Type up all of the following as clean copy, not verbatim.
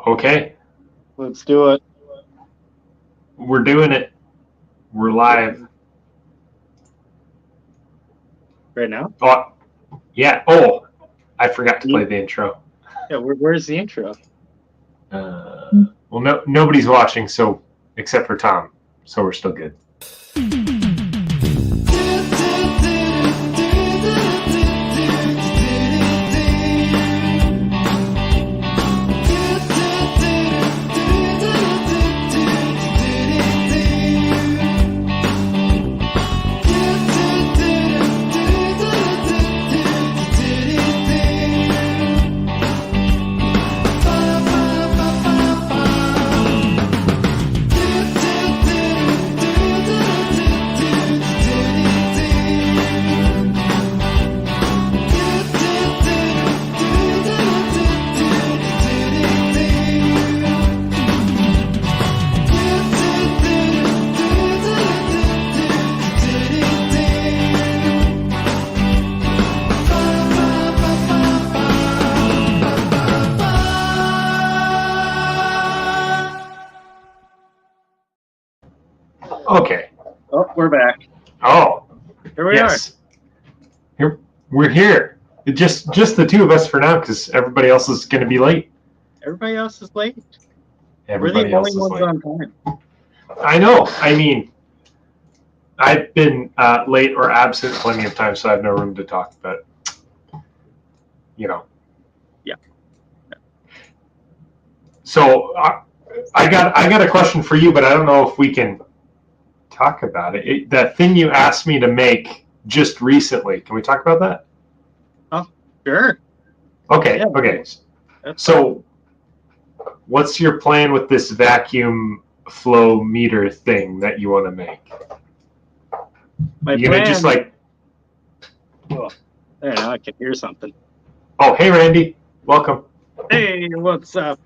Okay, Let's do it. we're doing it. We're live. Right now? Oh, yeah. Oh, I forgot to play the intro. Yeah, where's the intro? Well, nobody's watching, so except for Tom, so we're still good. Okay. Oh, we're back. Oh, Here we yes. We're here. Just the two of us for now, because everybody else is going to be late. are. Everybody else is late. Everybody We're else the is only ones late. on time. I know. I mean, I've been late or absent plenty of times, so I have no room to talk. But Yeah. So I got a question for you, but I don't know if we can talk about it. That thing you asked me to make just recently. Can we talk about that? Oh, sure. Okay. Yeah, Okay. That's So, what's your plan with this vacuum flow meter thing that you want to make? my You gonna plan. just like? Oh, there now I can hear something. Oh, hey Randy, welcome. Hey, what's up?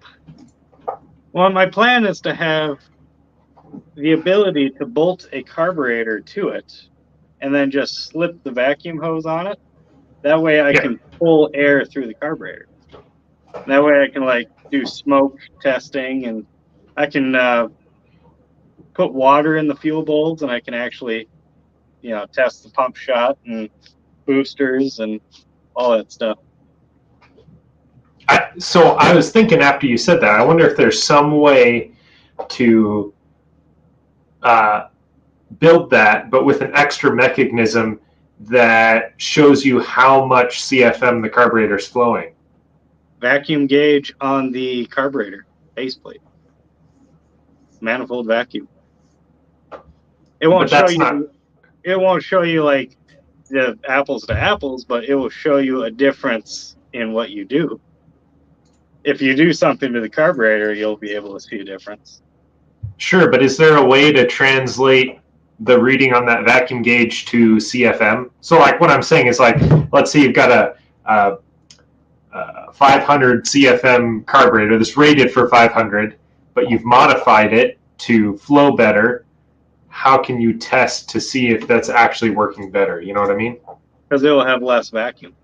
Well, my plan is to have the ability to bolt a carburetor to it and then just slip the vacuum hose on it. That way I can pull air through the carburetor. That way I can do smoke testing, and I can put water in the fuel bowls, and I can actually, test the pump shot and boosters and all that stuff. So I was thinking after you said that, I wonder if there's some way to build that, but with an extra mechanism that shows you how much CFM the carburetor is flowing. Vacuum gauge on the carburetor faceplate. Manifold vacuum. It won't show you. It won't show you like the apples to apples, but it will show you a difference in what you do. If you do something to the carburetor, you'll be able to see a difference. Sure, but is there a way to translate the reading on that vacuum gauge to CFM? So, like, what I'm saying is, like, let's say you've got a 500 CFM carburetor that's rated for 500, but you've modified it to flow better. How can you test to see if that's actually working better? You know what I mean? Because it will have less vacuum.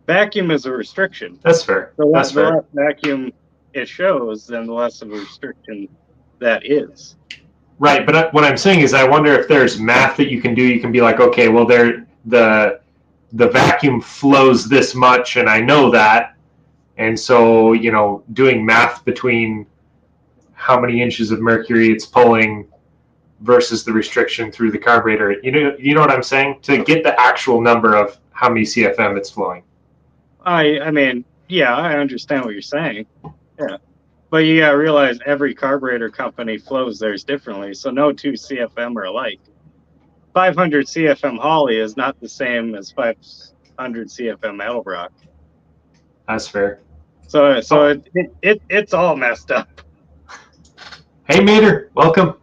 Vacuum is a restriction. That's fair. The That's fair. less vacuum it shows, then the less of a restriction that is. Right, but what I'm saying is, I wonder if there's math that you can do. You can be like, okay, well, the vacuum flows this much, and I know that, and so doing math between how many inches of mercury it's pulling versus the restriction through the carburetor. You know what I'm saying? To get the actual number of how many CFM it's flowing. I mean, yeah, I understand what you're saying. Yeah. But you gotta realize every carburetor company flows theirs differently, so no two CFM are alike. 500 CFM Holly is not the same as 500 CFM Edelbrock. That's fair. So it's all messed up. Hey, Mater, welcome.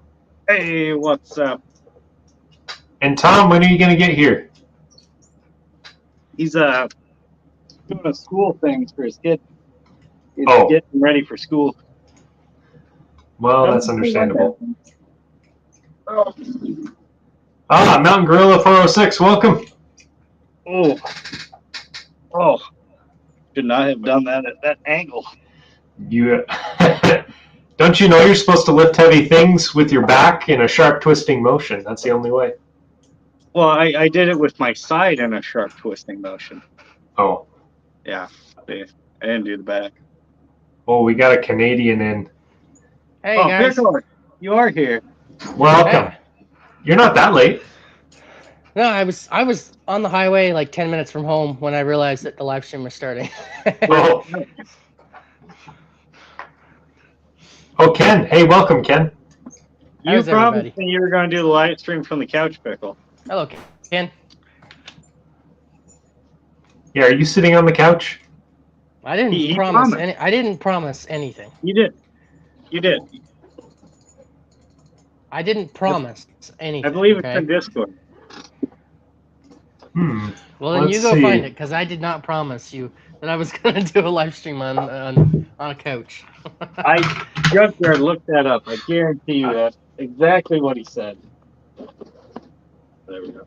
Hey, what's up? And Tom, when are you going to get here? He's doing a school things for his kid. He's getting ready for school. Well, that's understandable. Mountain Gorilla 406, welcome. Oh, should not have done that at that angle. You don't you know you're supposed to lift heavy things with your back in a sharp twisting motion? That's the only way. Well, I did it with my side in a sharp twisting motion. Oh. Yeah, see, I didn't do the back. Oh, we got a Canadian in. Hey Oh, guys. Pickle, you are here. Welcome. Hey. You're not that late. No, I was on the highway like 10 minutes from home when I realized that the live stream was starting. Oh. Oh, Ken. Hey, welcome, Ken. You How's promised everybody? me you were going to do the live stream from the couch, Pickle. Hello, Ken. Yeah, are you sitting on the couch? I didn't He promise promised. I didn't promise anything. You did. You did. I didn't promise anything. I believe okay? it's in Discord. Well, then Let's you go see. find it, because I did not promise you that I was going to do a live stream on a couch. I just looked that up. I guarantee you that's exactly what he said. There we go.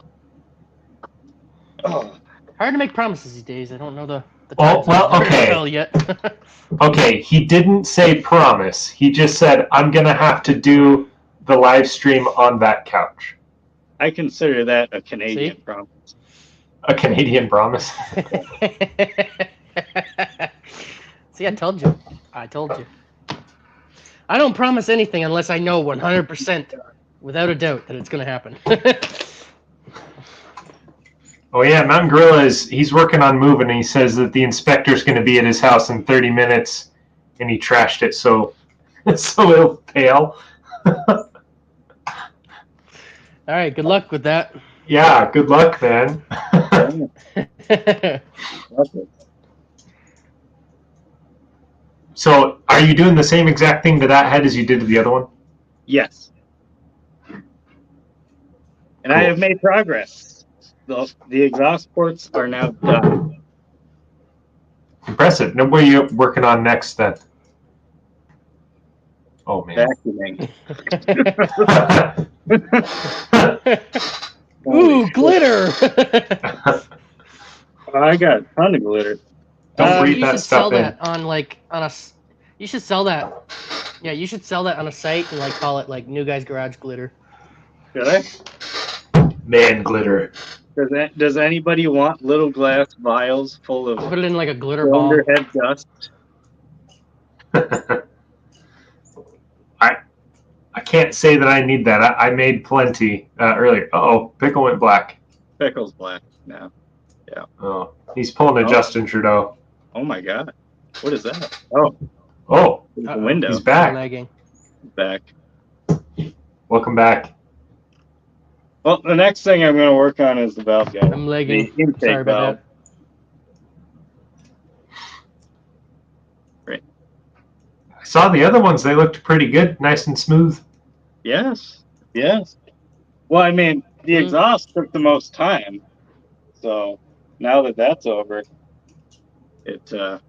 Oh, Hard to make promises these days. I don't know the Oh, times well, of the okay. NFL yet. Okay, he didn't say promise. He just said, I'm going to have to do the live stream on that couch. I consider that a Canadian See? promise. A Canadian promise. See, I told you. I told you. I don't promise anything unless I know 100%, without a doubt, that it's going to happen. Oh, yeah, Mountain Gorilla he's working on moving, and he says that the inspector's going to be at his house in 30 minutes, and he trashed it so it'll fail. All right, good luck with that. Yeah, good luck, man. So, are you doing the same exact thing to that head as you did to the other one? Yes. And I have made progress. The exhaust ports are now done. Impressive. Now, what are you working on next, then? Oh, man. Vacuuming. Ooh, glitter! I got a ton of glitter. Don't breathe you that should stuff sell in. that on you should sell that. Yeah, you should sell that on a site and like call it like New Guy's Garage Glitter. Should I? Man glitter. Does anybody want little glass vials full of Put it in like a glitter ball. head dust? I can't say that I need that. I made plenty earlier. Oh, Pickle went black. Pickle's black now. Oh, he's pulling a Justin Trudeau. Oh my God. What is that? Oh, Oh, the window. he's back. Lagging. Back. Welcome back. Well, the next thing I'm going to work on is the valve guide. I'm lagging. The intake Sorry about valve. that. Great. I saw the other ones. They looked pretty good, nice and smooth. Yes. Yes. Well, I mean, the exhaust took the most time. So now that that's over,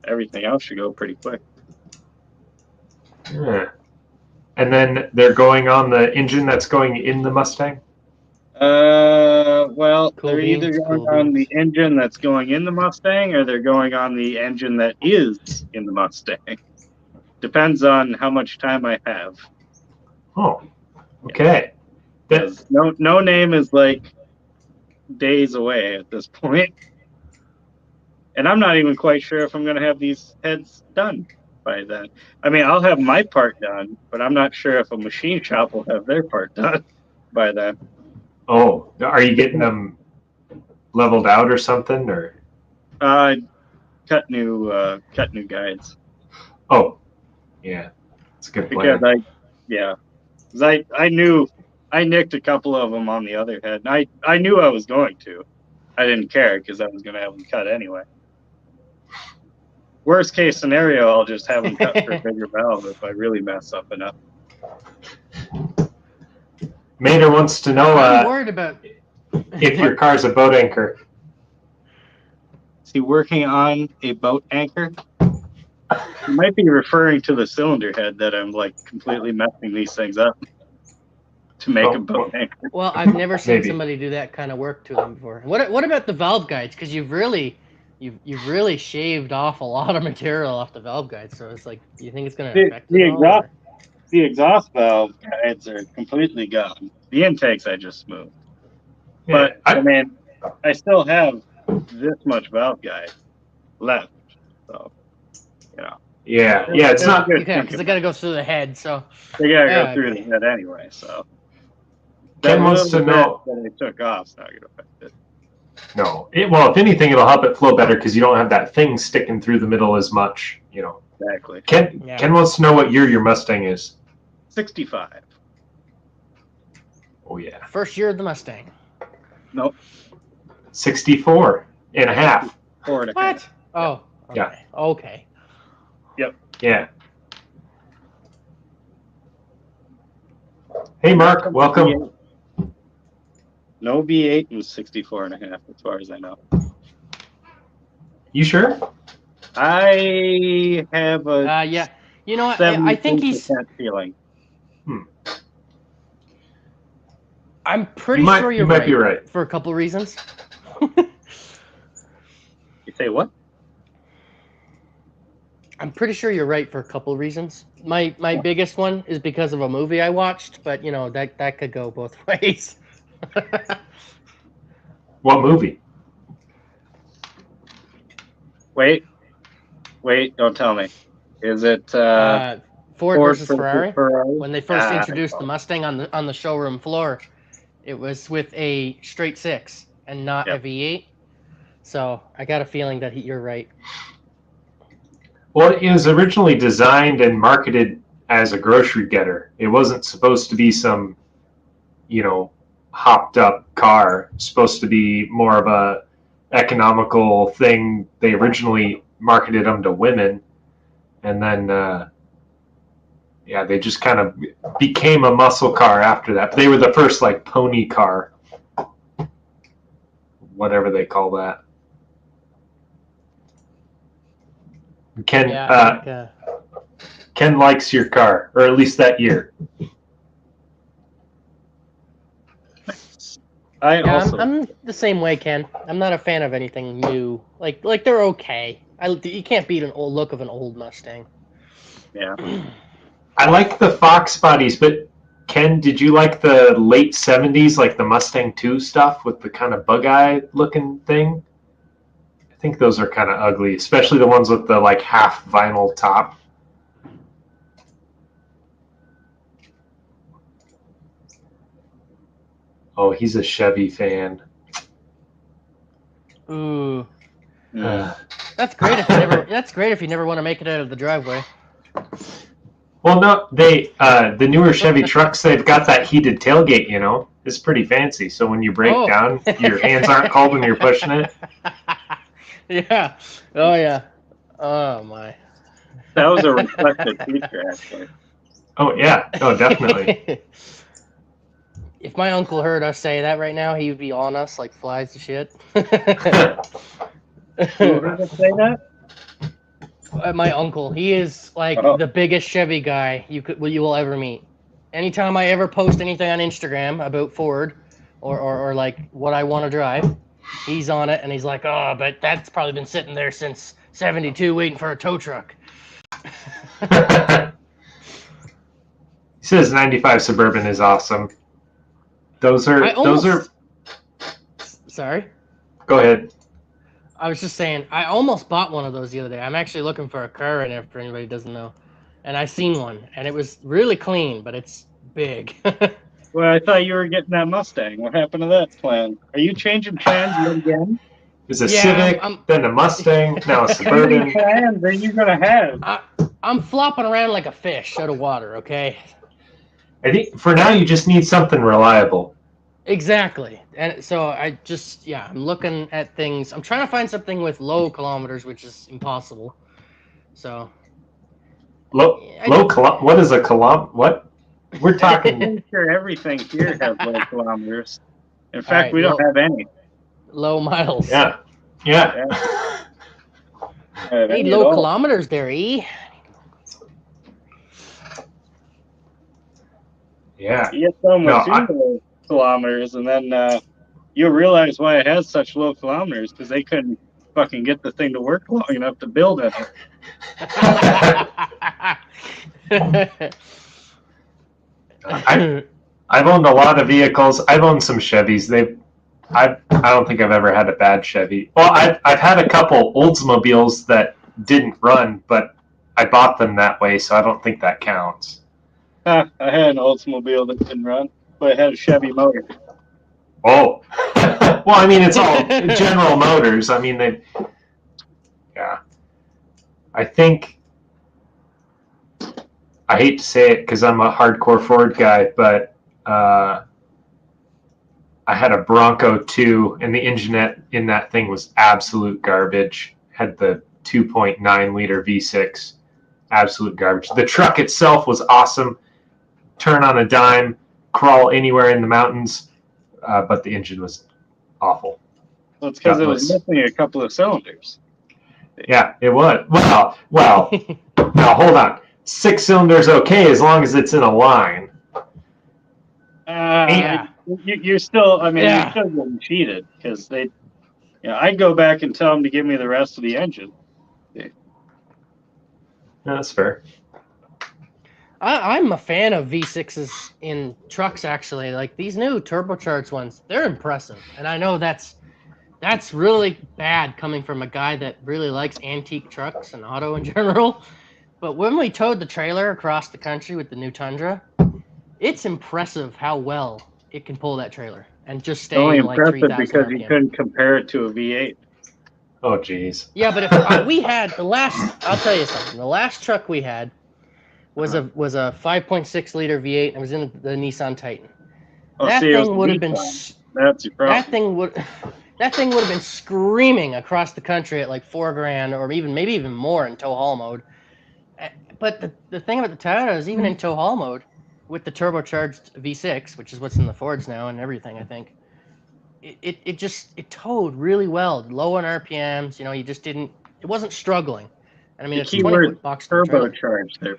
everything else should go pretty quick. Yeah. And then they're going on the engine that's going in the Mustang? Well, Cool they're beans, either going cool on the beans. engine that's going in the Mustang or they're going on the engine that is in the Mustang. Depends on how much time I have. Oh, okay. That's, No name is like days away at this point. And I'm not even quite sure if I'm going to have these heads done by then. I mean, I'll have my part done, but I'm not sure if a machine shop will have their part done by then. oh, are you getting them leveled out or something? Or Cut new guides. oh, yeah, it's a good plan. Because I knew I nicked a couple of them on the other head. And I knew I was going to. I didn't care because I was going to have them cut anyway. Worst case scenario, I'll just have them cut for a bigger valve if I really mess something up. Mater wants to know I'm worried about. if your car's a boat anchor. Is he working on a boat anchor? You might be referring to the cylinder head that I'm like completely messing these things up to make a boat anchor. Well, I've never seen Maybe. somebody do that kind of work to them before. What about the valve guides? Because you've you've really shaved off a lot of material off the valve guide. So it's like, do you think it's going to The, affect the it all? exhaust the exhaust valve guides are completely gone. The intakes I just moved. But I mean, I still have this much valve guide left. So, Yeah, it's not. Because they got to go through the head. So they gotta go through the head anyway. So Ken wants to know that they took off. It's not gonna affect it. No, well, if anything, it'll help it flow better because you don't have that thing sticking through the middle as much. Exactly. Ken wants to know what year your Mustang is. 65. Oh yeah. First year of the Mustang. Nope. 64 and a half. 4 and a half. What? Oh. Okay. Yeah. Okay. Yep. Yeah. Hey, Mark, welcome. No V8 was 64 and a half, as far as I know. You sure? I have a yeah. You know what? I think he's feeling. I'm pretty sure you might be right for a couple of reasons. You say what? I'm pretty sure you're right for a couple of reasons. My biggest one is because of a movie I watched, but that could go both ways. What movie? Wait, don't tell me. Is it Ford versus Ferrari? Ferrari? When they first introduced the Mustang on the showroom floor, it was with a straight six and not a V8. So I got a feeling that you're right. Well, it was originally designed and marketed as a grocery getter. It wasn't supposed to be some, hopped up car. It's supposed to be more of a economical thing. They originally marketed them to women, and then they just kind of became a muscle car after that. They were the first pony car, whatever they call that. Ken Ken likes your car, or at least that year. I'm the same way, Ken. I'm not a fan of anything new. Like they're okay. You can't beat an old look of an old Mustang. Yeah. I like the Fox bodies, but Ken, did you like the late 70s, like the Mustang 2 stuff with the kind of bug-eye looking thing? I think those are kind of ugly, especially the ones with the half vinyl top. Oh, he's a Chevy fan. Ooh. That's great if you never. That's great if you never want to make it out of the driveway. Well, no, the newer Chevy trucks, they've got that heated tailgate. It's pretty fancy. So when you break down, your hands aren't cold when you're pushing it. Yeah. Oh yeah. Oh my. That was a reflective feature, actually. Oh yeah. Oh, definitely. If my uncle heard us say that right now, he would be on us like flies to shit. Who heard us say that? My uncle. He is the biggest Chevy guy you will ever meet. Anytime I ever post anything on Instagram about Ford or what I want to drive, he's on it and he's like, "Oh, but that's probably been sitting there since '72 waiting for a tow truck." He says 95 Suburban is awesome. Those are. Sorry. Go ahead. I was just saying, I almost bought one of those the other day. I'm actually looking for a car right now, for anybody who doesn't know. And I seen one, and it was really clean, but it's big. Well, I thought you were getting that Mustang. What happened to that plan? Are you changing plans yet again? It's a Civic, then a Mustang, now a Suburban. How many plans are you going to have? I'm flopping around like a fish out of water, okay? I think for now you just need something reliable. Exactly. And so I'm looking at things. I'm trying to find something with low kilometers, which is impossible. So what is a kilometer? What? We're talking. I'm sure everything here has low kilometers. In fact, we don't have any. Low miles. Yeah. Hey, low kilometers there, E. Yeah. You get some with low kilometers, and then you'll realize why it has such low kilometers, because they couldn't fucking get the thing to work long enough to build it. I've owned a lot of vehicles. I've owned some Chevys. I don't think I've ever had a bad Chevy. Well, I've had a couple Oldsmobiles that didn't run, but I bought them that way, so I don't think that counts. I had an Oldsmobile that didn't run, but it had a Chevy motor. Oh, well, I mean, it's all General Motors. I mean, yeah. I think, I hate to say it because I'm a hardcore Ford guy, but I had a Bronco 2, and the enginette in that thing was absolute garbage. Had the 2.9 liter V6, absolute garbage. The truck itself was awesome. Turn on a dime, crawl anywhere in the mountains, but the engine was awful. Well, it's because it was missing a couple of cylinders. Yeah, it was. Well, now hold on. 6 cylinders okay as long as it's in a line. You're still, I mean, you're still getting cheated because they, I'd go back and tell them to give me the rest of the engine. Yeah, that's fair. I'm a fan of V6s in trucks, actually. Like these new turbocharged ones, they're impressive. And I know that's really bad coming from a guy that really likes antique trucks and auto in general. But when we towed the trailer across the country with the new Tundra, it's impressive how well it can pull that trailer and just stay only like 3,000 because RPM. you couldn't compare it to a V8. Oh, geez. Yeah, but if we had I'll tell you something. The last truck we had was a 5.6 liter V8, and it was in the Nissan Titan. That thing would have been. That's your problem. That thing would have been screaming across the country at like $4,000 or maybe even more in tow haul mode. But the thing about the Toyota is even in tow haul mode with the turbocharged V6, which is what's in the Fords now and everything, I think, it towed really well, low on RPMs. It wasn't struggling. And I mean, it's 20-foot box turbocharged there.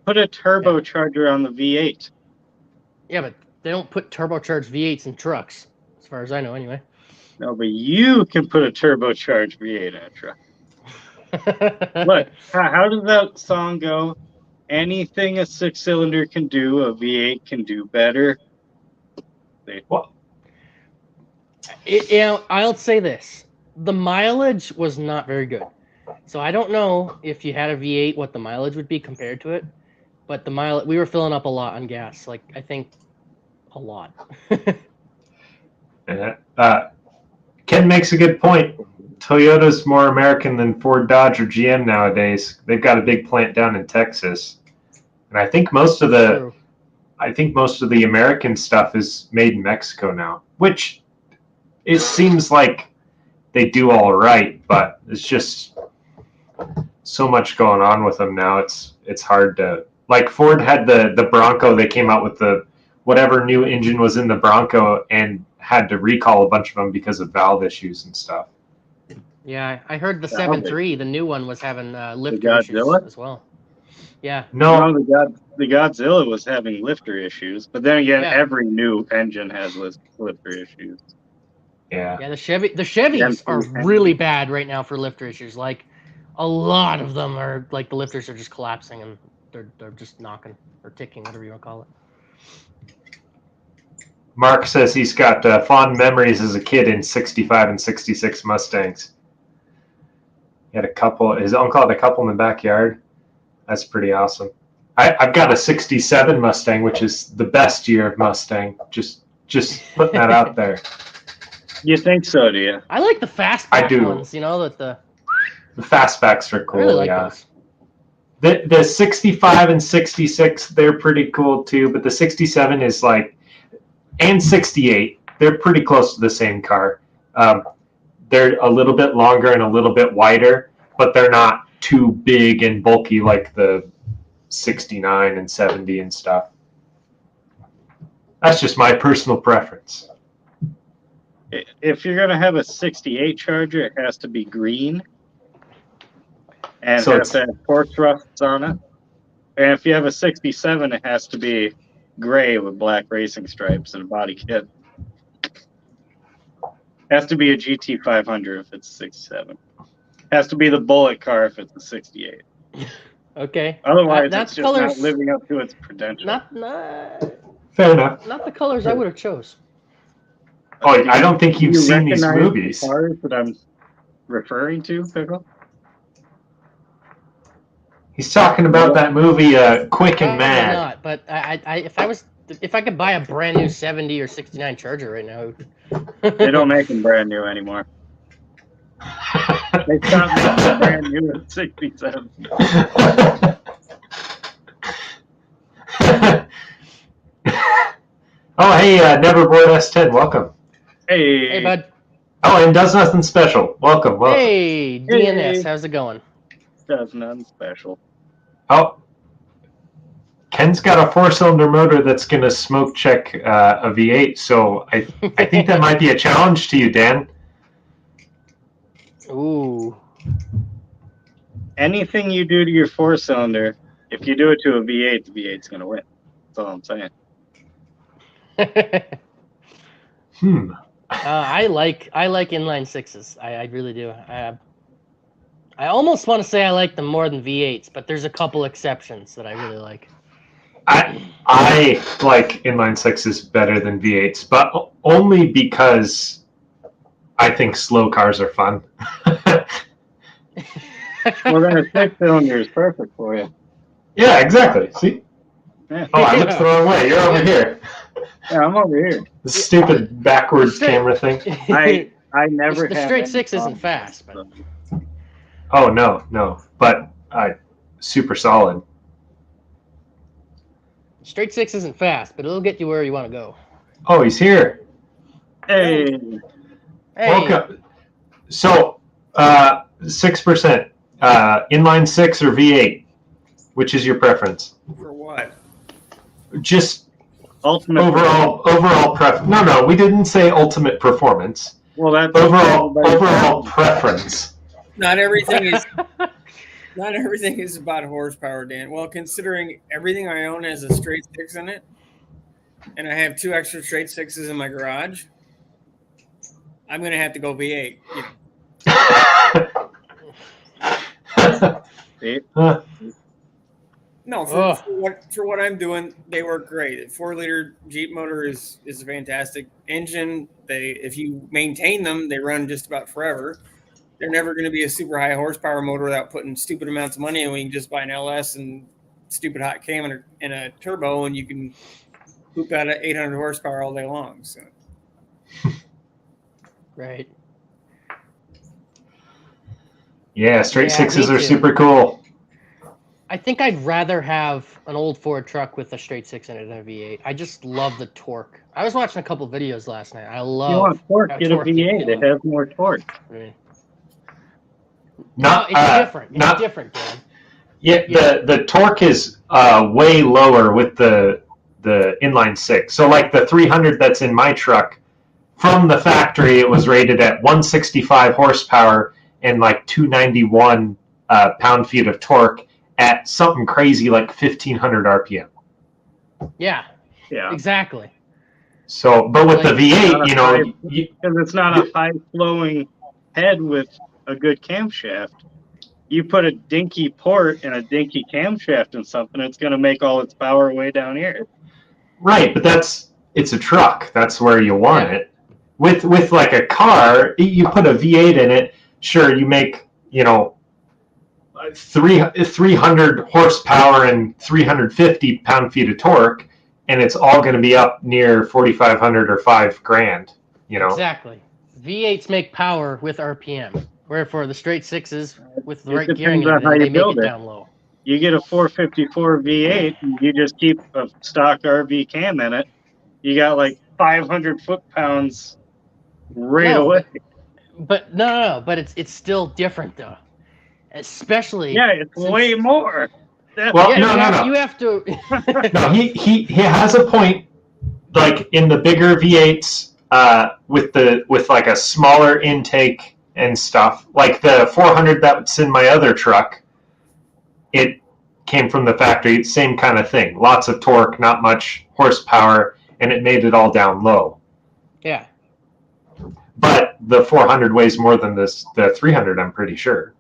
Put a turbocharger on the V8. Yeah, but they don't put turbocharged V8s in trucks, as far as I know, anyway. No, but you can put a turbocharged V8 in a truck. Look, how does that song go? Anything a 6-cylinder can do, a V8 can do better. What? I'll say this: the mileage was not very good. So I don't know if you had a V8 what the mileage would be compared to it, but we were filling up a lot on gas. Like I think a lot. Ken makes a good point. Toyota's more American than Ford, Dodge, or GM nowadays. They've got a big plant down in Texas, and I think most of the American stuff is made in Mexico now, which it seems like they do all right, but it's just so much going on with them now. It's hard to, like, Ford had the Bronco. They came out with whatever new engine was in the Bronco and had to recall a bunch of them because of valve issues and stuff. Yeah, I heard the 7.3, the new one, was having lifter issues as well. Yeah. No, the Godzilla was having lifter issues, but then again, every new engine has lifter issues. Yeah. Yeah, the Chevys are really bad right now for lifter issues. Like, a lot of them are like the lifters are just collapsing and they're just knocking or ticking, whatever you want to call it. Mark says he's got fond memories as a kid in 65 and 66 Mustangs. He had a couple. His uncle had a couple in the backyard. That's pretty awesome. I've got a 67 Mustang, which is the best year of Mustang. Just putting that out there. You think so, do you? I like the fastback ones, the fastbacks are cool. I really like those. The 65 and 66, they're pretty cool too, but the 67 is like, and 68, they're pretty close to the same car. They're a little bit longer and a little bit wider, but they're not too big and bulky like the 69 and 70 and stuff. That's just my personal preference. If you're going to have a 68 Charger, it has to be green. And So it has to have torque thrusts on it. And if you have a 67, it has to be gray with black racing stripes and a body kit. Has to be a GT500 if it's a 67. Has to be the bullet car if it's a 68. Okay. Otherwise, Not it's just colors- not living up to its potential. Not Fair enough. the colors I would have chose. Oh, I don't think Do you've you seen these recognize movies. the cars that I'm referring to, Pickle? He's talking about that movie, Quick and Probably Mad. not, but if I could buy a brand new 70 or 69 Charger right now. They don't make them brand new anymore. They stopped making them brand new in 67. Oh, hey, Neverboard S10, welcome. Hey, bud. Oh, and Does Nothing Special, welcome. Hey, DNS, how's it going? Does nothing special. Oh, Ken's got a 4-cylinder motor that's going to smoke check a V8, so I think that might be a challenge to you, Dan. Ooh. Anything you do to your 4-cylinder, if you do it to a V8, the V8's going to win. That's all I'm saying. I like inline sixes. I really do. I almost want to say I like them more than V8s, but there's a couple exceptions that I really like. I like inline sixes better than V8s, but only because I think slow cars are fun. Well, then a 6-cylinder is perfect for you. Yeah, exactly. See? Yeah. Oh, I looked the wrong way. You're over here. Yeah, I'm over here. The stupid backwards camera thing. I never The have straight any six isn't problems fast, with but them. Oh, no. But super solid. straight six isn't fast, but it'll get you where you want to go. Oh, he's here. Hey, Hey, Welcome. So, 6%. Inline 6 or V8? Which is your preference? For what? Just ultimate overall preference. No, we didn't say ultimate performance. Well, that's Overall preference. Not everything is about horsepower, Dan. Well, considering everything I own has a straight six in it, and I have 2 extra straight sixes in my garage, I'm gonna have to go V8. No, for what I'm doing, they work great. A 4-liter Jeep motor is a fantastic engine. If you maintain them, they run just about forever. They're never going to be a super high horsepower motor without putting stupid amounts of money in. We can just buy an LS and stupid hot cam and a turbo, and you can poop out at 800 horsepower all day long. So, right. Yeah, straight sixes me are too. super cool. I think I'd rather have an old Ford truck with a straight six in it than a V8. I just love the torque. I was watching a couple videos last night. I love. You want torque? how Get a torquey V8. they It are. has more torque. Right. Not, No, it's different. It's not- different, Dan. Yeah, the torque is way lower with the inline 6. So like the 300 that's in my truck, from the factory it was rated at 165 horsepower and like 291 pound-feet of torque at something crazy like 1,500 RPM. Yeah, Yeah, exactly. So, but with the Like, V8, you know, because it's not a high-flowing head with a good camshaft. You put a dinky port and a dinky camshaft in something, it's going to make all its power way down here. right, but it's a truck. That's where you want it. With like a car, you put a V8 in it. Sure, you make 300 horsepower and 350 pound-feet of torque, and it's all going to be up near 4,500 or $5,000. Exactly. V8s make power with RPM, where for the straight sixes with the It right gearing, depends on how they you make build it it. down low. You get a 454 V8, and you just keep a stock RV cam in it. You got like 500 foot-pounds right away. But no. But it's still different though, especially. Yeah, it's way more. Well, no. You have to. No, he has a point. Like in the bigger V8s, with like a smaller intake and stuff, like the 400 that's in my other truck, it came from the factory. Same kind of thing. Lots of torque, not much horsepower, and it made it all down low. Yeah. But the 400 weighs more than the 300. I'm pretty sure,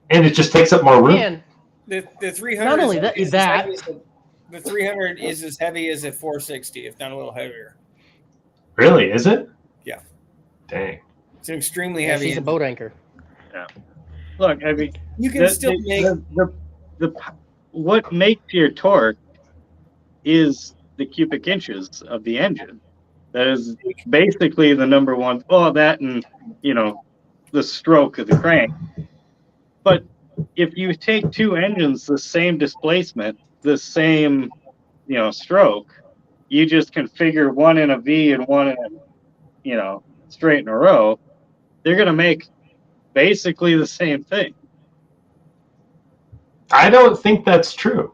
and it just takes up more room. Man, The 300 not only is that, the 300 is as heavy as a 460, if not a little heavier. Really? Is it? Yeah. Dang. It's an extremely yeah, heavy. she's a boat anchor. Yeah. Look, I mean, You can still make what makes your torque is the cubic inches of the engine. That is basically the number one. Well, that and the stroke of the crank. But if you take two engines, the same displacement, the same stroke, you just configure one in a V and one in a straight in a row. They're going to make basically the same thing. I don't think that's true.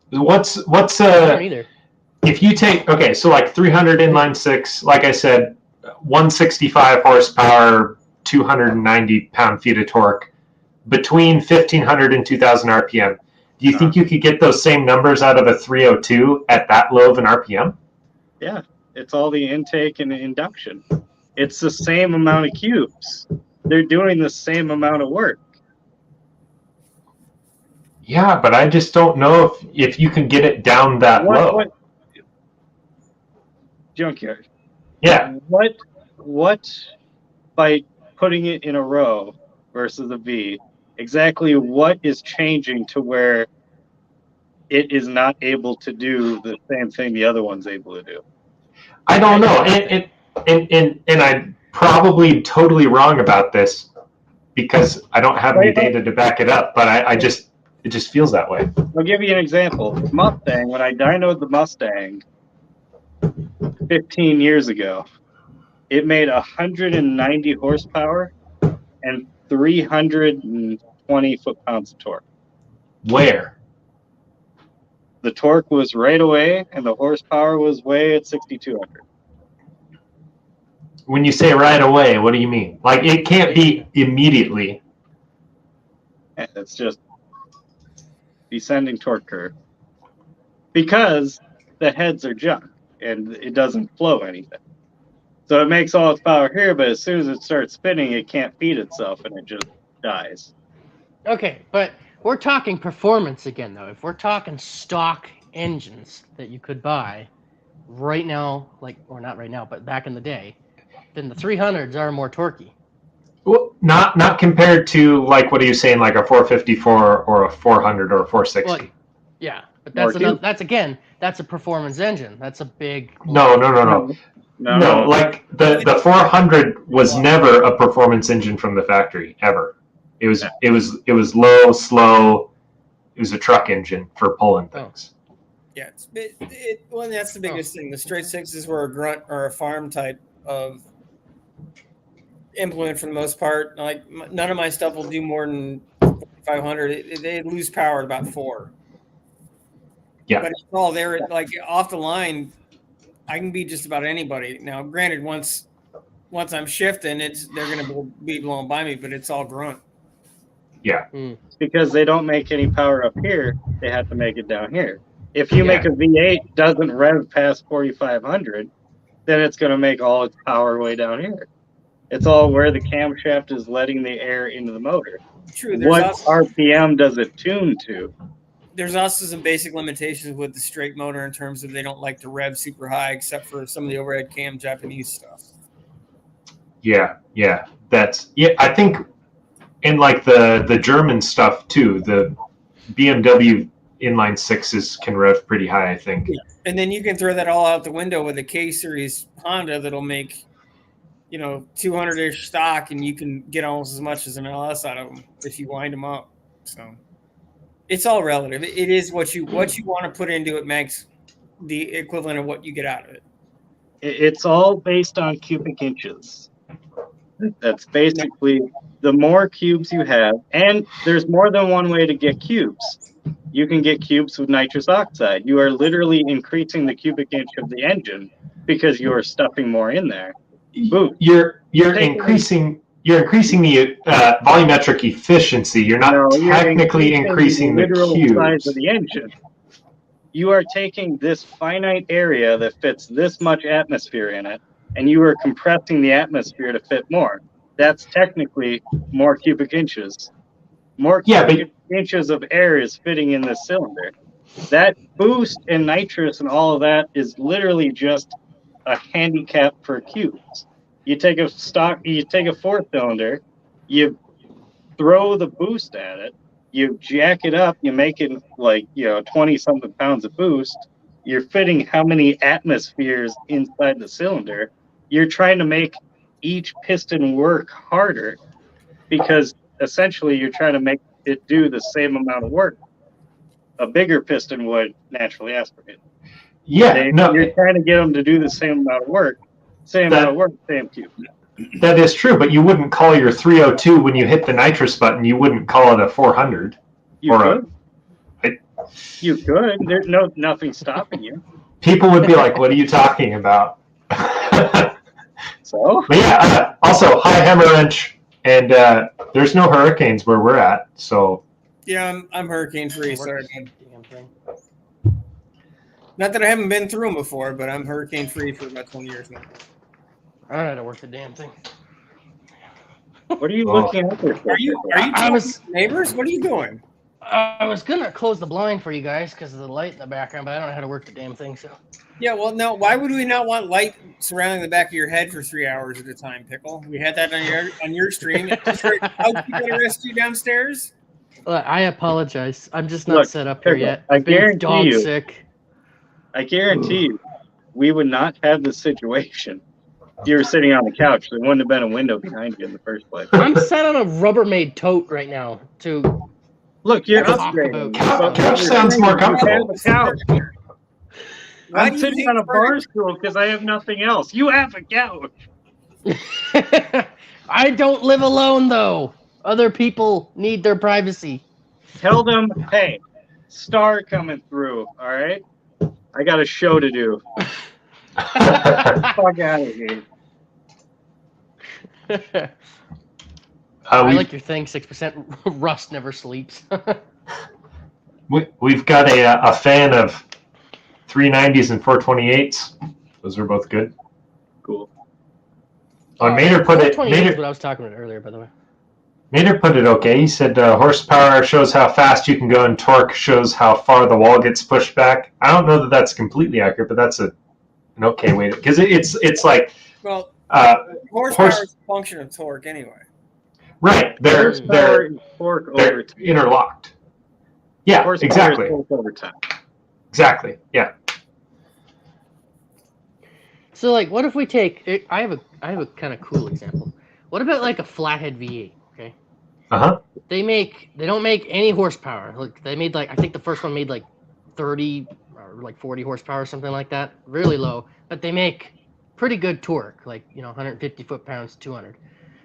What's I don't either. if you take so like 300 inline six, like I said, 165 horsepower, 290 pound-feet of torque, between 1500 and 2000 RPM. Do you think you could get those same numbers out of a 302 at that low of an RPM? Yeah, it's all the intake and the induction. It's the same amount of cubes. They're doing the same amount of work. Yeah, but I just don't know if you can get it down that low. Junkyard. Yeah. What by putting it in a row versus a V, exactly what is changing to where it is not able to do the same thing the other one's able to do? I don't know. And I'm probably totally wrong about this because I don't have any data to back it up, but it just feels that way. I'll give you an example. Mustang, when I dynoed the Mustang 15 years ago, it made 190 horsepower and 320 foot-pounds of torque. Where? The torque was right away, and the horsepower was way at 6,200. When you say right away, what do you mean? Like, it can't be immediately. It's just descending torque curve. Because the heads are junk, and it doesn't flow anything. So it makes all its power here, but as soon as it starts spinning, it can't feed itself, and it just dies. Okay, but we're talking performance again, though. If we're talking stock engines that you could buy right now, or not right now, but back in the day, then the 300s are more torquey. Well, not compared to, like, what are you saying, like a 454 or a 400 or a 460? Well, yeah, but that's a performance engine. That's a big... No. Like the 400 was never a performance engine from the factory ever. It was low, slow. It was a truck engine for pulling things. Yeah, that's the biggest thing. The straight sixes were a grunt or a farm type of implement for the most part. Like, none of my stuff will do more than 500. They lose power at about 4. Yeah, but it's all there. Like, off the line, I can be just about anybody. Now, granted, once I'm shifting, they're going to be blown by me, but it's all grunt. Yeah. Because they don't make any power up here, they have to make it down here. If you make a V8 doesn't rev past 4,500, then it's going to make all its power way down here. It's all where the camshaft is letting the air into the motor. True. What RPM does it tune to? There's also some basic limitations with the straight motor in terms of they don't like to rev super high, except for some of the overhead cam Japanese stuff. Yeah. I think in like the German stuff too, the BMW inline sixes can rev pretty high, I think. Yeah. And then you can throw that all out the window with a K series Honda that'll make 200-ish stock, and you can get almost as much as an LS out of them if you wind them up. So it's all relative. It is what you want to put into it makes the equivalent of what you get out of it. It's all based on cubic inches. That's basically the more cubes you have, and there's more than one way to get cubes. You can get cubes with nitrous oxide. You are literally increasing the cubic inch of the engine because you are stuffing more in there. Boom. You're increasing the volumetric efficiency. You're not technically increasing the cubes. Size of the engine. You are taking this finite area that fits this much atmosphere in it and you are compressing the atmosphere to fit more. That's technically more cubic inches. More cubic inches of air is fitting in this cylinder. That boost and nitrous and all of that is literally just a handicap for cubes. You take a 4-cylinder, you throw the boost at it, you jack it up, you make it 20-something pounds of boost. You're fitting how many atmospheres inside the cylinder. You're trying to make each piston work harder because essentially you're trying to make it do the same amount of work a bigger piston would naturally aspirate. Yeah, you're trying to get them to do the same amount of work, same cube. That is true, but you wouldn't call your 302 when you hit the nitrous button. You wouldn't call it a 400. You could. There's nothing stopping you. People would be like, "What are you talking about?" So, but yeah. Also, high hammer wrench, and there's no hurricanes where we're at. So yeah, I'm hurricane free. Sorry. Not that I haven't been through them before, but I'm hurricane free for about 20 years now. I don't know how to work the damn thing. What are you looking at there for? Are you neighbors? What are you doing? I was gonna close the blind for you guys because of the light in the background, but I don't know how to work the damn thing. So. Yeah, well, no. Why would we not want light surrounding the back of your head for 3 hours at a time, Pickle? We had that on your stream. How did you get arrested downstairs? I apologize. I'm just not set up here yet. I guarantee you. Sick. I guarantee you, we would not have this situation. If you were sitting on the couch, there wouldn't have been a window behind you in the first place. I'm sat on a Rubbermaid tote right now. Look, you're upgrading. Couch sounds more comfortable. I'm sitting on a bar stool because I have nothing else. You have a couch. I don't live alone, though. Other people need their privacy. Tell them, hey, star coming through, all right? I got a show to do. Fuck out of here. I like your thing, 6% rust never sleeps. We've got a fan of 390s and 428s. Those are both good. Cool. Maynard put it. Maynard, what I was talking about earlier, by the way. Maynard put it okay. He said horsepower shows how fast you can go, and torque shows how far the wall gets pushed back. I don't know that that's completely accurate, but that's an okay way to, because it's like horsepower is a function of torque anyway. Right, they're torque over time. Interlocked. Yeah, horsepower exactly. Is torque over time. Exactly. Yeah. So, like, what if we take? I have a kind of cool example. What about like a flathead V8? Okay. They don't make any horsepower. Like they made I think the first one made 30 or 40 horsepower or something like that. Really low, but they make pretty good torque, 150 foot-pounds, 200.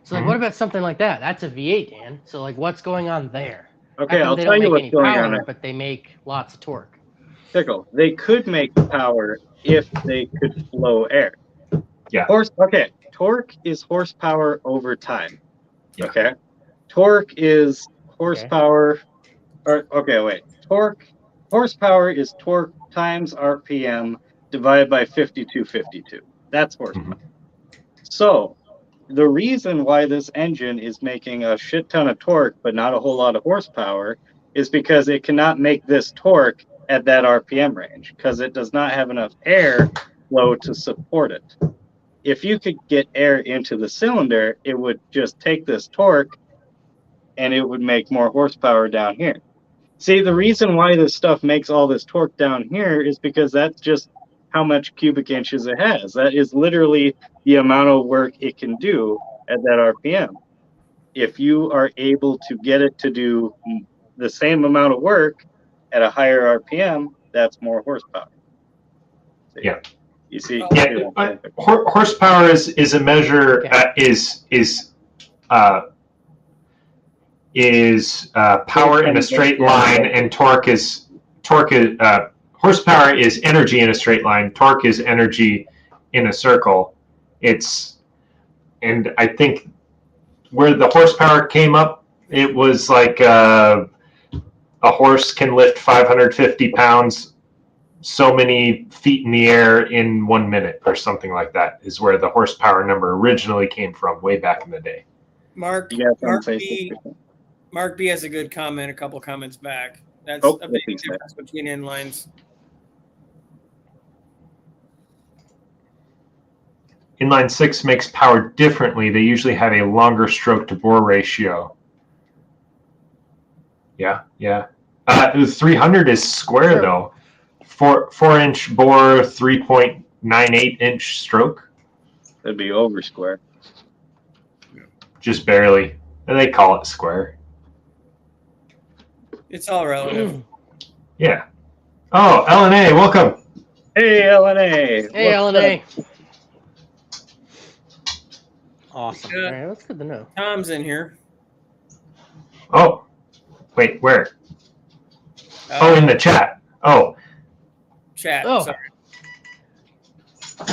So what about something like that? That's a V8, Dan. So what's going on there? Okay, I'll tell you what's going on there. But they make lots of torque. Pickle. They could make power if they could flow air. Yeah. Torque is horsepower over time. Yeah. Okay. Torque is horsepower. Horsepower is torque times RPM divided by 5252. That's horsepower. Mm-hmm. So the reason why this engine is making a shit ton of torque but not a whole lot of horsepower is because it cannot make this torque at that RPM range because it does not have enough air flow to support it. If you could get air into the cylinder, it would just take this torque and it would make more horsepower down here. See, the reason why this stuff makes all this torque down here is because that's just how much cubic inches it has. That is literally the amount of work it can do at that RPM. If you are able to get it to do the same amount of work at a higher RPM, that's more horsepower. See? Yeah. You see? Yeah. Horsepower is a measure is power in a straight line, and horsepower is energy in a straight line. Torque is energy in a circle. And I think where the horsepower came up, it was a horse can lift 550 pounds so many feet in the air in 1 minute or something like that is where the horsepower number originally came from way back in the day. Mark You got Mark some B. Facebook. Mark B has a good comment. A couple comments back. That's Oh, a big I think so. difference between inlines. Inline 6 makes power differently. They usually have a longer stroke to bore ratio. Yeah. The 300 is square Sure. though. 4-inch bore, 3.98-inch stroke. That'd be over square. Just barely. And they call it square. It's all relative. Yeah. Oh, LNA, welcome. Hey, LNA. Hey, What's LNA. up? Awesome. Yeah. All right, that's good to know. Tom's in here. Oh, wait, where? Oh, in the chat. Oh, chat. Oh. Sorry.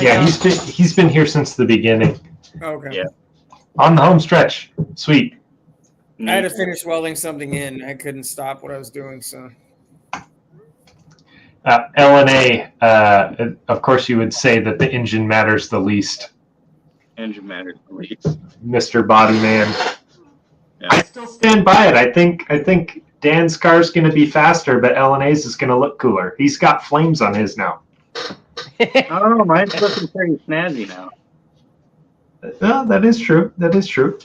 yeah, he's been here since the beginning. Okay. Yeah. On the home stretch. Sweet. I had to finish welding something in. I couldn't stop what I was doing, so. LNA, of course you would say that the engine matters the least, Engine matters the least. Mr. Bodyman. Yeah. I still stand by it. I think Dan's car's going to be faster, but LNA's is going to look cooler. He's got flames on his now. I don't know. Mine's looking pretty snazzy now. Oh, that is true. That is true.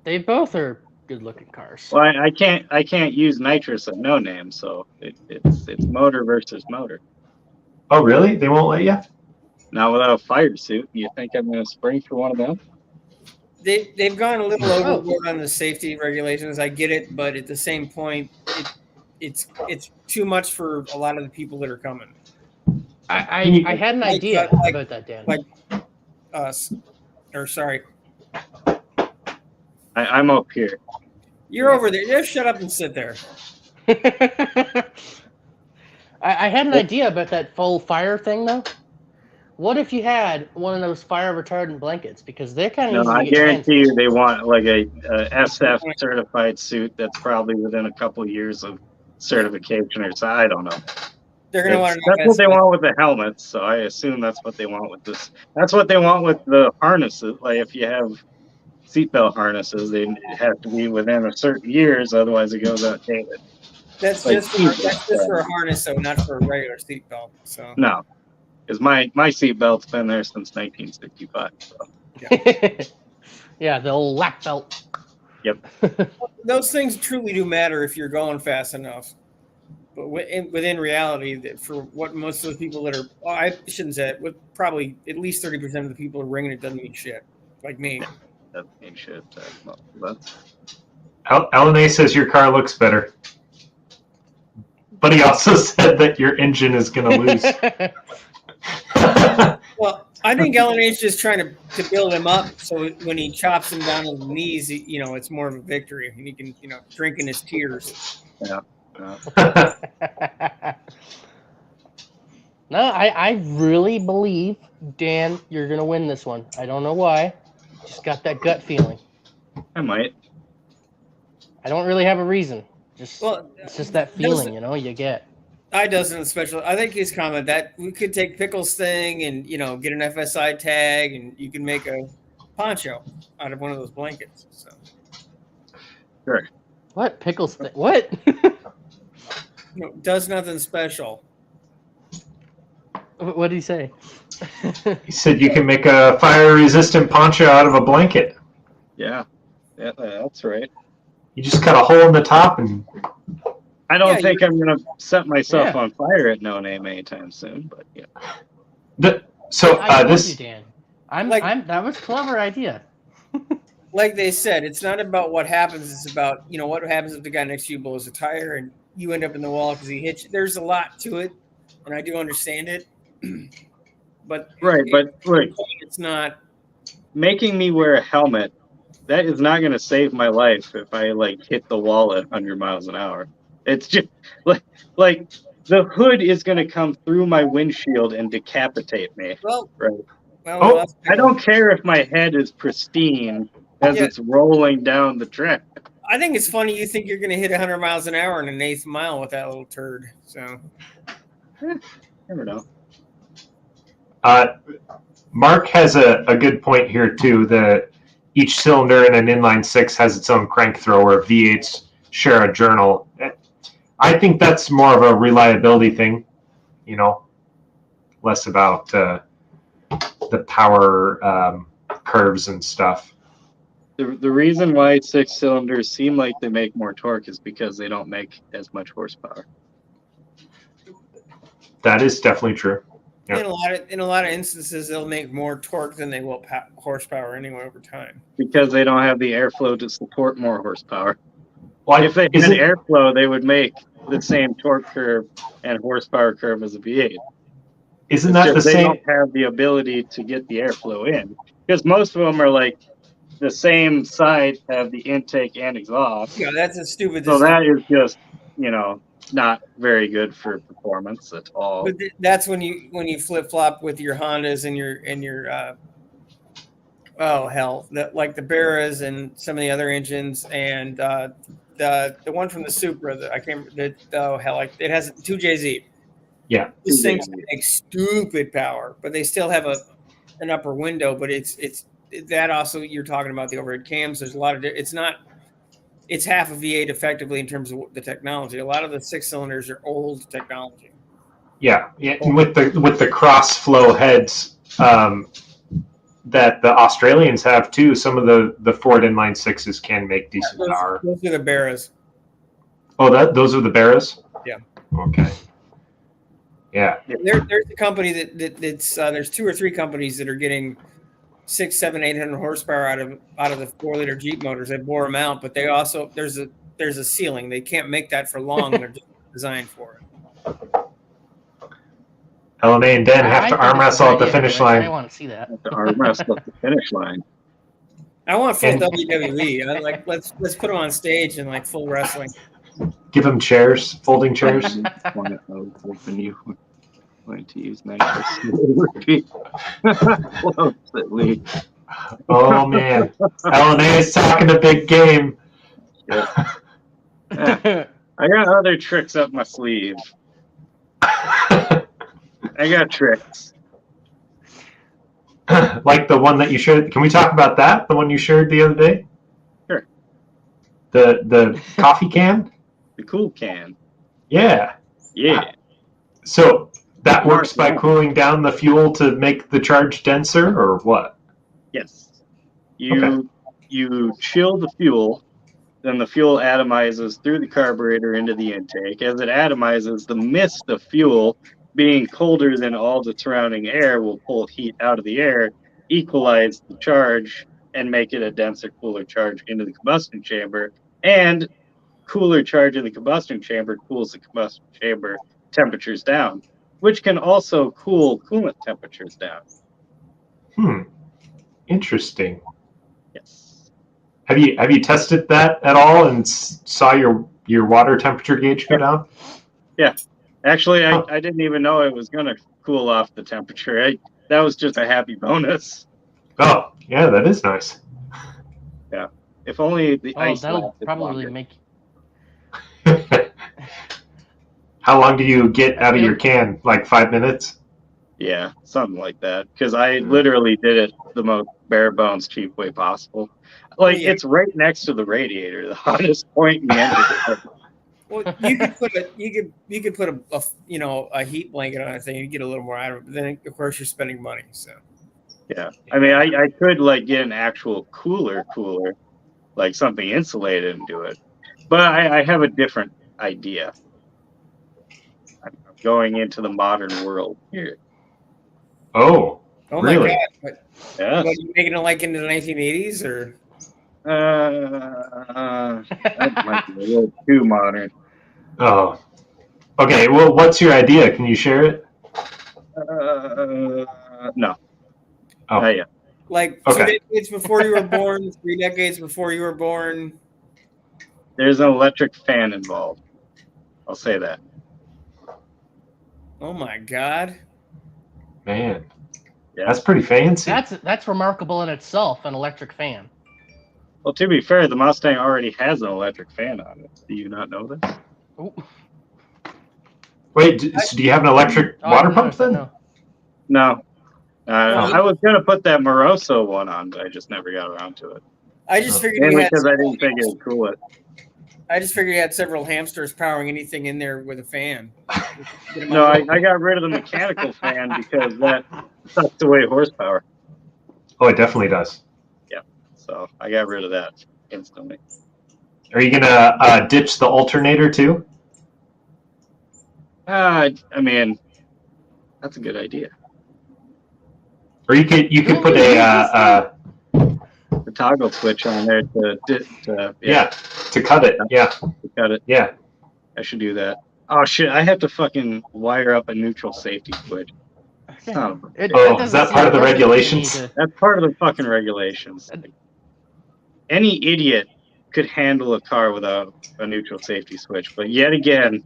They both are good-looking cars. Well, I can't use nitrous at no name, so it's motor versus motor. Oh, really? They won't let you? Now without a fire suit, you think I'm going to spring for one of them? They've gone a little overboard on the safety regulations. I get it, but at the same point, it's too much for a lot of the people that are coming. I had an idea about that, Dan. Like us, or sorry, I'm up here. you're over there. Just shut up and sit there. I had an idea about that full fire thing, though. What if you had one of those fire retardant blankets? Because they're kind of No, easy I to get guarantee hands you they want like a SF certified suit that's probably within a couple years of certification or so. I don't know. They're gonna want That's what they want with the helmets, so I assume that's what they want with this. That's what they want with the harnesses. Like if you have seatbelt harnesses, they have to be within a certain years, otherwise it goes outdated. That's Like just for a harness, though, not for a regular seatbelt. So No, because my seatbelt's been there since 1965. So. Yeah, the old lap belt. Yep. those things truly do matter if you're going fast enough. But within reality, that for what most of the people that are, well, I shouldn't say it, with probably at least 30% of the people are ringing, it doesn't mean shit. Like me. That ain't shit. That's LNA says your car looks better. But he also said that your engine is going to lose. Well, I think LNA is just trying to build him up, so when he chops him down on the knees, it's more of a victory, and he can, drink in his tears. yeah. No, I really believe, Dan, you're going to win this one. I don't know why. Just got that gut feeling. I might. I don't really have a reason. It's just that feeling, you get. I doesn't especially. I think his comment that we could take Pickle's thing and get an FSI tag, and you can make a poncho out of one of those blankets. So. Sure. What Pickle's thing? What? Does nothing special. What did he say? He said you can make a fire-resistant poncho out of a blanket. Yeah, that's right. You just cut a hole in the top and... I don't think I'm going to set myself on fire at No Name anytime soon, but yeah. I told you, Dan. That was a clever idea. Like they said, it's not about what happens. It's about, what happens if the guy next to you blows a tire and you end up in the wall because he hit you. There's a lot to it, and I do understand it. But it's not making me wear a helmet. That is not going to save my life if I hit the wall at 100 miles an hour. It's just like the hood is going to come through my windshield and decapitate me. Well, right. Well, I don't care if my head is pristine as it's rolling down the track. I think it's funny you think you're going to hit 100 miles an hour in an eighth mile with that little turd. So, Never know. Mark has a good point here too. Each cylinder in an inline six has its own crank thrower. V8s share a journal. I think that's more of a reliability thing, less about the power curves and stuff. The reason why 6 cylinders seem like they make more torque is because they don't make as much horsepower. That is definitely true. Yep. In a lot of instances, they'll make more torque than they will horsepower anyway over time. Because they don't have the airflow to support more horsepower. Well, if they had airflow, they would make the same torque curve and horsepower curve as a V8. Isn't that the same? They don't have the ability to get the airflow in. Because most of them are like the same side have the intake and exhaust. Yeah, that's a stupid. So that is just, not very good for performance at all. But that's when you flip flop with your Hondas and your like the Barras and some of the other engines and the one from the Supra it has 2JZ. Yeah, these things make stupid power, but they still have an upper window. But it's that also you're talking about the overhead cams. There's a lot of it's half a V8 effectively in terms of the technology. A lot of the 6 cylinders are old technology. Yeah. And with the cross flow heads that the Australians have too, some of the Ford inline 6s can make decent power. Those are the Barras. Oh, those are the Barras? Yeah. Okay. Yeah. There's a company that's there's 2 or 3 companies that are getting 600, 700, 800 horsepower out of the 4-liter Jeep motors. They bore them out, but they also there's a ceiling. They can't make that for long. They're just designed for it. LNA and Den have to arm wrestle at the finish line. I want to see that. Have to arm wrestle at the finish line. I want full WWE. Let's put them on stage and full wrestling. Give them chairs, folding chairs. When you going to use nice. Oh man, LNA is talking a big game. Yeah. I got other tricks up my sleeve. I got tricks. Like the one that you showed. Can we talk about that? The one you shared the other day? Sure. The coffee can? The cool can. Yeah. Yeah. So that works by cooling down the fuel to make the charge denser, or what? Yes. You chill the fuel, then the fuel atomizes through the carburetor into the intake. As it atomizes, the mist of fuel, being colder than all the surrounding air, will pull heat out of the air, equalize the charge, and make it a denser, cooler charge into the combustion chamber. And cooler charge in the combustion chamber cools the combustion chamber temperatures down, which can also cool coolant temperatures down. Interesting. Yes. Have you tested that at all and saw your water temperature gauge go down? Yeah. Actually, I didn't even know it was going to cool off the temperature. That was just a happy bonus. Oh, yeah, that is nice. Yeah. If only the ice that'll probably longer. make. How long do you get out of your can? Like 5 minutes? Yeah, something like that. Because I literally did it the most bare bones cheap way possible. It's right next to the radiator, the hottest point in the engine. Well, you could put a heat blanket on that thing. You get a little more out of it. But then of course you're spending money. So yeah, I mean I could get an actual cooler, like something insulated and do it. But I have a different idea. I'm going into the modern world here. Oh really? My God! Yes. What, you making it like into the 1980s or? That might be a little too modern. Oh, okay. Well, what's your idea? Can you share it? No. Oh, not yet. Like okay. 2 decades before you were born, 3 decades before you were born. There's an electric fan involved. I'll say that. Oh my God! Man, Yeah. that's pretty fancy. That's remarkable in itself, an electric fan. Well, to be fair, the Mustang already has an electric fan on it. Do you not know this? Ooh. Wait, so do you have an electric water pump then? No. No. I was going to put that Moroso one on, but I just never got around to it. I just figured Mainly because I didn't think it would cool it. I just figured you had several hamsters powering anything in there with a fan. No, I got rid of the mechanical fan because that sucks away horsepower. Oh, it definitely does. Yeah, so I got rid of that instantly. Are you gonna ditch the alternator too? I mean, that's a good idea. Or you could put a The toggle switch on there to cut it. Yeah, to cut it. yeah. I should do that. Oh shit! I have to fucking wire up a neutral safety switch. Son of a- Is that part of the regulations? That's part of the fucking regulations. Any idiot could handle a car without a neutral safety switch, but yet again,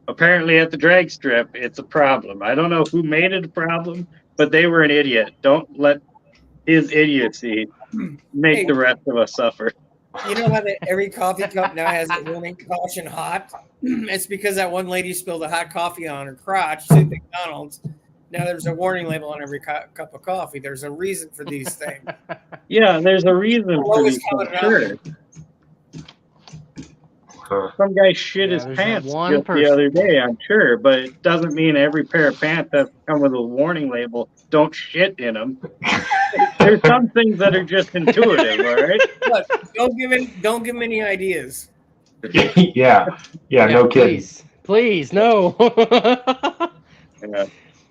apparently at the drag strip, it's a problem. I don't know who made it a problem, but they were an idiot. Don't let his idiocy make the rest of us suffer. You know how every coffee cup now has a warning caution hot? It's because that one lady spilled a hot coffee on her crotch at McDonald's. Now there's a warning label on every cup of coffee. There's a reason for these things. Yeah, there's a reason for these things. Sure. Some guy shit his pants the other day, I'm sure, but it doesn't mean every pair of pants that come with a warning label don't shit in them. There's some things that are just intuitive, all right? Look, don't give him any ideas. yeah, no kidding. Please, no. Yeah.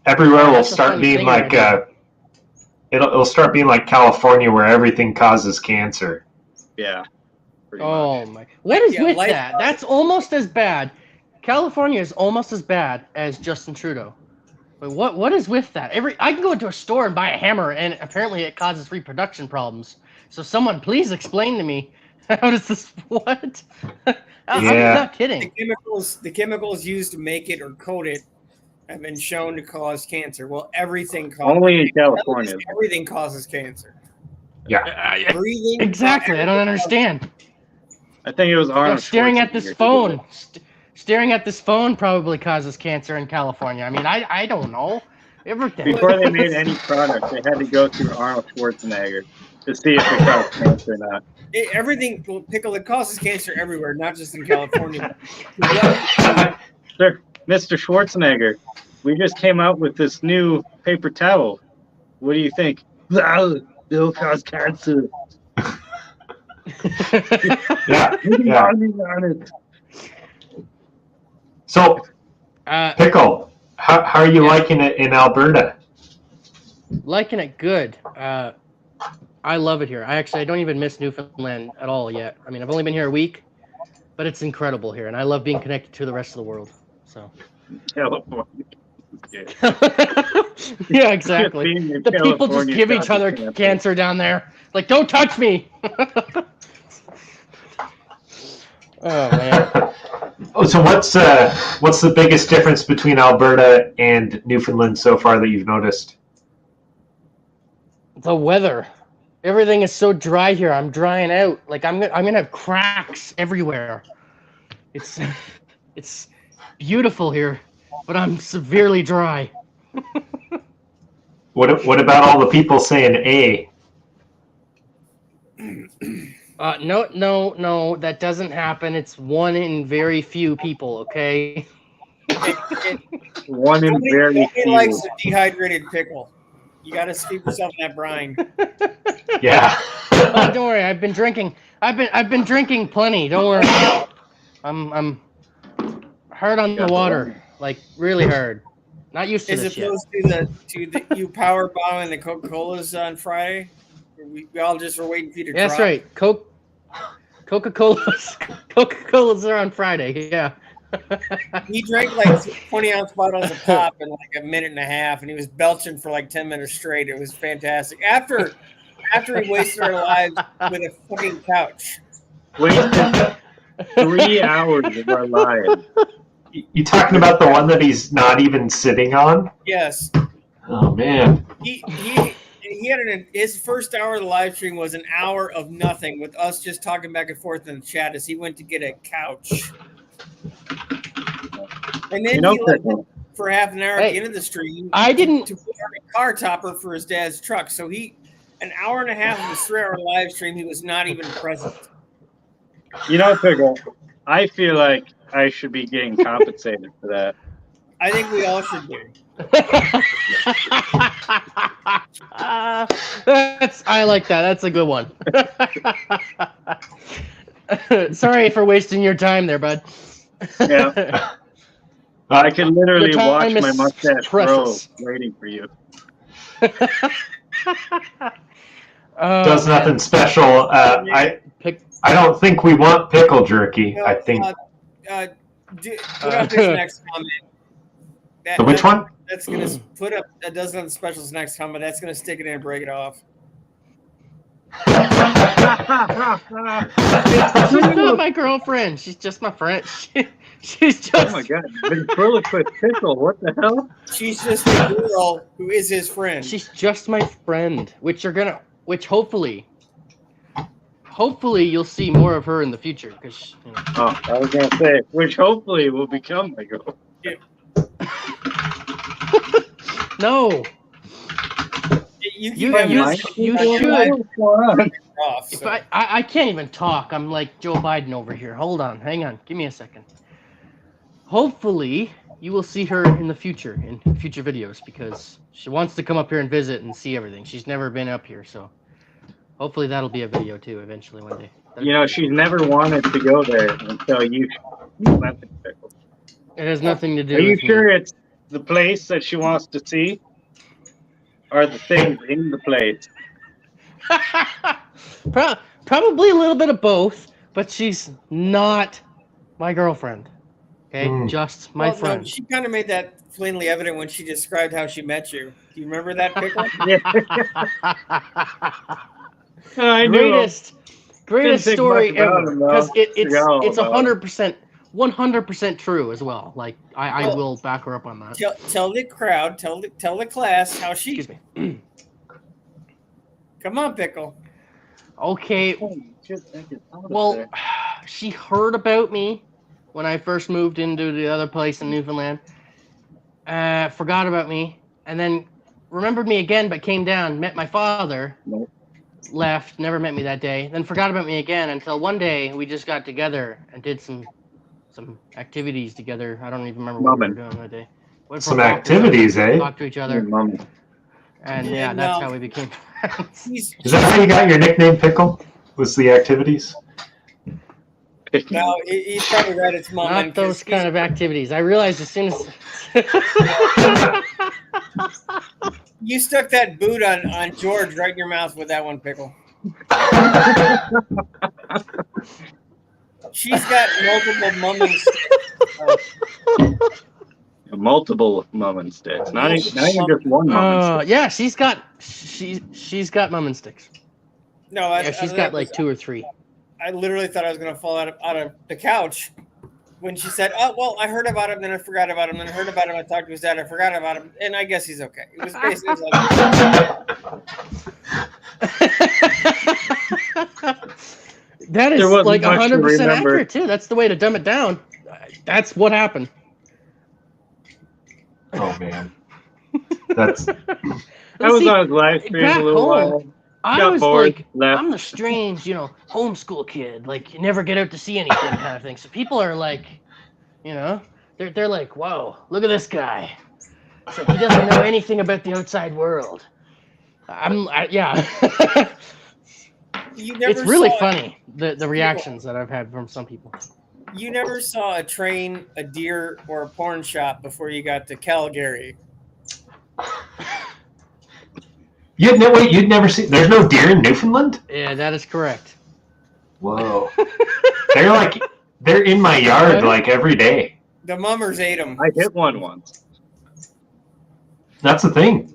Everywhere will start being like it'll start being like California, where everything causes cancer. Yeah. Oh my! What is with that? That's almost as bad. California is almost as bad as Justin Trudeau. But what is with that? I can go into a store and buy a hammer, and apparently it causes reproduction problems. So someone please explain to me how does this what? I'm not kidding. The chemicals used to make it or coat it have been shown to cause cancer. Well, everything causes only in California. Everything causes cancer. Yeah. Breathing. Exactly. I don't understand. I think it was Arnold. Staring at this phone. Staring at this phone probably causes cancer in California. I mean, I don't know. Everything. Before they made any product, they had to go through Arnold Schwarzenegger to see if it caused cancer or not. Everything, pickle, it causes cancer everywhere, not just in California. Sir, Mr. Schwarzenegger, we just came out with this new paper towel. What do you think? It'll cause cancer. yeah. On it. So, Pickle, how are you liking it in Alberta? Liking it good. I love it here. I don't even miss Newfoundland at all yet. I mean, I've only been here a week, but it's incredible here, and I love being connected to the rest of the world. So. California. Yeah, exactly. The people just give each other cancer down there. Like, don't touch me. Oh man. So what's the biggest difference between Alberta and Newfoundland so far that you've noticed? The weather. Everything is so dry here. I'm drying out. Like I'm gonna have cracks everywhere. It's beautiful here, but I'm severely dry. What about all the people saying A? No, that doesn't happen. It's one in very few people, okay? One in very few. Nobody likes a dehydrated pickle. You got to keep yourself in that brine. Yeah. Oh, don't worry. I've been drinking. I've been drinking plenty. Don't worry. I'm hard on the water, like really hard. Not used to this yet. As opposed to the you power bombing the Coca-Colas on Friday. We all just were waiting for you to That's drop. right. Coca-Colas are on Friday. Yeah. He drank like 20-ounce bottles of pop in like a minute and a half, and he was belching for like 10 minutes straight. It was fantastic. After he wasted our lives with a fucking couch. Wasted 3 hours of our lives. You talking about the one that he's not even sitting on? Yes. Oh man. He had his first hour of the live stream was an hour of nothing with us just talking back and forth in the chat as he went to get a couch. And then he left for half an hour at the end of the stream. I didn't to put on a car topper for his dad's truck. So an hour and a half of his 3-hour live stream, he was not even present. You know, Pickle, I feel like I should be getting compensated for that. I think we all should be. I like that. That's a good one. Sorry for wasting your time there, bud. Yeah. I can literally watch my mustache grow waiting for you. Does nothing special. I don't think we want pickle jerky. I think. Put up his next comment. Which one? That's going to put up a dozen of the specials next comment. That's going to stick it in and break it off. She's not my girlfriend. She's just my friend. She's just. Oh my god! Ventriloquist pickle. What the hell? She's just a girl who is his friend. She's just my friend. Which hopefully you'll see more of her in the future. Because. You know. Oh, I was gonna say, which hopefully will become my girl. Yeah. No. You should. Off, so. If I can't even talk. I'm like Joe Biden over here. Hold on. Hang on. Give me a second. Hopefully, you will see her in the future, in future videos, because she wants to come up here and visit and see everything. She's never been up here, so hopefully that'll be a video too eventually one day. You know, she's never wanted to go there until you went to pickle. It has nothing to do Are you with sure it's the place that she wants to see? Or the things in the place? Probably a little bit of both, but she's not my girlfriend. Okay, just my friend. No, she kind of made that plainly evident when she described how she met you. Do you remember that, Pickle? I knew greatest story ever, because it's 100% true as well. Like I will back her up on that. Tell the crowd, tell the class how she. Excuse me. Come on, Pickle. Okay. Well, she heard about me when I first moved into the other place in Newfoundland. Forgot about me, and then remembered me again, but came down, met my father. Nope. Left, never met me that day. Then forgot about me again until one day we just got together and did some activities together. I don't even remember what we were doing that day. Some activities, eh? Talk to each other. And yeah, that's how we became friends. Is that how you got your nickname, Pickle? Was the activities? No, he's probably right. It's mom. Not those kind of activities. I realized as soon as you stuck that boot on George right in your mouth with that one, Pickle. She's got multiple mumming sticks. Multiple mumming sticks. Not even just one mumming stick. Yeah, she's got mumming sticks. No, she's got like 2 or 3. I literally thought I was going to fall out of the couch when she said, "Oh, well, I heard about him, then I forgot about him, then I heard about him, I talked to his dad, I forgot about him, and I guess he's okay." It was basically like. That is like 100% accurate too. That's the way to dumb it down. That's what happened. Oh man, that's. I was on his live stream a little while. I was like, I'm the strange, homeschool kid. Like, you never get out to see anything kind of thing. So people are like, they're like, whoa, look at this guy. It's like he doesn't know anything about the outside world. Yeah. It's really funny, the reactions that I've had from some people. You never saw a train, a deer, or a porn shop before you got to Calgary. You'd never see. There's no deer in Newfoundland? Yeah, that is correct. Whoa. They're in my yard like every day. The mummers ate them. I hit one once. That's the thing.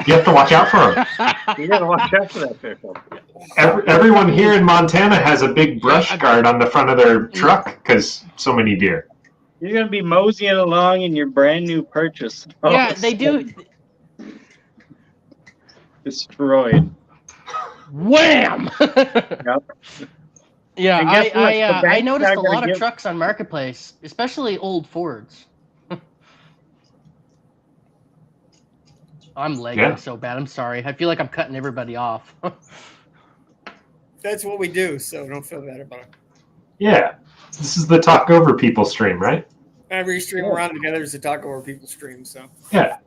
You have to watch out for them. You got to watch out for that pickle. Everyone here in Montana has a big brush guard on the front of their truck because so many deer. You're going to be moseying along in your brand new purchase. Yeah, they do. Destroyed. Wham! Yep. Yeah, I noticed a lot of trucks on Marketplace, especially old Fords. I'm lagging so bad. I'm sorry. I feel like I'm cutting everybody off. That's what we do, so don't feel bad about it. Yeah. This is the Talk Over People stream, right? Every stream we're on together is to talk over people's streams. So Yeah.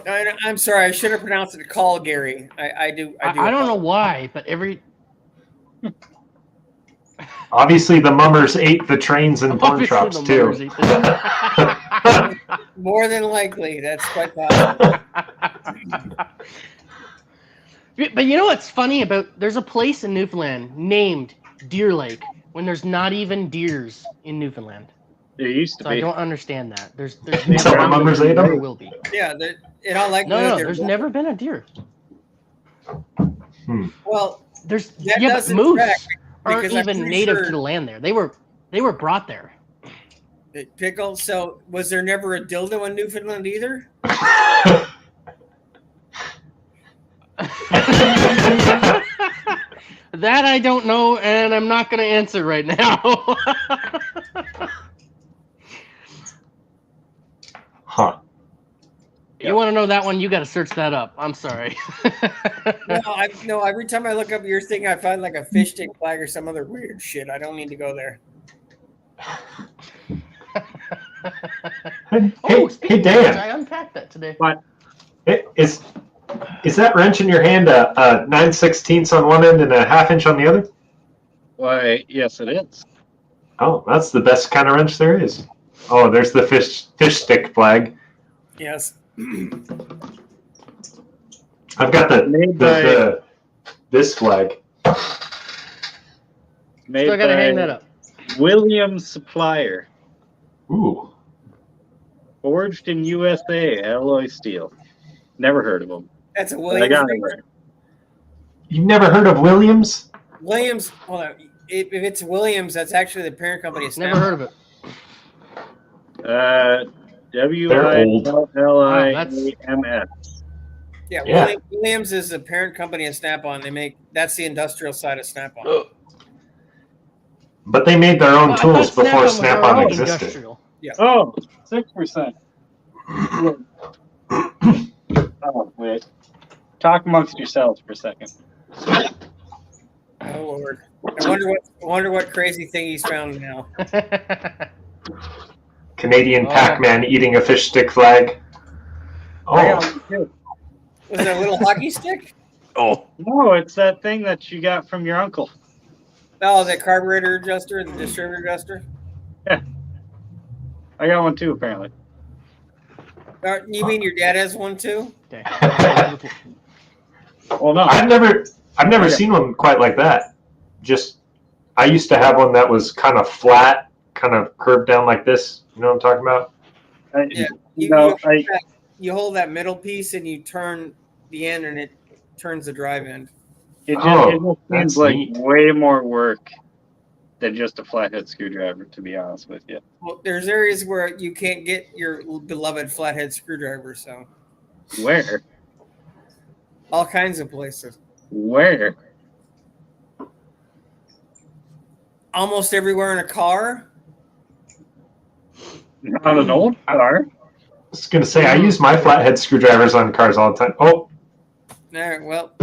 I'm sorry, I should have pronounced it Call Gary. I do. I don't know why, but every Obviously, the mummers ate the trains and pawn shops too. More than likely, that's quite possible. But you know what's funny about? There's a place in Newfoundland named Deer Lake when there's not even deers in Newfoundland. There used to So be. I don't understand that. There's So the mummers ate never them? will be. Yeah, in all likelihood, No, there's never been a deer. Well, There's that but doesn't moose track, aren't because I'm even pretty native sure- to the land there. They were brought there. Pickle. So was there never a dildo in Newfoundland either? That I don't know, and I'm not going to answer right now. Huh. You want to know that one? You got to search that up. I'm sorry. No. Every time I look up your thing, I find like a fish stick flag or some other weird shit. I don't need to go there. Hey, Dan. I unpacked that today. What? Is that wrench in your hand a 9/16 on one end and a 1/2 inch on the other? Why, yes, it is. Oh, that's the best kind of wrench there is. Oh, there's the fish stick flag. Yes. I've got this flag. Made Still got to by hang that up. Williams Supplier. Ooh. Forged in USA, alloy steel. Never heard of them. That's a But I Williams. got thing. it. You've never heard of Williams? Williams. Hold on. If it's Williams, that's actually the parent company. Of Never heard of it. WILLIAMS. Yeah. Williams is the parent company of Snap-on. That's the industrial side of Snap-on. But they made their own Oh, I tools thought before was Snap-on already existed. industrial. Oh, 6%. Oh, wait. Talk amongst yourselves for a second. Oh Lord! I wonder what crazy thing he's found now. Canadian Pac-Man eating a fish stick flag. I Oh, got one too. Was it a little hockey stick? No, it's that thing that you got from your uncle. Oh, the carburetor adjuster, the distributor adjuster. I got one too, apparently. You mean your dad has one too? Okay. Well, no. I've never seen one quite like that. I used to have one that was kind of flat, kind of curved down like this. You know what I'm talking about? Yeah. You hold that middle piece and you turn the end, and it turns the drive end. It just that's seems like neat. way more work than just a flathead screwdriver, to be honest with you. Well, there's areas where you can't get your beloved flathead screwdriver, so Where? all kinds of places. Where? Almost everywhere in a car. On an old car? I was going to say, I use my flathead screwdrivers on cars all the time. Oh, All right, well,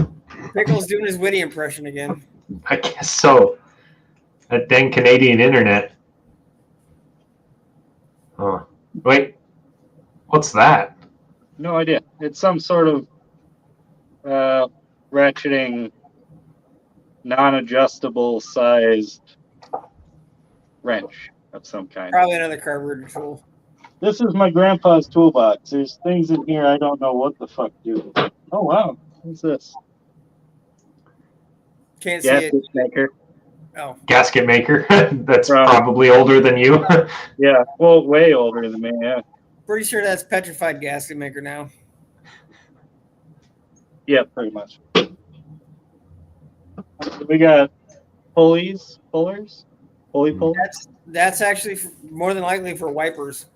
Pickle's doing his witty impression again. I guess so. That dang Canadian internet. Oh, wait. What's that? No idea. It's some sort of ratcheting, non-adjustable sized wrench of some kind. Probably another carburetor tool. This is my grandpa's toolbox. There's things in here I don't know what the fuck do. Oh wow, what's this? Can't see it. Gasket maker. Oh, Gasket maker. That's Right. probably older than you. Yeah, well, way older than me. Yeah, pretty sure that's petrified gasket maker now. yeah, pretty much. We got pullers, pulley pullers. That's actually more than likely for wipers.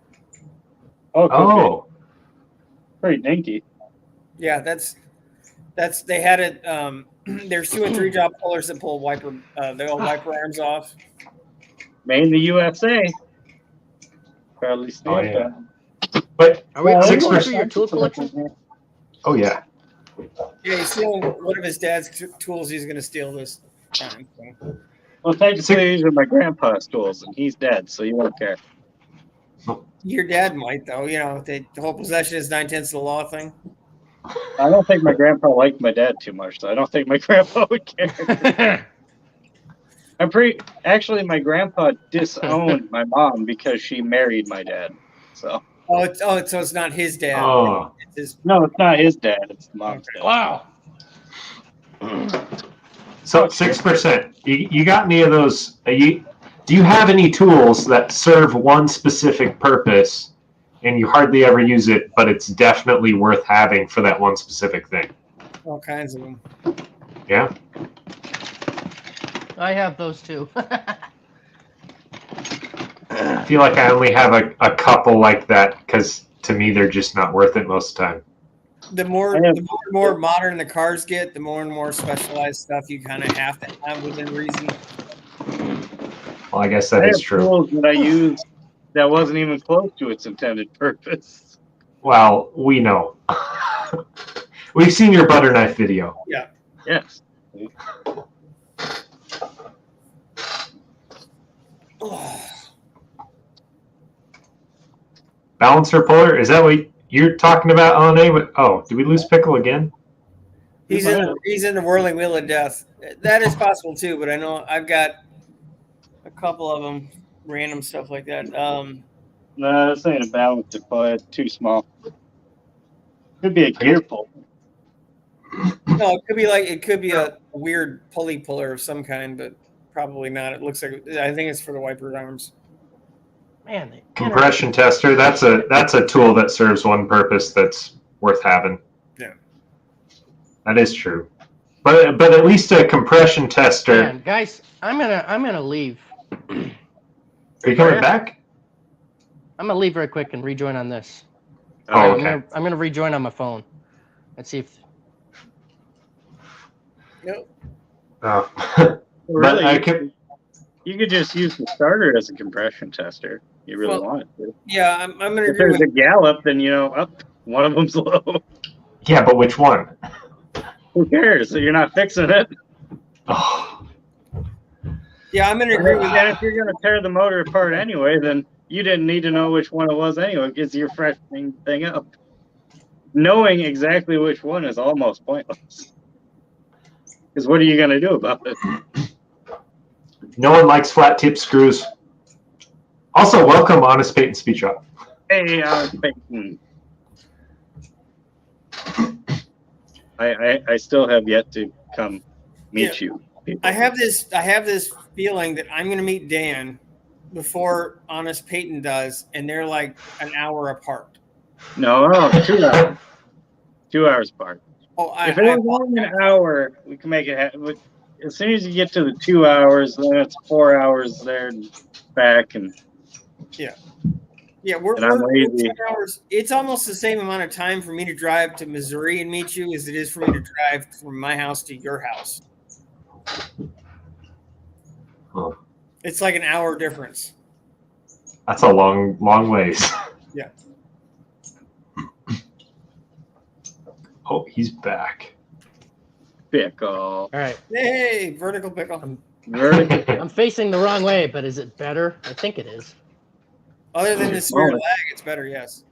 Oh, cool. Oh, Pretty dinky. Yeah, that's they had it. There's 2 and 3 job pullers that pull the old wiper arms off. Made in the USA. Proudly Oh, stamped yeah. on. But Are we 6%. going through your tool collection? Oh yeah. Yeah, he's stealing one of his dad's tools. He's going to steal this time. So. Well, technically, these are my grandpa's tools, and he's dead, so you won't care. Your dad might, though. You know, the whole possession is 9/10 of the law thing. I don't think my grandpa liked my dad too much, so I don't think my grandpa would care. Actually, my grandpa disowned my mom because she married my dad. So. So it's not his dad. Oh. It's his. No, it's not his dad. It's mom's dad. Wow. So 6%. You got any of those? Do you have any tools that serve one specific purpose, and you hardly ever use it, but it's definitely worth having for that one specific thing? All kinds of them. Yeah. I have those too. I feel like I only have a couple like that because to me they're just not worth it most of the time. The more and more modern the cars get, the more and more specialized stuff you kind of have to have within reason. Well, I guess that is true. Tools that I used that wasn't even close to its intended purpose. Well, we know. We've seen your butter knife video. Yeah. Yes. Balancer puller? Is that what you're talking about, LNA? Oh, did we lose Pickle again? He's in the whirling wheel of death. That is possible too, but I know I've got a couple of them, random stuff like that. No, this ain't a balancer puller. It's too small. Could be a gear pull. No, it could be a weird pulley puller of some kind, but probably not. It looks like I think it's for the wiper arms. Man, Compression tester. That's a tool that serves one purpose that's worth having. Yeah, that is true. But at least a compression tester. Man, guys, I'm gonna leave. Are you coming back? I'm gonna leave right quick and rejoin on this. Oh, okay. I'm gonna rejoin on my phone. Let's see if. Nope. Oh. Really, you could just use the starter as a compression tester. You really want to. Yeah, I'm going to agree. If there's a gallop, then one of them's low. Yeah, but which one? Who cares? So you're not fixing it. Oh. Yeah, I'm going to agree with that. If you're going to tear the motor apart anyway, then you didn't need to know which one it was anyway, because you're freshening thing up. Knowing exactly which one is almost pointless. Because what are you going to do about it? No one likes flat tip screws. Also, welcome, Honest Peyton Speed Shop. Hey, Honest Peyton. I still have yet to come meet you. People. I have this feeling that I'm going to meet Dan before Honest Peyton does, and they're like an hour apart. No, 2 hours. 2 hours apart. Oh, if it was only an hour, we can make it happen. As soon as you get to the 2 hours, then it's 4 hours there and back, and we're 2 hours. It's almost the same amount of time for me to drive to Missouri and meet you as it is for me to drive from my house to your house. Huh. It's like an hour difference. That's a long ways. Yeah. Oh, he's back. Pickle. All right. Hey, vertical pickle. I'm facing the wrong way, but is it better? I think it is. Other than this weird lag, it's better, yes.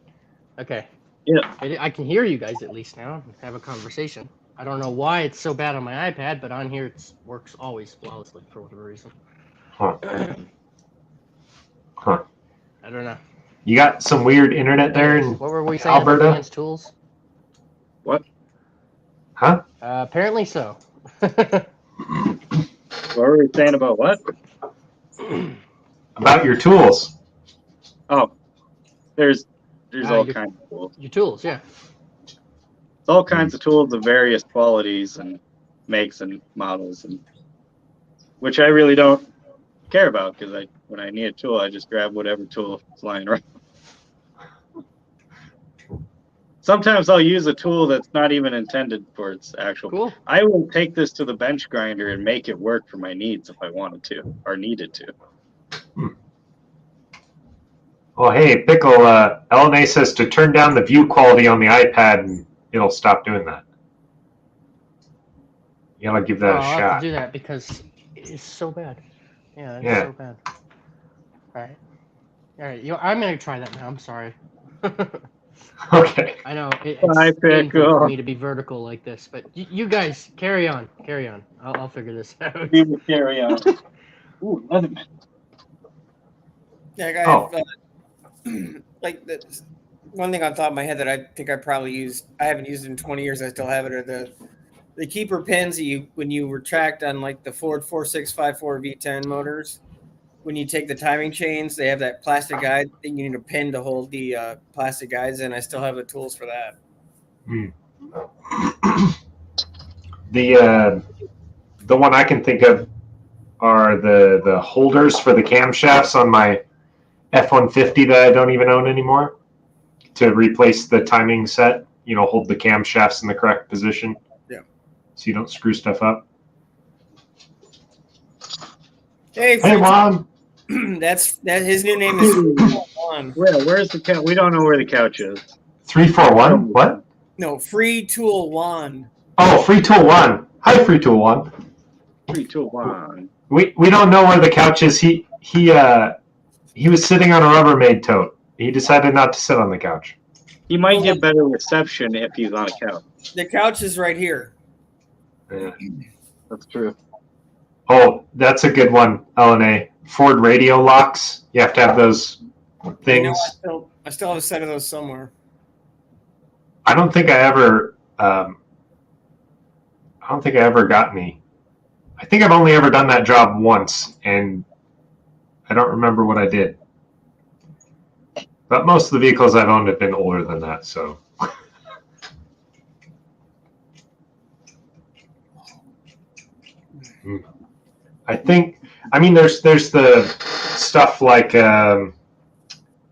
Okay. Yeah. I can hear you guys at least now and have a conversation. I don't know why it's so bad on my iPad, but on here it works always flawlessly for whatever reason. Huh. Huh. I don't know. You got some weird internet there in what were we saying Alberta? about Dan's tools? What? Huh? Apparently so. What were we saying about what? About your tools. Oh, there's all kinds of tools. Your tools, yeah. It's all kinds of tools of various qualities and makes and models, and which I really don't care about because when I need a tool, I just grab whatever tool is lying around. Sometimes I'll use a tool that's not even intended for its actual. Cool. I will take this to the bench grinder and make it work for my needs if I wanted to or needed to. Oh, hey, Pickle, LNA says to turn down the view quality on the iPad and it'll stop doing that. You gotta give that a I'll shot. have to do that because it's so bad. Yeah, it's Yeah. so bad. Alright. Alright, I'm gonna try that now. I'm sorry. Okay. I know Bye, it's painful Pickle. for me to be vertical like this, but you guys carry on. Carry on. I'll figure this out. We will carry on. Ooh, Leatherman. Yeah, Oh. Like the one thing on top of my head that I think I probably used, I haven't used it in 20 years. I still have it. Are the keeper pins that you when you retract on like the Ford 4654 V10 motors. When you take the timing chains, they have that plastic guide thing. You need a pin to hold the plastic guides in. I still have the tools for that. The one I can think of are the holders for the camshafts on my F-150 that I don't even own anymore to replace the timing set. You know, hold the camshafts in the correct position. Yeah. So you don't screw stuff up. Hey, Juan. That's his new name is Juan. Where's the couch? We don't know where the couch is. 341. What? No, Free Tool Juan. Oh, Free Tool One. Hi, Free Tool One. 321. We don't know where the couch is. He was sitting on a Rubbermaid tote. He decided not to sit on the couch. He might get better reception if he's on a couch. The couch is right here. Yeah. That's true. Oh, that's a good one, LNA. Ford radio locks. You have to have those things. I still have a set of those somewhere. I don't think I ever got any. I think I've only ever done that job once, and I don't remember what I did. But most of the vehicles I've owned have been older than that, so. There's the stuff like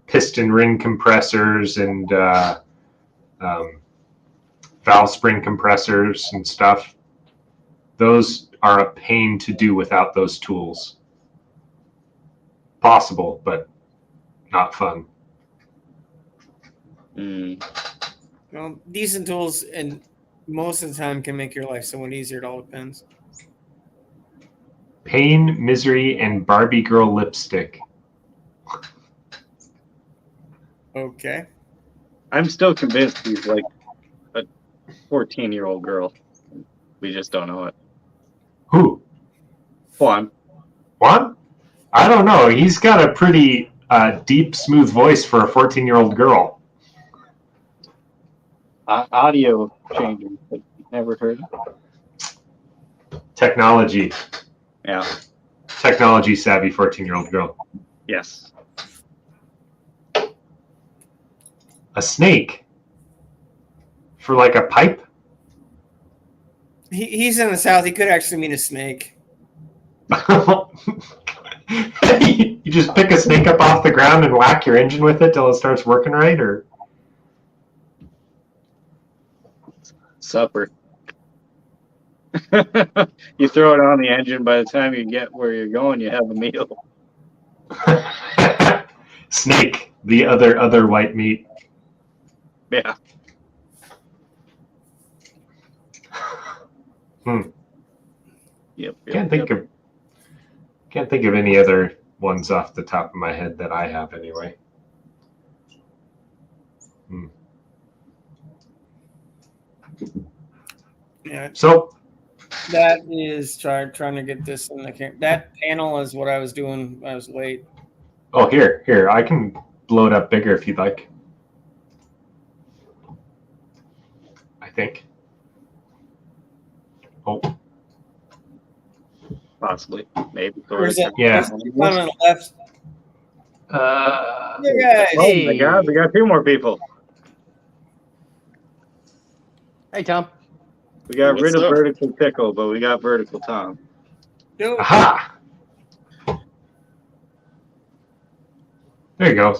piston ring compressors and valve spring compressors and stuff. Those are a pain to do without those tools. Possible, but not fun. Well, decent tools and most of the time can make your life somewhat easier. It all depends. Pain, misery, and Barbie girl lipstick. Okay. I'm still convinced he's like a 14-year-old girl. We just don't know it. Who? Juan. Juan? I don't know. He's got a pretty deep, smooth voice for a 14-year-old girl. Audio changing. Never heard it. Technology. Yeah. Technology savvy 14-year-old girl. Yes. A snake? For like a pipe? He's in the South. He could actually mean a snake. You just pick a snake up off the ground and whack your engine with it till it starts working right, or? Supper. You throw it on the engine, by the time you get where you're going, you have a meal. Snake, the other white meat. Yeah. Yep. Can't think of any other ones off the top of my head that I have anyway. Yeah. So That is trying to get this in the camera. That panel is what I was doing. I was late. Oh, here, I can blow it up bigger if you'd like. I think. Oh. Possibly. Maybe. Where's that? Yeah. One on the left. Yeah, guys. Oh my God, we got two more people. Hey, Tom. We got What's rid of up? vertical pickle, but we got vertical Tom. Nope. Aha! There you go.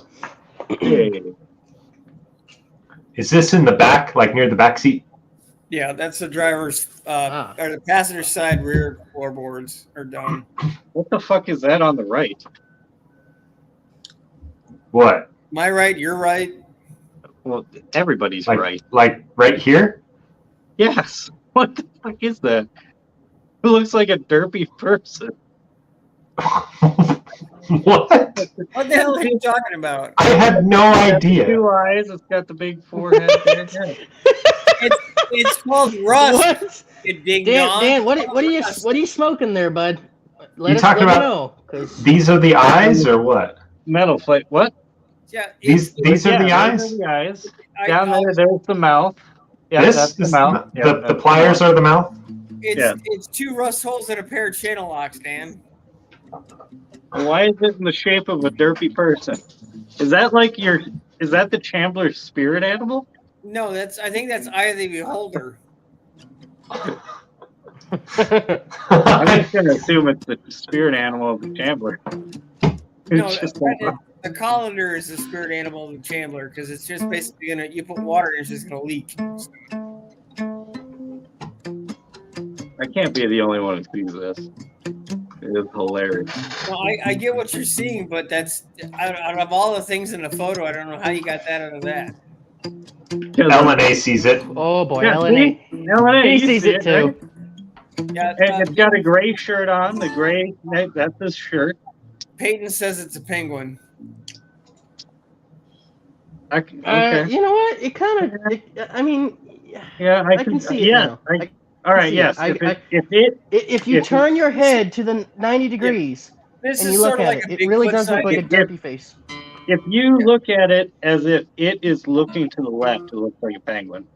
Yay. Is this in the back, like near the back seat? Yeah, that's the driver's or the passenger side rear floorboards are done. What the fuck is that on the right? What? Am I right? You're right. Well, everybody's Like, right. Like right here? Yes. What the fuck is that? It looks like a derpy person. What? What the hell are you talking about? I had no It's got the idea. 2 eyes. It's got the big forehead. Yeah. It's called rust. What? You ding Dan, dong. Dan, what are you smoking there, bud? Let talking me about- know. 'Cause These are the eyes, or what? Metal plate. What? Yeah, These are the Those eyes. are the eyes. I Down call there, it- there's the mouth. Yeah, This that's the is mouth. Yeah, the that's pliers mouth. are the mouth. It's 2 rust holes and a pair of channel locks, Dan. Why is it in the shape of a derpy person? Is that like is that the Chandler's spirit animal? No, I think that's Eye of the Beholder. I'm just gonna assume it's the spirit animal of the Chandler. No, It's just the colander is the spirit animal of the Chandler because it's just basically you put water and it's just gonna leak. I can't be the only one who sees this. It is hilarious. No, I get what you're seeing, but that's out of all the things in the photo, I don't know how you got that out of that. LNA sees it. oh boy, Yeah, LNA. see? LNA, He you sees see it too. right? Yeah, And it's got a gray shirt on. The gray, that's his shirt. Peyton says it's a penguin. Okay. You know what? It kind of. I mean, Yeah, I can see it yeah, now. all right. see Yes. it. If if you if turn your head to the 90 degrees This and is you look sort of at like a it, it really Bigfoot does look like a sighting. derpy face. if you look at it as if it is looking to the left, it looks like a penguin.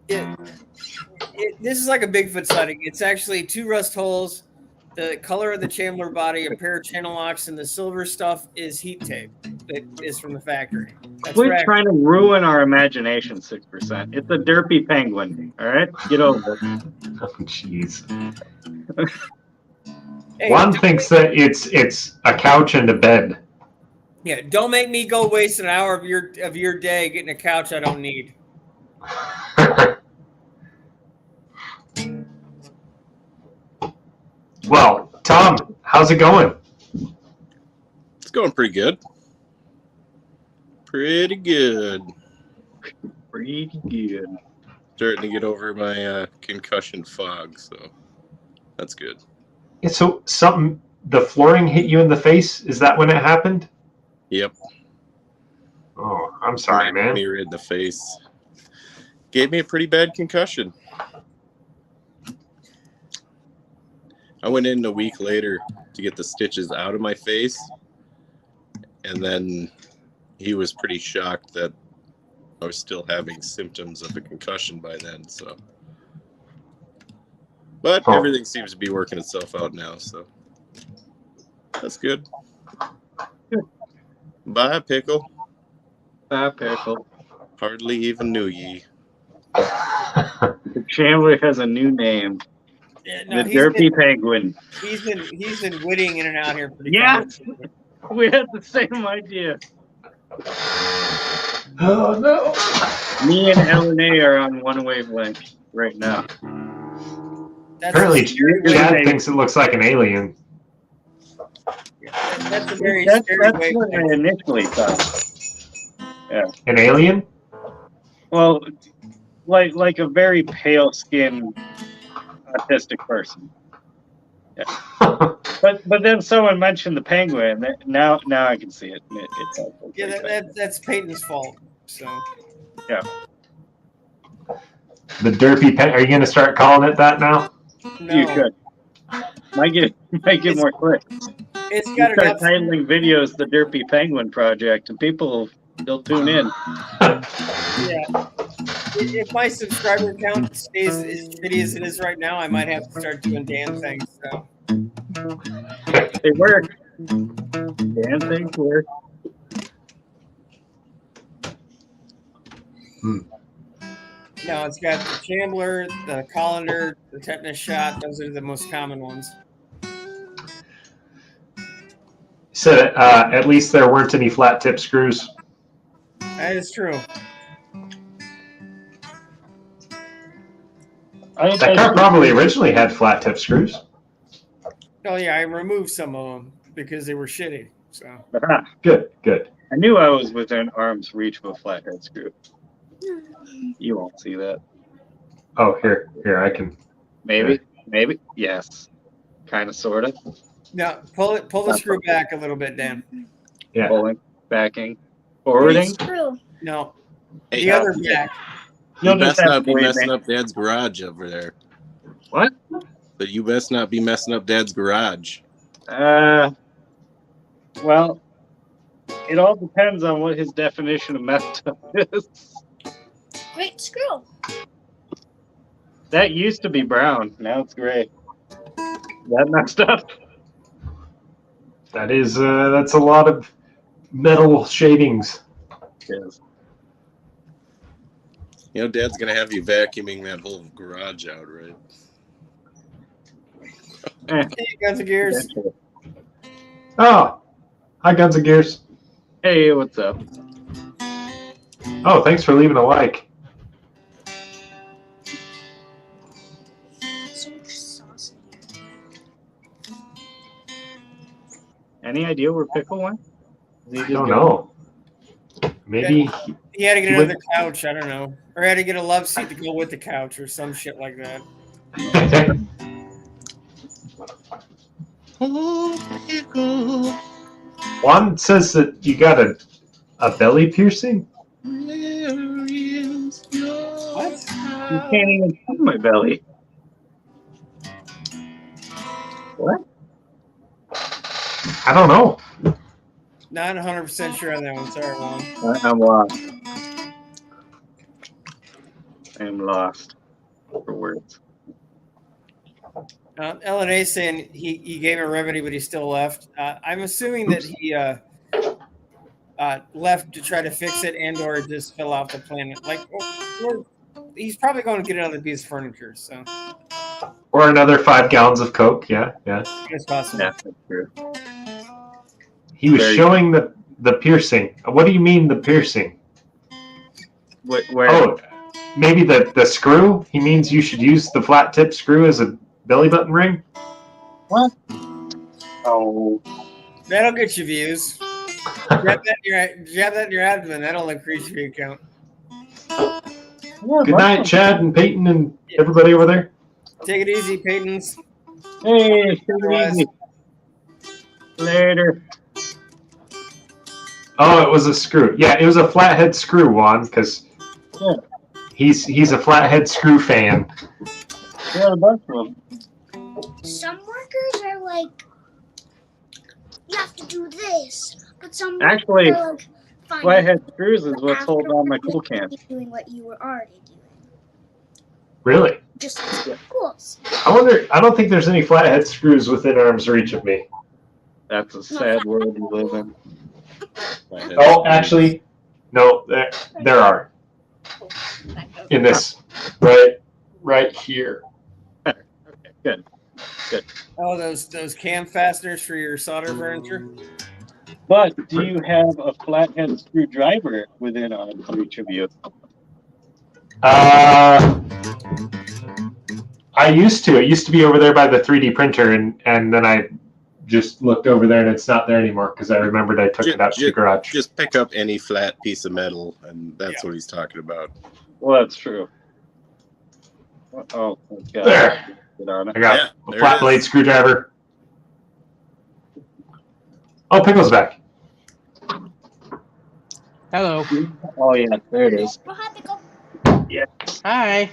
This is like a Bigfoot sighting. It's actually 2 rust holes, the color of the Chandler body, a pair of channel locks, and the silver stuff is heat tape that is from the factory. That's Quit right. trying to ruin our imagination, 6%. It's a derpy penguin. All right, get over it. Oh, jeez. Hey, Juan thinks that it's a couch and a bed. yeah, don't make me go waste an hour of your day getting a couch I don't need. Well, Tom, how's it going? It's going pretty good. Pretty good. Pretty good. Starting to get over my concussion fog, so that's good. Yeah, so the flooring hit you in the face? Is that when it happened? Yep. Oh, I'm sorry, Smacked man. me right in the face. Gave me a pretty bad concussion. I went in a week later to get the stitches out of my face, and then he was pretty shocked that I was still having symptoms of a concussion by then. So, but everything seems to be working itself out now, so that's good. Bye, Pickle. Ah, pickle. Hardly even knew ye. The Chandler has a new name. Yeah, no, The derpy penguin. He's been whitting in and out here pretty Yes, fast. we had the same idea. Oh, no. Me and LNA are on one wavelength right now. That's Apparently, a scary Chad way- thinks it looks like an alien. That's a very That's scary way. what I initially thought. An alien? Well, like a very pale skinned autistic person. Yeah. But then someone mentioned the penguin. Now I can see it. It does look Yeah, like that. that's Peyton's fault. So Yeah. The derpy pen. Are you going to start calling it that now? no, You should. Might get more clicks. it's You got start enough. titling videos "The Derpy Penguin Project" and they'll tune in. Yeah. If my subscriber count stays as shitty as it is right now, I might have to start doing damn things. So They work. Damn things work. no, it's got the Chandler, the colander, the tetanus shot. Those are the most common ones. Said at least there weren't any flat tip screws. That is true. That car probably originally had flat tip screws. Oh yeah, I removed some of them because they were shitty. So Aha. Good, good. I knew I was within arm's reach of a flathead screw. You won't see that. Oh, here, I can. Maybe. Yes. Kind of, sort of. No, pull the screw back a little bit, Dan. Yeah. Pulling, backing, forwarding. Screw. No, Hey, the other back. you You'll just best have not to be wait, messing man. up Dad's garage over there. What? But you best not be messing up Dad's garage. Well, it all depends on what his definition of messed up is. Great screw. That used to be brown. Now it's gray. That messed up. That is, that's a lot of metal shavings. Yes. You know, Dad's gonna have you vacuuming that whole garage out, right? Hey, guns and gears. Oh, hi, Guns and Gears. Hey, what's up? Oh, thanks for leaving a like. So much sauce in here. Any idea where Pickle went? Is he I just don't gone? know. Maybe. He had to get He another couch. I don't know, or he had to get a love seat to go with the couch, or some shit like that. Juan says that you got a belly piercing. What? You can't even see my belly. What? I don't know. Not 100% sure on that one. Sorry, Juan. I'm lost. I'm lost for words. LNA saying he gave a remedy, but he still left. I'm assuming that he left to try to fix it and/or just fell off the planet. Like, or he's probably going to get another piece of furniture. So Or another 5 gallons of Coke. Yeah. it's possible. Yeah, that's true. He was Very- showing the piercing. What do you mean the piercing? Where? Oh, maybe the screw? He means you should use the flat tip screw as a belly button ring? What? Oh. That'll get you views. Jab that in your abdomen. That'll increase your view count. Good night, Chad and Peyton and everybody over there. Take it easy, Peytons. Hey, take it easy. Later. Oh, it was a screw. Yeah, it was a flathead screw, Juan, because Yeah. he's a flathead screw fan. Yeah, a bunch of them. Some workers are like, you have to do this, but some Actually, workers are like, fine, Flathead screws is but what's holding on my cool afterwards, can. you're doing what you were already doing, Really? just like schools. I don't think there's any flathead screws within arm's reach of me. That's a sad world you live in. Oh, actually, no, there are. In this, right here. Good. Oh, those cam fasteners for your solder furniture. But do you have a flathead screwdriver within arm's reach of you? I used to. It used to be over there by the 3D printer, and then I just looked over there, and it's not there anymore because I remembered I took it out to the garage. Just pick up any flat piece of metal, and that's what he's talking about. Well, that's true. Oh, thank God. There. Get on it. I got Yeah, a there flat it blade is. screwdriver. Oh, Pickle's back. Hello. Oh, yeah, there it is. Go ahead, Pickle. Hi.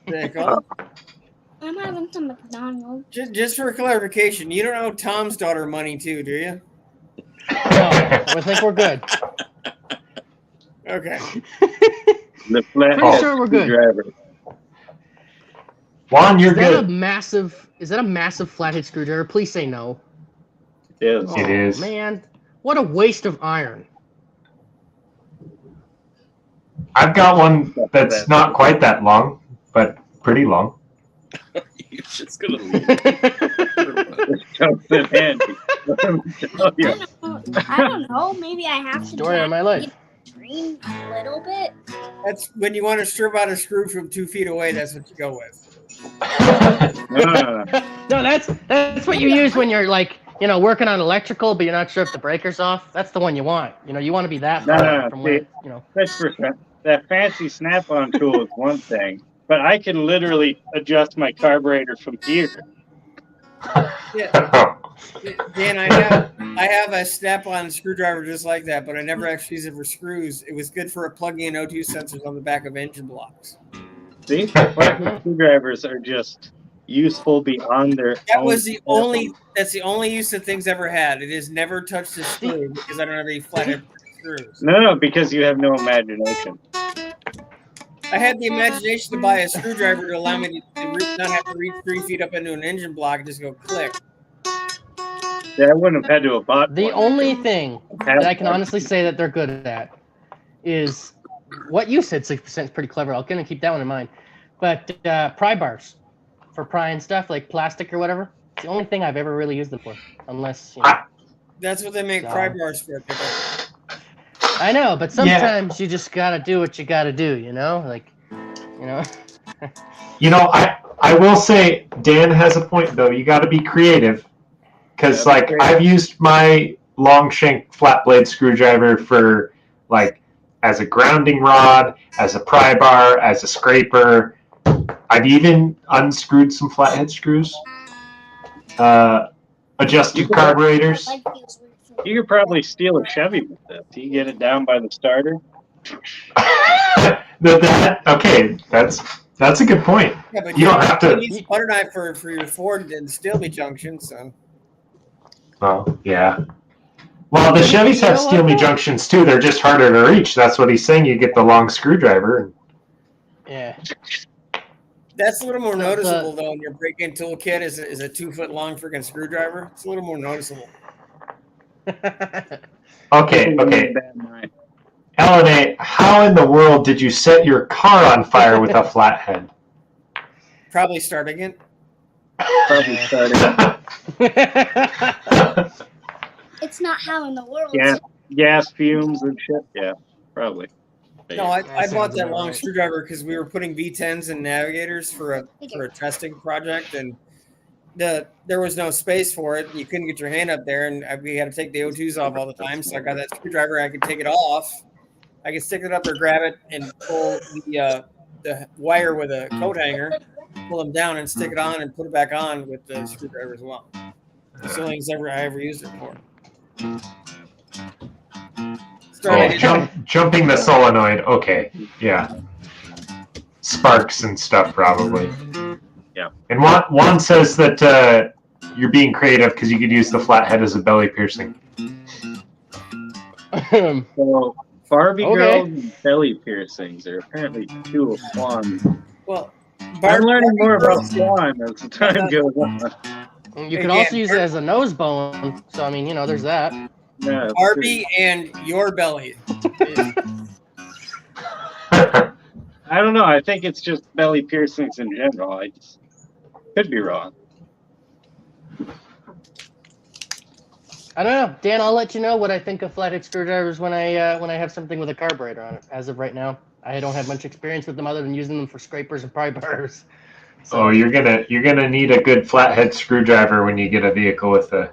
There you go. I'm having some McDonald's. Just for clarification, you don't owe Tom's daughter money too, do you? No, I think we're good. Okay. The flathead Pretty sure we're good. screwdriver. Juan, you're Is that a good. massive flathead screwdriver? Please say no. Yes. It is. Man, what a waste of iron. I've got one that's not quite that long, but pretty long. You're just gonna leave. This comes in handy. Oh, yeah. I don't know. Maybe I have to Story of my life. dream a little bit. That's when you want to strip out a screw from 2 feet away. That's what you go with. Ah, No, that's what you use when you're like working on electrical, but you're not sure if the breaker's off. That's the one you want. You want to be that No, far from where, That's for sure. That fancy snap-on tool is one thing, but I can literally adjust my carburetor from here. Yeah. Dan, I have a snap-on screwdriver just like that, but I never actually used it for screws. It was good for plugging in O2 sensors on the back of engine blocks. See, flathead screwdrivers are just useful beyond their. That's the only use that things ever had. It has never touched a screw because I don't have any flathead screws. No, because you have no imagination. I had the imagination to buy a screwdriver to allow me to not have to reach 3 feet up into an engine block and just go click. Yeah, I wouldn't have had to have bought the one. only thing that I can honestly say that they're good at is what you said. 6% is pretty clever. I'm gonna keep that one in mind. But pry bars for prying stuff like plastic or whatever. It's the only thing I've ever really used them for, unless That's what they make pry bars for. I know, but sometimes you just gotta do what you gotta do. I will say Dan has a point though. You got to be creative. Because I've used my long shank flat blade screwdriver for as a grounding rod, as a pry bar, as a scraper. I've even unscrewed some flathead screws, adjusted carburetors. You could probably steal a Chevy with that. Do you get it down by the starter? Okay, that's a good point. Yeah, but you don't have to use a butter knife for your Ford and steel me junction, so. Oh, yeah. Well, the Chevys have steel me junctions too. They're just harder to reach. That's what he's saying. You get the long screwdriver. Yeah. That's a little more noticeable though. In your break-in toolkit is a 2 foot long freaking screwdriver. It's a little more noticeable. Okay. LNA, how in the world did you set your car on fire with a flathead? Probably starting it. It's not how in the world. Gas fumes and shit. Yeah, probably. No, I bought that long screwdriver because we were putting V10s and navigators for a testing project, and there was no space for it. You couldn't get your hand up there, and we had to take the O2s off all the time. So I got that screwdriver. I could take it off. I could stick it up or grab it and pull the wire with a coat hanger, pull them down and stick it on and put it back on with the screwdriver as well. It's the only thing I ever used it for. Jumping the solenoid. Okay, yeah. Sparks and stuff probably. Yeah. And Juan says that you're being creative because you could use the flathead as a belly piercing. So Barbie girls and belly piercings are apparently two of Swan's. Well, I'm learning more about Swan as the time goes on. You can also use it as a nose bone. So I mean, there's that. Yeah, Barbie and your belly. I don't know. I think it's just belly piercings in general. I just could be wrong. I don't know, Dan. I'll let you know what I think of flathead screwdrivers when I have something with a carburetor on it. As of right now, I don't have much experience with them other than using them for scrapers and pry bars. So, you're gonna need a good flathead screwdriver when you get a vehicle with a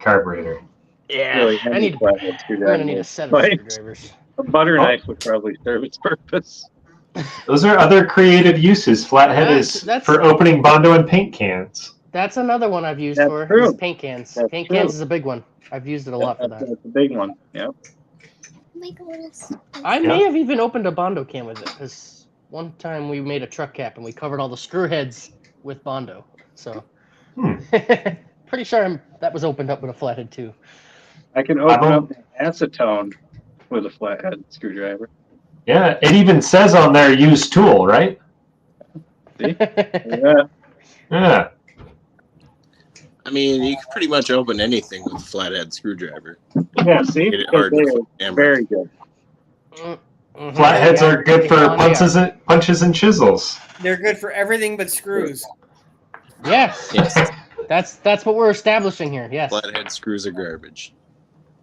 carburetor. Yeah, Really I'm gonna need a set of screwdrivers. A butter knife would probably serve its purpose. Those are other creative uses. Flathead is for opening Bondo and paint cans. That's another one I've used for is paint cans. Paint cans is a big one. I've used it a lot for that. That's a big one. Yep. I may have even opened a Bondo can with it because one time we made a truck cap and we covered all the screw heads with Bondo. So pretty sure that was opened up with a flathead too. I can open up acetone with a flathead screwdriver. Yeah, it even says on there use tool, right? See? Yeah. Yeah. I mean, you can pretty much open anything with a flathead screwdriver. Yeah, see? Get it hard to Very good. Flatheads are good for punches and chisels. They're good for everything but screws. Yes. That's what we're establishing here. Yes. Flathead screws are garbage.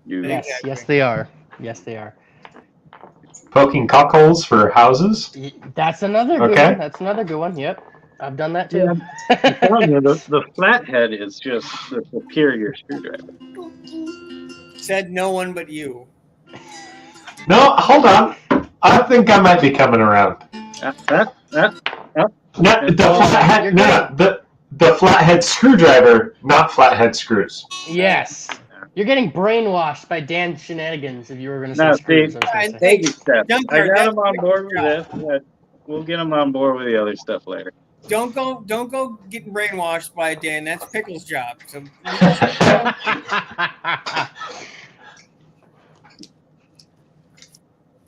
Yes, they are. Yes, they are. Poking cockholes for houses. That's another good one. That's another good one. Yep. I've done that too. Yeah. I'm telling you, the flathead is just the superior screwdriver. Said no one but you. No, hold on. I think I might be coming around. No, the flathead screwdriver, not flathead screws. Yes. You're getting brainwashed by Dan Shenanigans if you were going to say No, screws. see, I was gonna say. baby steps. I Junkyard, got that's him on board with Pickle's this, but we'll get him on board with the other stuff later. Don't go getting brainwashed by Dan. That's Pickle's job. So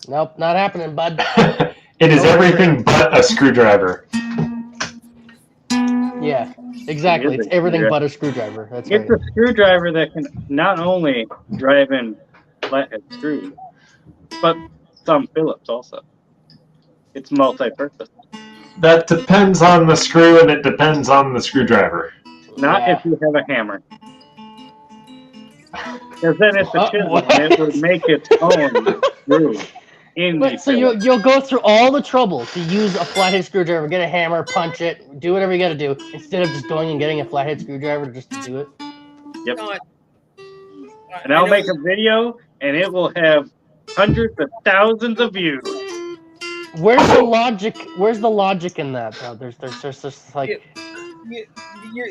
Nope, not happening, bud. It is everything but a screwdriver. Yeah, exactly. It's everything but a screwdriver. That's right. It's a screwdriver that can not only drive in flathead screws, but some Phillips also. It's multi-purpose. That depends on the screw, and it depends on the screwdriver. Not if you have a hammer. Because then it's a chisel, and it would make its own screw. But so you'll go through all the trouble to use a flathead screwdriver, get a hammer, punch it, do whatever you got to do, instead of just going and getting a flathead screwdriver just to do it. Yep. And I'll make a video, and it will have hundreds of thousands of views. Where's the logic? Where's the logic in that, though? There's just like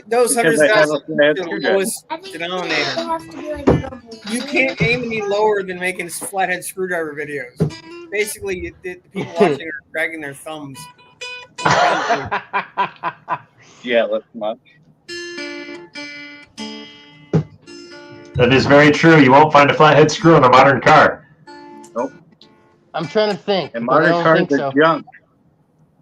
those hundreds of thousands are the screwdriver. lowest denominator. You can't aim any lower than making flathead screwdriver videos. Basically, the people watching are dragging their thumbs. Yeah, that's much. That is very true. You won't find a flathead screw in a modern car. Nope. I'm trying to think. And but I modern don't cars think are so. junk.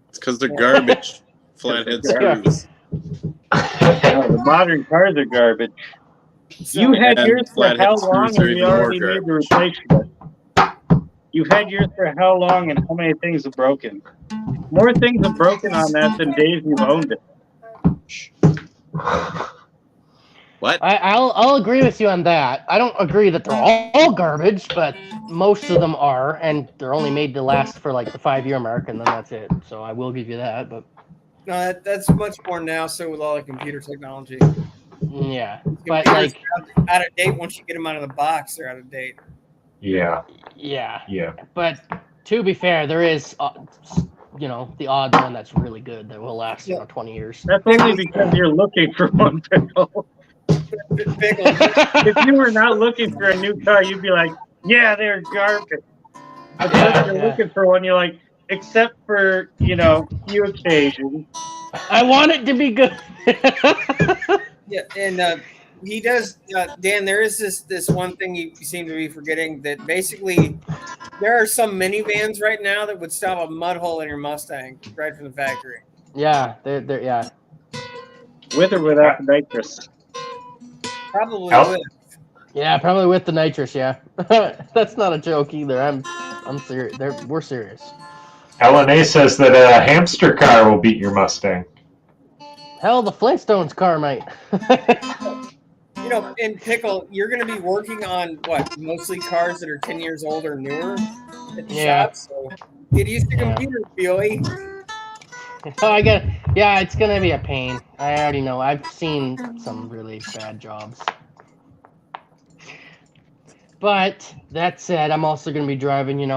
It's because they're garbage. Flathead screws. No, the modern cars are garbage. So, You had And yours for flathead how screws long, are and you even more already made the garbage. replacement. You've had yours for how long, and how many things have broken? More things have broken on that than days you've owned it. What? I'll agree with you on that. I don't agree that they're all garbage, but most of them are, and they're only made to last for like the 5-year mark, and then that's it. So I will give you that. But no, that's much more now. So with all the computer technology, yeah, but computers like are out of date. Once you get them out of the box, they're out of date. Yeah. yeah. But to be fair, there is the odd one that's really good that will last 20 years. That's only because you're looking for one, Pickle. Pickle. If you were not looking for a new car, you'd be like, yeah, they're garbage. But then you're looking for one, you're like, except for, few occasions. I want it to be good. Yeah, and he does, Dan. There is this one thing you seem to be forgetting, that basically there are some minivans right now that would stop a mud hole in your Mustang right from the factory. Yeah, they're yeah. With or without the nitrous. Probably Oh. would. Yeah, probably with the nitrous. Yeah, that's not a joke either. I'm serious. We're serious. LNA says that a hamster car will beat your Mustang. Hell, the Flintstones car might. In Pickle, you're going to be working on mostly cars that are 10 years old or newer at the shop. So get used to computers, Billy. It's gonna be a pain. I already know. I've seen some really bad jobs. But that said, I'm also gonna be driving,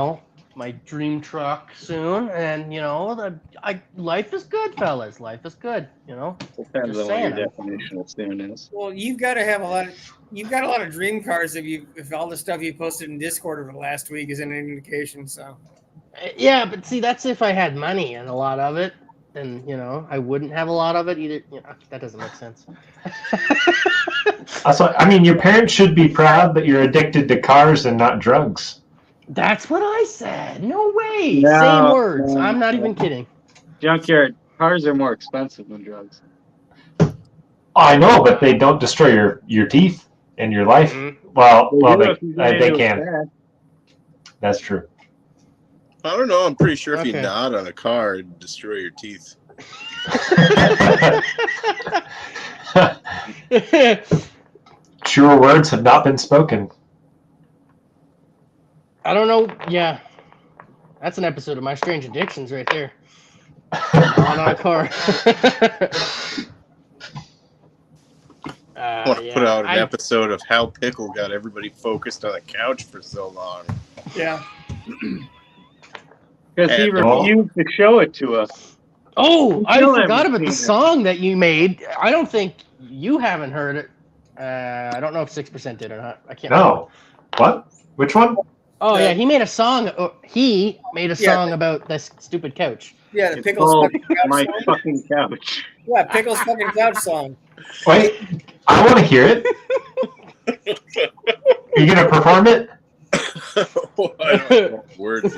my dream truck soon, and life is good, fellas. Life is good, Depends Just on what saying. your definition of soon is. Well, you've got to have you've got a lot of dream cars if all the stuff you posted in Discord over the last week is an indication. So Yeah, but see, that's if I had money and a lot of it. Then I wouldn't have a lot of it either. That doesn't make sense. Also, your parents should be proud that you're addicted to cars and not drugs. That's what I said. No way. No, Same words. no, I'm not no. even kidding. Junkyard, cars are more expensive than drugs. I know, but they don't destroy your teeth and your life. Mm-hmm. Well, They they do can. that. That's true. I don't know. I'm pretty sure if you Okay. nod on a car, it'd destroy your teeth. Truer words have not been spoken. I don't know. Yeah. That's an episode of My Strange Addictions right there. on our car. I want to put out an episode of how Pickle got everybody focused on the couch for so long. Yeah. Because he refused to show it to us. Oh, I forgot about the song that you made. I don't think you haven't heard it. I don't know if 6% did or not. I can't remember. What? Which one? Oh, yeah, he made a song. He made a song about this stupid couch. Yeah, the Pickle's fucking couch my song. fucking couch. Yeah, Pickle's fucking couch song. Wait, I want to hear it. Are you gonna perform it? I don't know what words.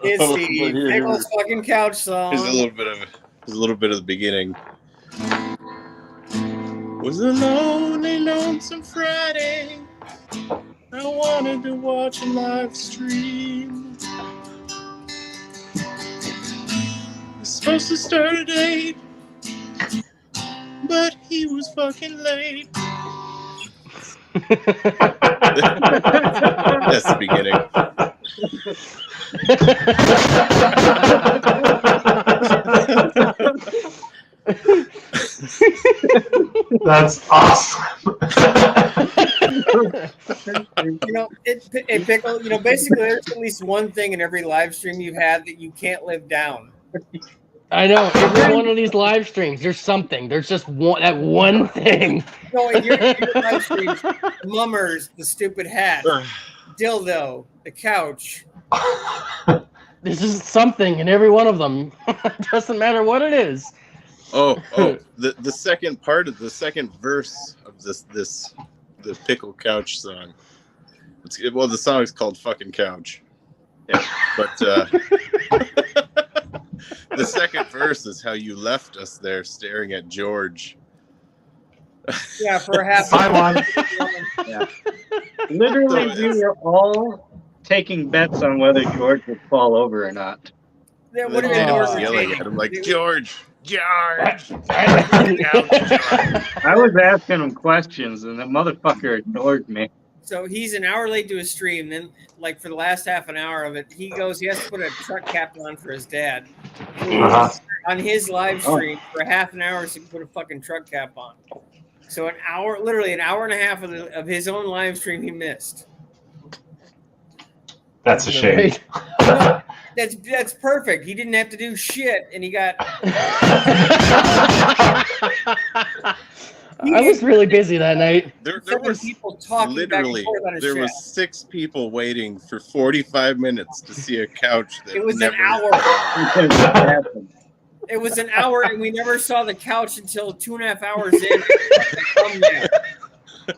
It's the Pickle's fucking couch song. Here's a little bit of the beginning. Was a lonely, lonesome Friday. I wanted to watch a live stream. Was supposed to start at 8, but he was fucking late. That's the beginning. That's awesome. Pickle, basically there's at least one thing in every live stream you've had that you can't live down. I know. Every one of these live streams, there's something. There's just that one thing. No, in your live streams, mummers, the stupid hat, dildo, the couch. There's just something in every one of them. It doesn't matter what it is. The second part of the second verse of the Pickle Couch song. The song is called "Fucking Couch." Yeah, but the second verse is how you left us there staring at George. Yeah, for half. Yeah. Literally, we were all taking bets on whether George would fall over or not. Yeah, What did was yelling at him like, George. I was asking him questions, and the motherfucker ignored me. So he's an hour late to his stream. Then, like for the last half an hour of it, he has to put a truck cap on for his dad. On his live stream for half an hour, so he can put a fucking truck cap on. So literally an hour and a half of his own live stream he missed. That's a shame. That's perfect. He didn't have to do shit, and he got. I was really busy that night. There was people talking literally there was 6 people waiting for 45 minutes to see a couch. It was an hour. It was an hour, and we never saw the couch until 2.5 hours in.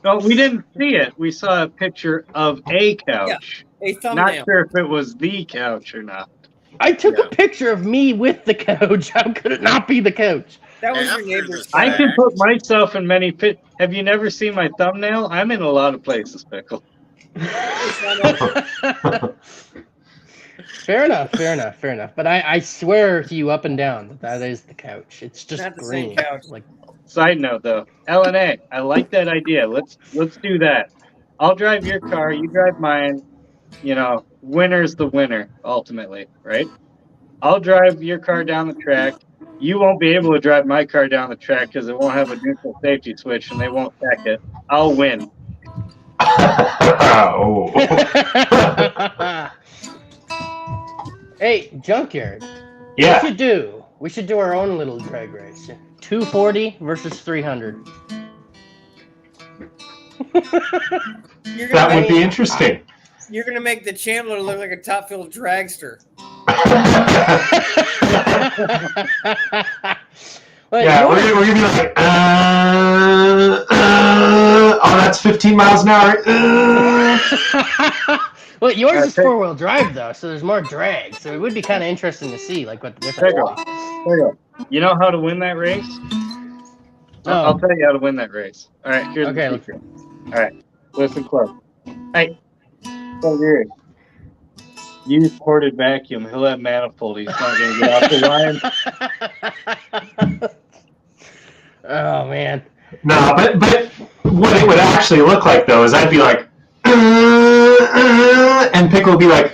No, we didn't see it. We saw a picture of a couch. Yeah, a thumbnail. Not sure if it was the couch or not. I took a picture of me with the couch. How could it not be the couch? That was your neighbor's. I can put myself in many pit. Have you never seen my thumbnail? I'm in a lot of places, Pickle. Fair enough. But I swear to you up and down that is the couch. It's just not the green. same couch. Side note though, LNA, I like that idea. Let's do that. I'll drive your car, you drive mine. Winner's the winner ultimately, right? I'll drive your car down the track. You won't be able to drive my car down the track because it won't have a neutral safety switch and they won't check it. I'll win. Hey, Junkyard. Yeah. We should do our own little drag race. 240 versus 300. That would be interesting. You're gonna make the Chandler look like a top-filled dragster. Yeah, we're gonna be like, oh, that's 15 miles an hour. Well, yours is 4-wheel drive though, so there's more drag. So it would be kind of interesting to see what the difference is. You know how to win that race? I'll tell you how to win that race. All right, here's the secret. All right, listen close. Hey, over here. Use ported vacuum. He'll have manifold. He's not going to get off the line. Oh, man. No, but what it would actually look like, though, is I'd be like, and Pickle would be like,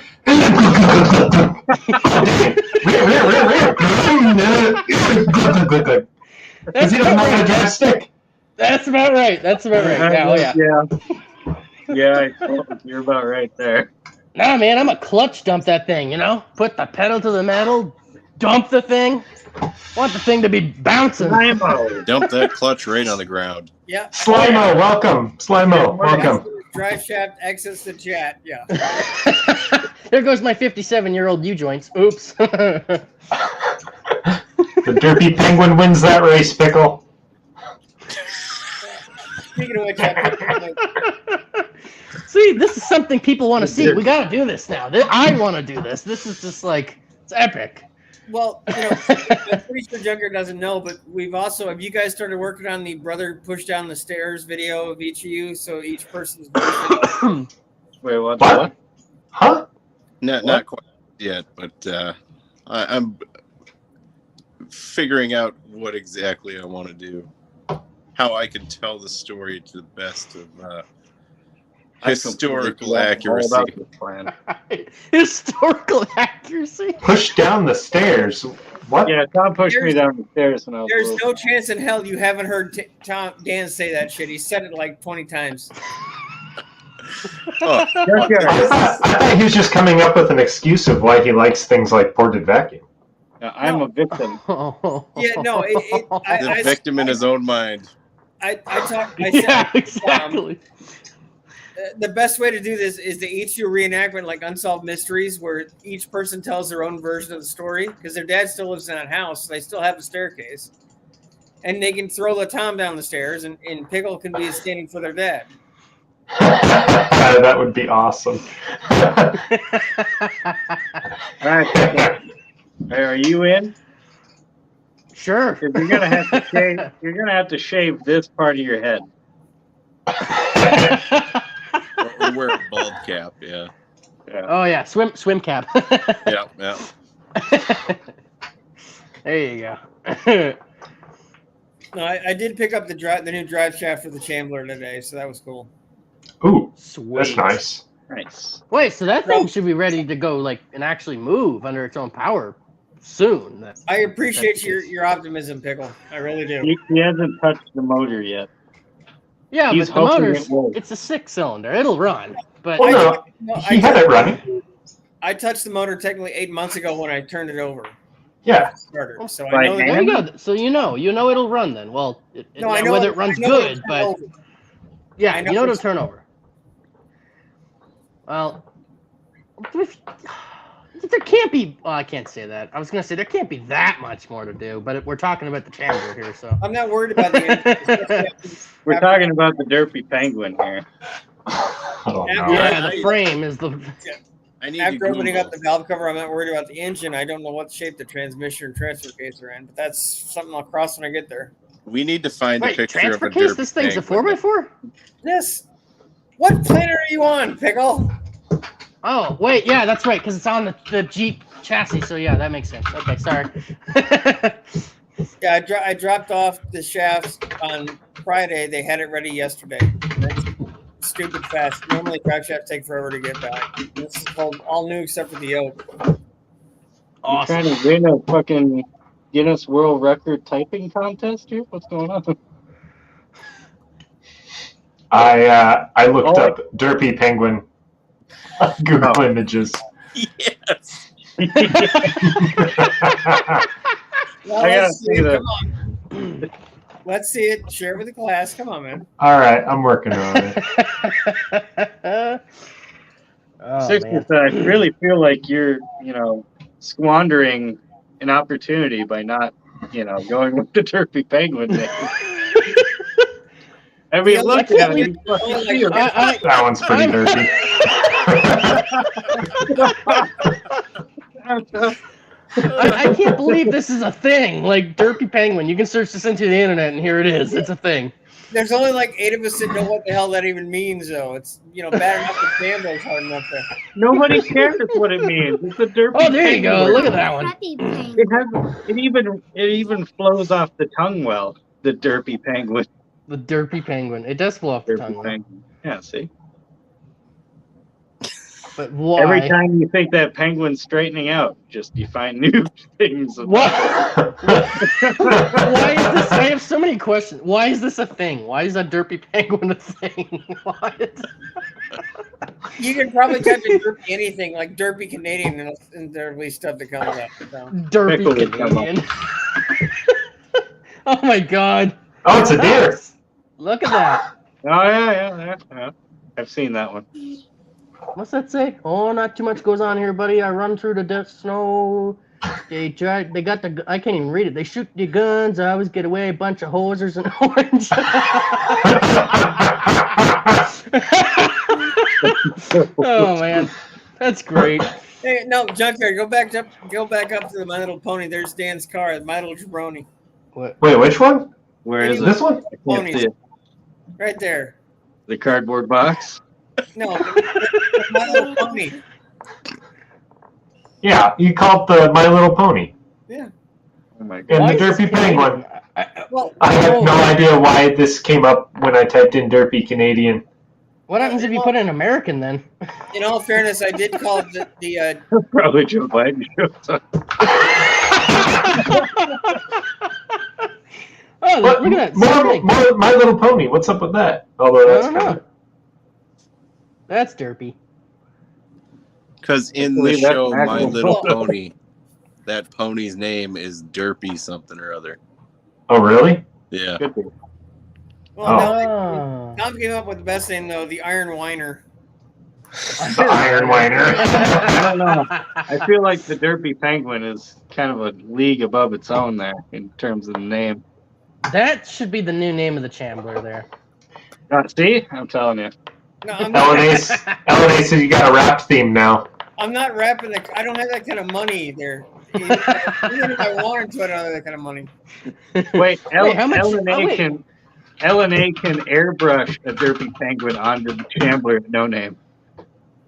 Because he doesn't know how to drive stick. That's about right. That's about right. Yeah, oh yeah. Yeah, you're about right there. Nah, man, I'm a clutch dump that thing, you know? Put the pedal to the metal, dump the thing. Want the thing to be bouncing. Slimo. Dump that clutch right on the ground. Yeah. Slimo, welcome. Slimo, welcome. Drive shaft exits the chat. Yeah. There goes my 57-year-old U-joints. Oops. The Derpy Penguin wins that race, Pickle. Speaking of which, See, this is something people want to see. We got to do this now. I want to do this. This is just like, it's epic. well, I'm pretty sure Jugger doesn't know, but have you guys started working on the brother push down the stairs video of each of you? So each person's version. Wait, what? Huh? Not quite yet, but I'm figuring out what exactly I want to do. How I can tell the story to the best of historical accuracy. Historical accuracy? Push down the stairs. What? Yeah, Tom pushed me down the stairs when I was There's little. no chance in hell you haven't heard Dan say that shit. He said it like 20 times. Oh, I thought he was just coming up with an excuse of why he likes things like ported vacuum. I'm a victim. Yeah, no. the victim in his own mind. I said, Yeah, exactly. the best way to do this is to each do a reenactment like Unsolved Mysteries, where each person tells their own version of the story, because their dad still lives in that house, so they still have a staircase. And they can throw the Tom down the stairs, and Pickle can be standing for their dad. That would be awesome. All right. Hey, are you in? Sure. 'Cause you're gonna have to shave. You're gonna have to shave this part of your head. Or wear a bald cap, yeah. Oh yeah, swim cap. Yeah. There you go. No, I did pick up the new drive shaft for the Chambler today, so that was cool. Ooh, Sweet. that's nice. Nice. Wait, so that thing should be ready to go and actually move under its own power soon. I appreciate your optimism, Pickle. I really do. He hasn't touched the motor yet. Yeah, He's but the hoping motor's it will. it's a 6-cylinder. It'll run. But Well, no, he had it running. I touched the motor technically 8 months ago when I turned it over. Yeah. Starter. So By I know there you go. So you know it'll run then. Well, I know whether it runs I know good, it'll but turn over. yeah, I know you know it'll it's- turn over. Well, there can't be. Well, I can't say that. I was gonna say there can't be that much more to do, but we're talking about the Challenger here, so. I'm not worried about the We're talking about the Derpy Penguin here. Oh, no. Yeah, the frame is the. I need After to opening Google. up the valve cover, I'm not worried about the engine. I don't know what shape the transmission and transfer case are in, but that's something I'll cross when I get there. We need to find Wait, a picture transfer of a case? Derpy This thing's a Penguin. 4x4? This. What planet are you on, Pickle? Oh, wait, yeah, that's right, because it's on the Jeep chassis, so yeah, that makes sense. Okay, sorry. Yeah, I dropped off the shafts on Friday. They had it ready yesterday. That's stupid fast. Normally, drive shafts take forever to get back. This is all new except for the yoke. You trying to win a fucking Guinness World Record typing contest here? What's going on? I looked up Derpy Penguin on Google Images. Yes. Well, I gotta let's see it. that. Come on. Let's see it. Share it with the class. Come on, man. All right, I'm working on it. Oh, Sixers, man. I really feel like you're, squandering an opportunity by not, going with the Derpy Penguin name. I mean, Yeah, look I can't at believe- it. That one's pretty dirty. I can't believe this is a thing. Like Derpy Penguin, you can search this into the internet, and here it is. It's a thing. There's only like 8 of us that know what the hell that even means, though. It's bad enough that Sambo's hard enough to. Nobody cares what it means. It's a Derpy Oh, there you go. Penguin. Look at that one. Happy Penguin. It even flows off the tongue well. The Derpy Penguin. The Derpy Penguin. It does flow off the Derpy tongue. Penguin. Yeah, see. But why? Every time you think that penguin's straightening out, just you find new things. What? Why is this? I have so many questions. Why is this a thing? Why is a derpy penguin a thing? What? You can probably type in derpy anything, like derpy Canadian, and there'll be stuff that comes up. So. Derpy Pickle would come Canadian. Oh my god. Oh, it's a deer. Look at that. Oh yeah. I've seen that one. What's that say? Oh, not too much goes on here, buddy. I run through the death snow. They got the. I can't even read it. They shoot the guns. I always get away. A bunch of hosers and orange. Oh man, that's great. Hey, no, Junkyard, go back up to the My Little Pony. There's Dan's car, My Little Jabroni. What? Wait, which one? Where is This it? one? I can't Ponies. see it. Right there. The cardboard box. No, the My Little Pony. Yeah, you call it the My Little Pony. Yeah. Oh my And god. Why the is this Derpy Penguin. Well, I have no idea why this came up when I typed in Derpy Canadian. What happens if you put in American then? in all fairness, I did call it the Probably Joe Biden shows up. Oh, What? look at that. Same thing. More My Little Pony. What's up with that? Although I that's don't kind know. of... That's derpy. Because in the Believe that's show an My actual Little photo. Pony, that pony's name is Derpy something or other. Oh, really? Yeah. Could be. well, Oh. Tom came up with the best name though, the Iron Whiner. The Iron Whiner. I don't know. I feel like the Derpy Penguin is kind of a league above its own there in terms of the name. That should be the new name of the Chambler there. See? I'm telling you. No, I'm not, LNA says you got a rap theme now. I'm not rapping. I don't have that kind of money there. Even if I wanted to, I don't have that kind of money. Wait, how much- LNA can airbrush a Derpy Penguin onto the Chambler at no name.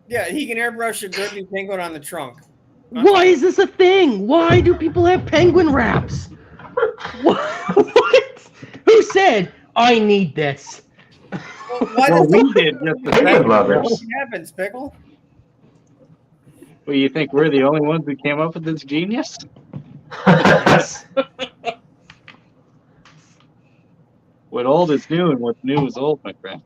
Yeah, he can airbrush a Derpy Penguin on the trunk. Why is this a thing? Why do people have penguin wraps? What? Who said I need this? Why Well, the we did just a Penguin second lovers. ago. fuck happens, Pickle? Well, you think we're the only ones who came up with this genius? What old is new and what's new is old, my friend.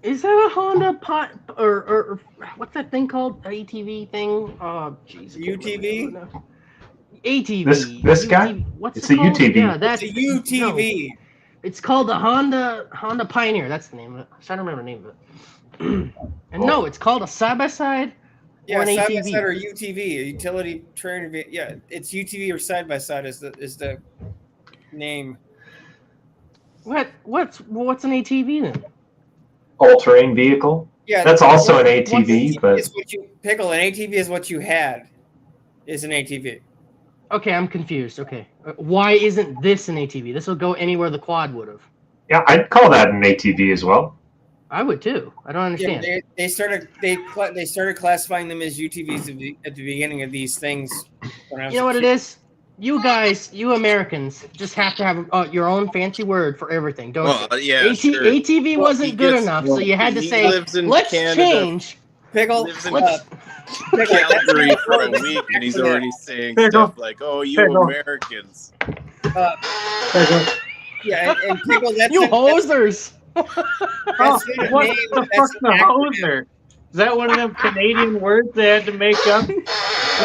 Is that a Honda pot or what's that thing called? ATV thing? Oh, jeez. UTV? ATV. This guy? UTV. What's It's it a called? UTV. Yeah, that's It's a UTV. no, it's called the Honda Pioneer. That's the name of it. I'm trying to remember the name of it. And no, it's called a side by side. Yeah, Or an side by ATV. side or UTV, a utility train. Yeah, it's UTV or side by side is the name. What's an ATV then? All-terrain vehicle. Yeah, That's also an what's- ATV, but It's what you Pickle. An ATV is what you had. Is an ATV. Okay, I'm confused. Okay, why isn't this an ATV? This will go anywhere the quad would have. yeah, I'd call that an ATV as well. I would too. I don't Yeah, understand. they started classifying them as UTVs at the beginning of these things. When I was You know a what it kid. is? You guys, you Americans, just have to have your own fancy word for everything, don't Well, you? yeah, sure. ATV Well, wasn't he good gets- enough, so you had to he say, lives in let's Canada. change. Pickle. Lives in Let's, Pickle, Calgary for a week, and he's already saying Pickle. stuff like, "Oh, you Pickle. Americans." Yeah, and Pickle. That's you that's- hosers! Oh, That's not a what name, the that's fuck's an the acronym. hoser? Is that one of them Canadian words they had to make up to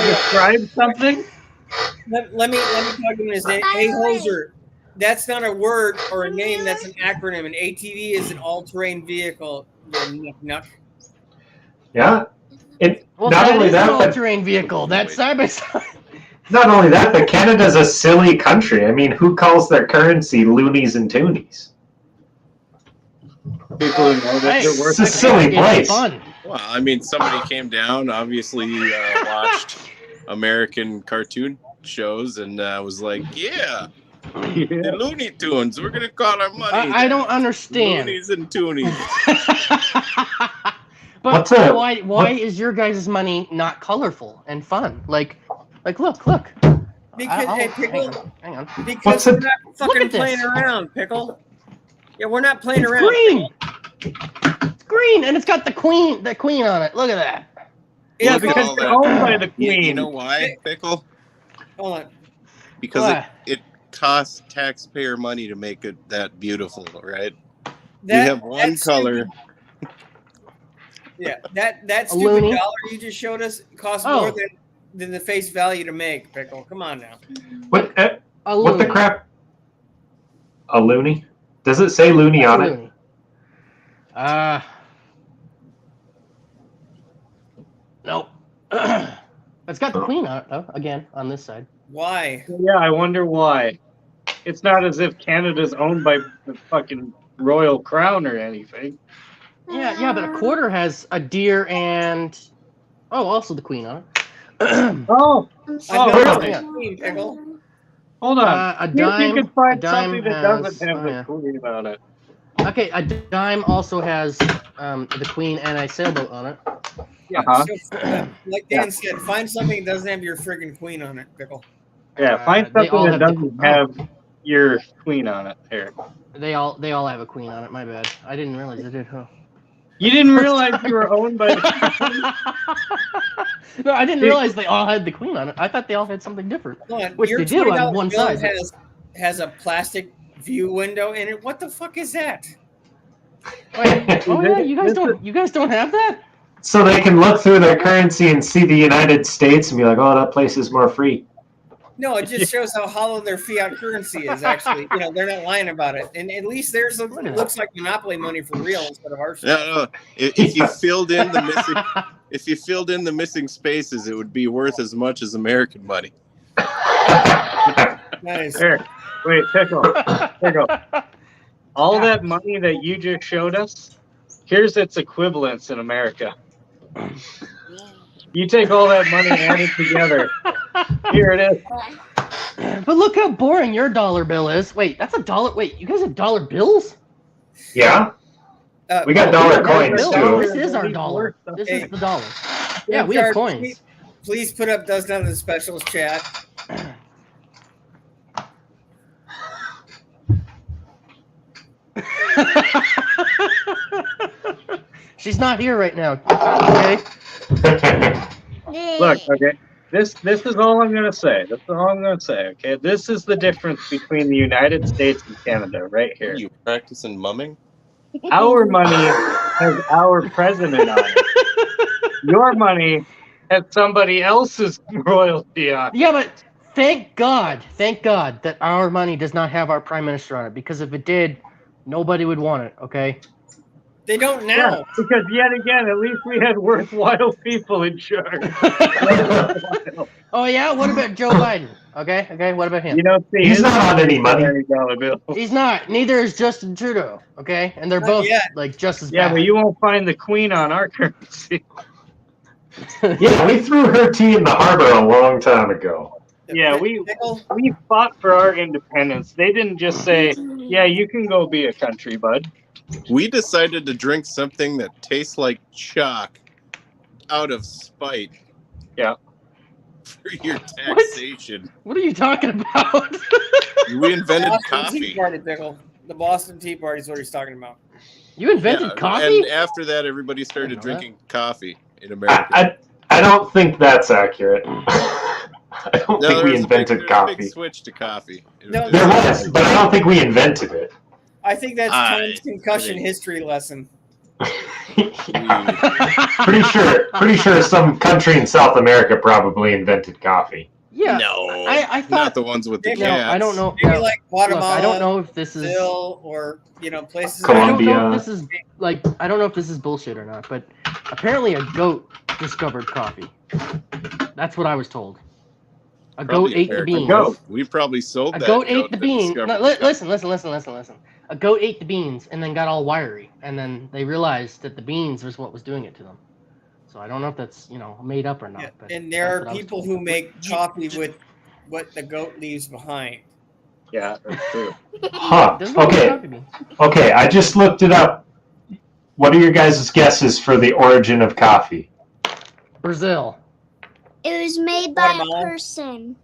describe something? Let me talk to him his name. Hey, Hoser. That's not a word or a name. That's an acronym. An ATV is an all-terrain vehicle. You nuck. Yeah. And Well, not that only is an that, but all-terrain vehicle. That's side by side. not only that, but Canada's a silly country. I mean, who calls their currency loonies and toonies? People who know that Hey, they're worth It's a silly it's place. fun. Well, I mean, somebody came down, obviously watched American cartoon shows, and was like, "Yeah, the Looney Tunes. We're gonna call our money. I don't understand. Loonies and Toonies." But What's a- why is your guys' money not colorful and fun? Like look. Because, I'll- hey, Pickle, hang on. because What's we're a- not Look fucking at this. playing around, Pickle. Yeah, we're not playing around. Green. It's green, and it's got the queen on it. Look at that. Yeah, Look at because all they're that. owned by the You queen. know why, Pickle? Hold on. Because Why? it costs taxpayer money to make it that beautiful, right? We That, have one that color. Stupid, yeah, that A stupid loony. dollar you just showed us costs Oh. more than the face value to make. Pickle, come on now. What A what the loony. crap? A loony? Does it say loony A on it? loony. Nope. It's got the queen on it though. Again, on this side. Why? Yeah, I wonder why. It's not as if Canada's owned by the fucking royal crown or anything. Yeah, but a quarter has a deer and also the queen on it. Oh, Another yeah. queen, Pickle. hold on. A See if you dime. can find A dime something that has. doesn't have the queen on it. Okay, a dime also has the queen and a sailboat on it. Yeah, Uh-huh. so, like Dan said, find something that doesn't have your friggin' queen on it, Pickle. Yeah, find They something all that have the doesn't queen. have your queen on it. Here. They all have a queen on it. My bad. I didn't realize they did. Huh? You didn't realize you were owned by the No, I didn't realize they all had the queen on it. I thought they all had something different. Hold on, Which your they do $20 on one bill side. but- has a plastic view window in it. What the fuck is that? Wait, oh yeah, you guys don't have that? So they can look through their currency and see the United States and be like, oh, that place is more free. No, it just shows how hollow their fiat currency is. Actually, they're not lying about it, and at least theirs looks like monopoly money for real instead of our stuff. No. If you filled in the missing spaces, it would be worth as much as American money. Nice. Here, wait, Pickle. All that money that you just showed us, here's its equivalents in America. You take all that money and add it together. Here it is. But look how boring your dollar bill is. Wait, that's a dollar. Wait, you guys have dollar bills? Yeah, we got dollar coins Bill. too. This is our dollar. This is the dollar. Yeah, we have coins. Please put up does none of the specials chat. She's not here right now. Okay. Look, okay. This is all I'm gonna say. That's all I'm gonna say. Okay, this is the difference between the United States and Canada, right here. Are you practicing mumming? Our money has our president on it. Your money has somebody else's royalty on it. Yeah, but thank God that our money does not have our prime minister on it. Because if it did, nobody would want it. Okay. They don't now. Yeah, because yet again, at least we had worthwhile people in charge. Oh yeah. What about Joe Biden? Okay. What about him? You don't see He's his not on any money. $20 bill. He's not. Neither is Justin Trudeau. Okay, and they're Not both yet. like just as Yeah, bad. but you won't find the queen on our currency. Yeah, we threw her tea in the harbor a long time ago. Yeah, we Pickle, fought for our independence. They didn't just say, "Yeah, you can go be a country, bud." We decided to drink something that tastes like chalk out of spite. Yeah. For your taxation. What are you talking about? We invented Boston Tea coffee. Party, Pickle. The Boston Tea Party is what he's talking about. You invented Yeah, coffee? And after that, everybody started know that. drinking coffee in America. I don't think that's accurate. I don't think we invented there's a coffee. big switch to coffee. No, There was, but I don't think we invented it. I think that's I Tom's concussion think- history lesson. Pretty sure some country in South America probably invented coffee. Yeah. No, I thought. not the ones with the No, cats. I don't know. Maybe no. like Look, Guatemala, I don't know if this is. Brazil, or places. I don't know Colombia. if this is like. I don't know if this is bullshit or not, but apparently a goat discovered coffee. That's what I was told. A Probably goat ate the American beans. goat. We probably sold A that. goat ate the that beans. discovered No, listen. A goat ate the beans and then got all wiry, and then they realized that the beans was what was doing it to them. So I don't know if that's made up or not. Yeah, But and there that's are what I was people told. who make coffee with what the goat leaves behind. Yeah, that's true. Huh. There's no Okay. coffee beans. Okay, I just looked it up. What are your guys' guesses for the origin of coffee? Brazil. It was made by a Guatemala. person.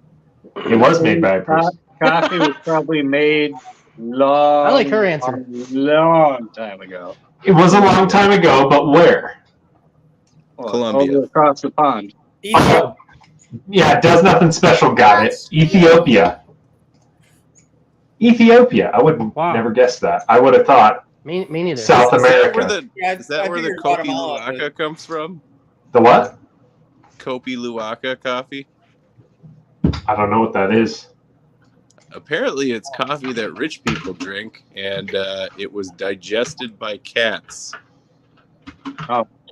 It was made by a person. Coffee was probably made long. I like her answer. Long time ago. It was a long time ago, but where? Colombia. Over across the pond. Ethiopia. Yeah, does nothing special. Got it. Ethiopia. Ethiopia. I would Wow. never guess that. I would have thought Me neither. South Is that where America. the figured Kopi Guatemala, but- Luwaka comes from? The what? Kopi Luwaka coffee? I don't know what that is. Apparently, it's coffee that rich people drink, and it was digested by cats.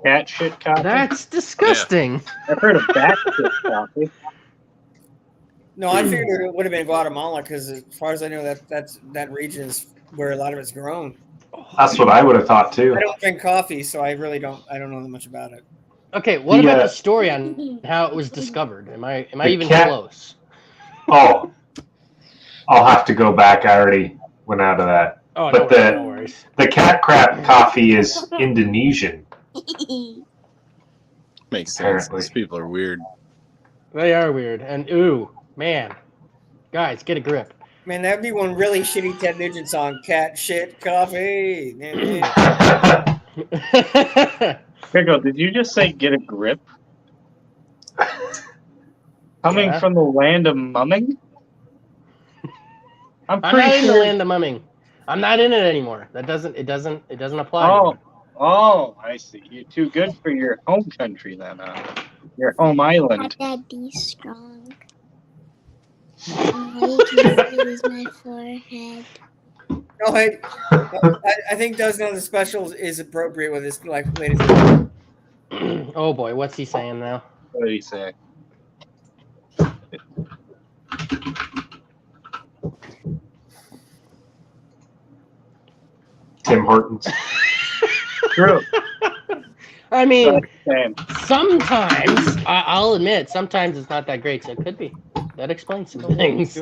Cat shit coffee. That's disgusting. I've heard of bat shit coffee. No, I figured it would have been Guatemala because, as far as I know, that region is where a lot of it's grown. That's what I would have thought too. I don't drink coffee, so I really don't. I don't know that much about it. Okay, what about The, the story on how it was discovered? Am I even cat- close? Oh, I'll have to go back. I already went out of that. Oh, But no worries. The cat crap coffee is Indonesian. Makes sense. Apparently. These people are weird. They are weird. And ooh, man, guys, get a grip. Man, that'd be one really shitty Ted Nugent song. Cat shit coffee. Pickle, did you just say get a grip? Coming Yeah. from the land of mumming? I'm I'm pretty not in the sure. land of mumming. I'm not in it anymore. It doesn't apply. Oh, I see. You're too good for your home country then, your home island. Daddy strong. All you can see is my forehead. No, I think dozen on the specials is appropriate with this latest. Oh boy, what's he saying now? What did he say? Tim Hortons. True. I mean, Same. sometimes I'll admit, sometimes it's not that great. So it could be. That explains some things.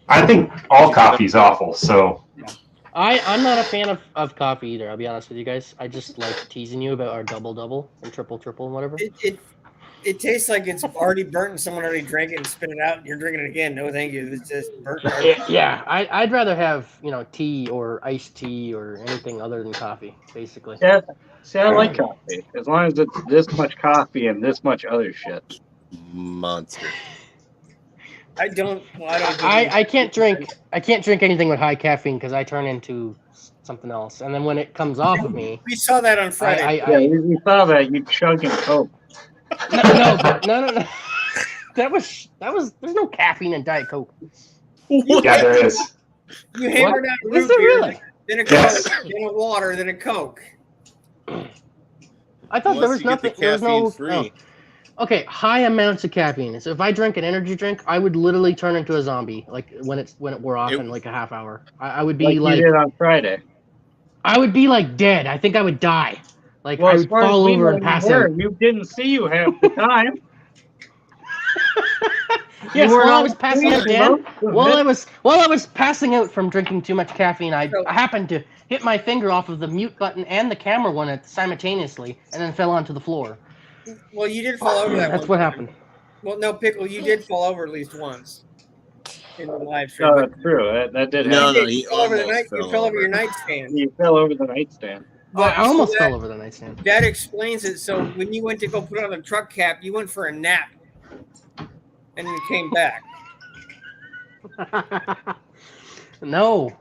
I think all coffee's awful. So I'm not a fan of coffee either. I'll be honest with you guys. I just like teasing you about our double and triple and whatever. It tastes like it's already burnt and someone already drank it and spit it out and you're drinking it again. No, thank you. It's just burnt. Yeah, I'd rather have tea or iced tea or anything other than coffee, basically. Yeah. See, I like coffee. As long as it's this much coffee and this much other shit. Monster. I don't. Well, I don't. I can't drink anything with high caffeine because I turn into something else, and then when it comes off of me, We saw that on Friday. Yeah, we saw that. You chugging Coke. no. That was. There's no caffeine in Diet Coke. yeah, there is. You hammered out a Is root there beer, really? then a Coke, Yes. then a water, then a Coke. I thought there was nothing. There was no. free. Okay, high amounts of caffeine. So if I drank an energy drink, I would literally turn into a zombie. Like when it wore off in like a half hour, I would be Like you did on Friday. I would be like dead. I think I would die. Like Well, I as would far as fall we over know, and pass you were. out. You didn't see you half the time. Yes, You were while I on was passing out, screen, Dan. bro. While I was passing out from drinking too much caffeine, I happened to hit my finger off of the mute button and the camera one simultaneously, and then fell onto the floor. Well, you did fall over that. That's one what time. happened. Well, no, Pickle, you did fall over at least once in the live stream. No, that's true. That did No, happen. no, he fell over the almost you fell fell over over. your nightstand. You fell over the nightstand. I So almost that- fell over the nightstand. That explains it. So when you went to go put on the truck cap, you went for a nap, and you came back. No.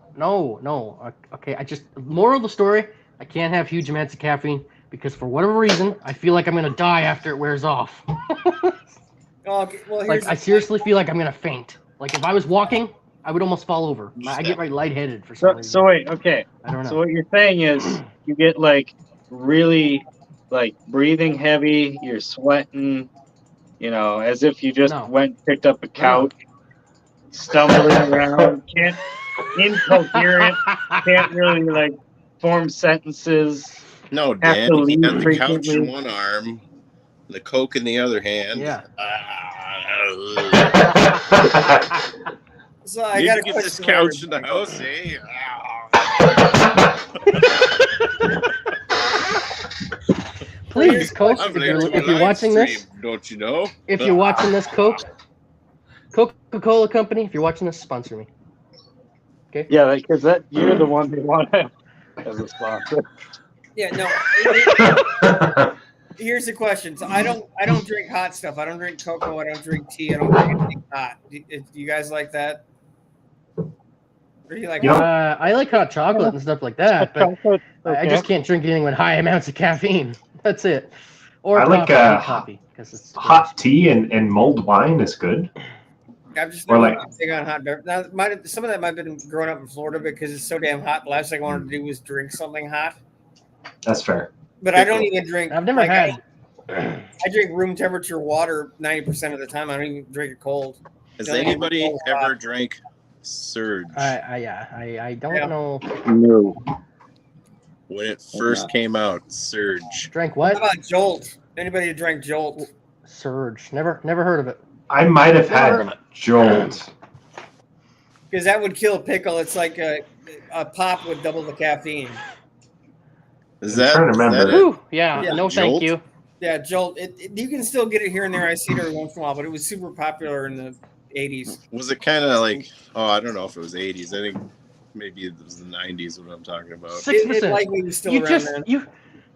Okay, moral of the story, I can't have huge amounts of caffeine because for whatever reason, I feel like I'm gonna die after it wears off. Oh, okay. Well, here's Like the I seriously feel like I'm gonna faint. Like if I was walking, I would almost fall over. I get right lightheaded for some reason. So wait, okay. I don't know. So what you're saying is you get like really like breathing heavy, you're sweating, as if you just No. went and picked up a couch, stumbling around, incoherent, can't really like form sentences. No, Have Dan. to You leave got the couch frequently. in one arm, the Coke in the other hand. Yeah. So I Need got to a get this question couch for in the everybody. house, eh? Please, Coke, I'm if late to you're a live watching this, stream, don't you know? if you're watching this, Coca-Cola Company, if you're watching this, sponsor me. Yeah, because you're the one who want to have as a sponsor. Yeah, no. here's the question. So I don't drink hot stuff. I don't drink cocoa. I don't drink tea. I don't drink anything hot. Do you guys like that? Or do you like? You know- I like hot chocolate and stuff like that, but Chocolate, I just okay. can't drink anything with high amounts of caffeine. That's it. Or I like, coffee because it's Hot tea and mulled wine is good. I've just Or never like- been big on hot beverage. Now, some of that might have been growing up in Florida because it's so damn hot. The last thing I wanted to do was drink something hot. That's fair. But I don't even drink. I've never like, had. I drink room temperature water 90% of the time. I don't even drink it cold. Has Don't anybody even go ever hot. drank Surge? I don't Yeah. know. No. When it first came out, Surge. Drank How what? about Jolt? Anybody who drank Jolt? Surge. Never heard of it. I might have Never heard of had it. Jolt. Because that would kill a pickle. It's like a pop with double the caffeine. Is I'm that, trying to is that remember. it? Whew, yeah, Yeah. no thank Jolt? you. Yeah, Jolt. You can still get it here and there. I see it every once in a while, but it was super popular in the 80s. Was it kind of like, I don't know if it was 80s. I think maybe it was the 90s what I'm talking about. 6%. It likely was still You around just then.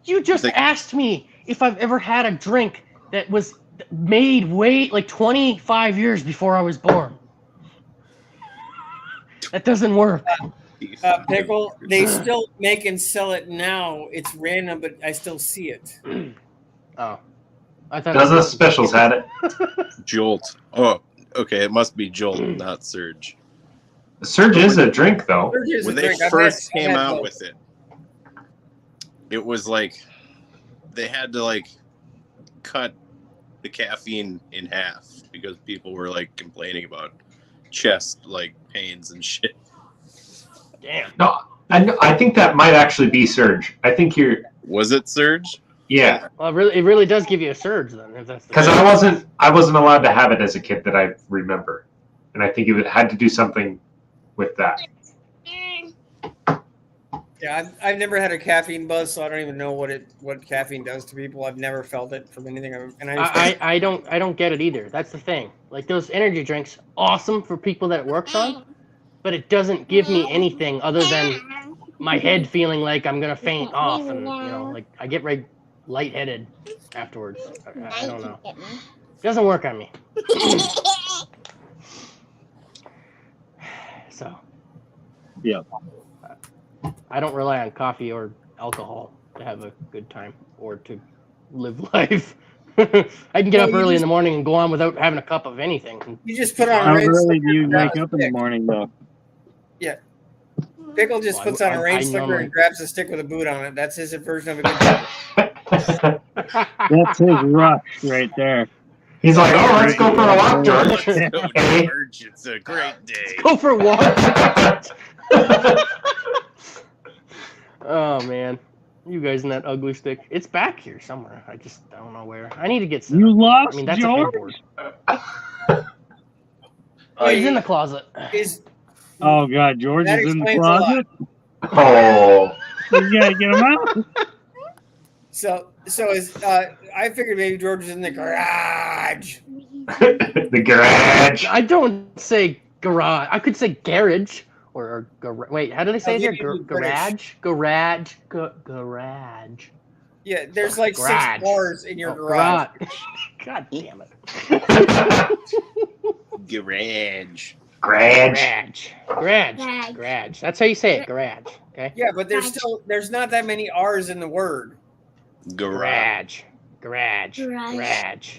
you just Like- asked me if I've ever had a drink that was made like 25 years before I was born. That doesn't work. Pickle, they still make and sell it now. It's random, but I still see it. Oh, I thought. Does the specials had it? Jolt. Oh, okay. It must be Jolt, not Surge. Surge is a drink, though. Surge is a When they drink. I've first had came out both. with it, it was like they had to like cut the caffeine in half because people were like complaining about chest like pains and shit. Damn. No, I think that might actually be Surge. I think you're, Was it Surge? yeah, Well, it really does give you a surge then, if that's the because case. I wasn't allowed to have it as a kid that I remember, and I think it had to do something with that. Yeah, I've never had a caffeine buzz, so I don't even know what caffeine does to people. I've never felt it from anything. I don't get it either. That's the thing. Like those energy drinks, awesome for people that it works on, but it doesn't give me anything other than my head feeling like I'm gonna faint off, and like I get very lightheaded afterwards. I don't know. It doesn't work on me. So. Yeah. I don't rely on coffee or alcohol to have a good time or to live life. I can get up early in the morning and go on without having a cup of anything. You just put on How a rain early slicker do you and grab wake a up in the stick. morning, though? Pickle just Well, puts on a rain I slicker normally- and grabs a stick with a boot on it. That's his version of a good time. That's his rush right there. He's like, oh, let's go for a walk, George. Let's go, Hey. George. It's a great day. Go for a walk. Oh man, you guys in that ugly stick. It's back here somewhere. I don't know where. I need to get set You up. lost, I mean, that's a George? headboard. Oh, he's in the closet. Is Oh, God, George That is in the explains a lot. closet? Oh, You gotta get him out. so is I figured maybe George is in the garage. the garage. I don't say garage. I could say garage or wait. How do they say it here? maybe British. Garage. Yeah, there's like Garage. 6 bars in your Oh, garage. God damn it. Garage. Garage. Garage. That's how you say it. Garage. Okay. Yeah, but there's not that many R's in the word. Garage. Garage. Garage.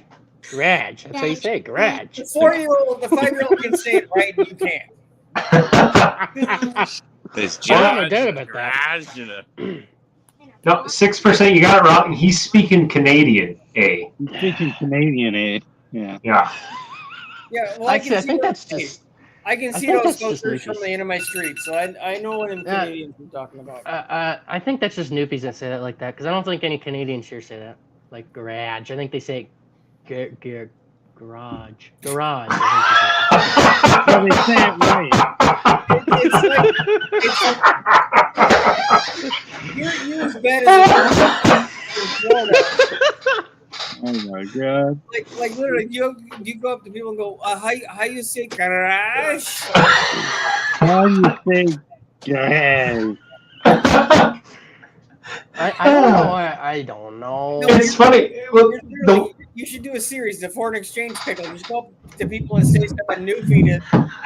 That's how you say it. Garage. The 5-year-old can say it right, and you can't. There's Well, no doubt about that. garage and a No, 6%. You got it wrong. He's speaking Canadian. He's speaking Canadian, eh? Yeah. Yeah. Yeah, well, Actually, I see think those- that's just. I can I see think those that's just posters from Lucas. the end of my street, so I know what I'm Yeah. Canadians I'm talking about. I think that's just Noopies that say that like that because I don't think any Canadians here say that like garage. I think they say garage. Garage. I So they say it right. You're as bad as in Florida. Oh, my God. Like literally, you go up to people and go, how you say garage? How do you say garage? I don't know. I don't know. No, It's funny. Well, the, You should do a series, the foreign exchange pickle. Just go up to people and say stuff on Newfie to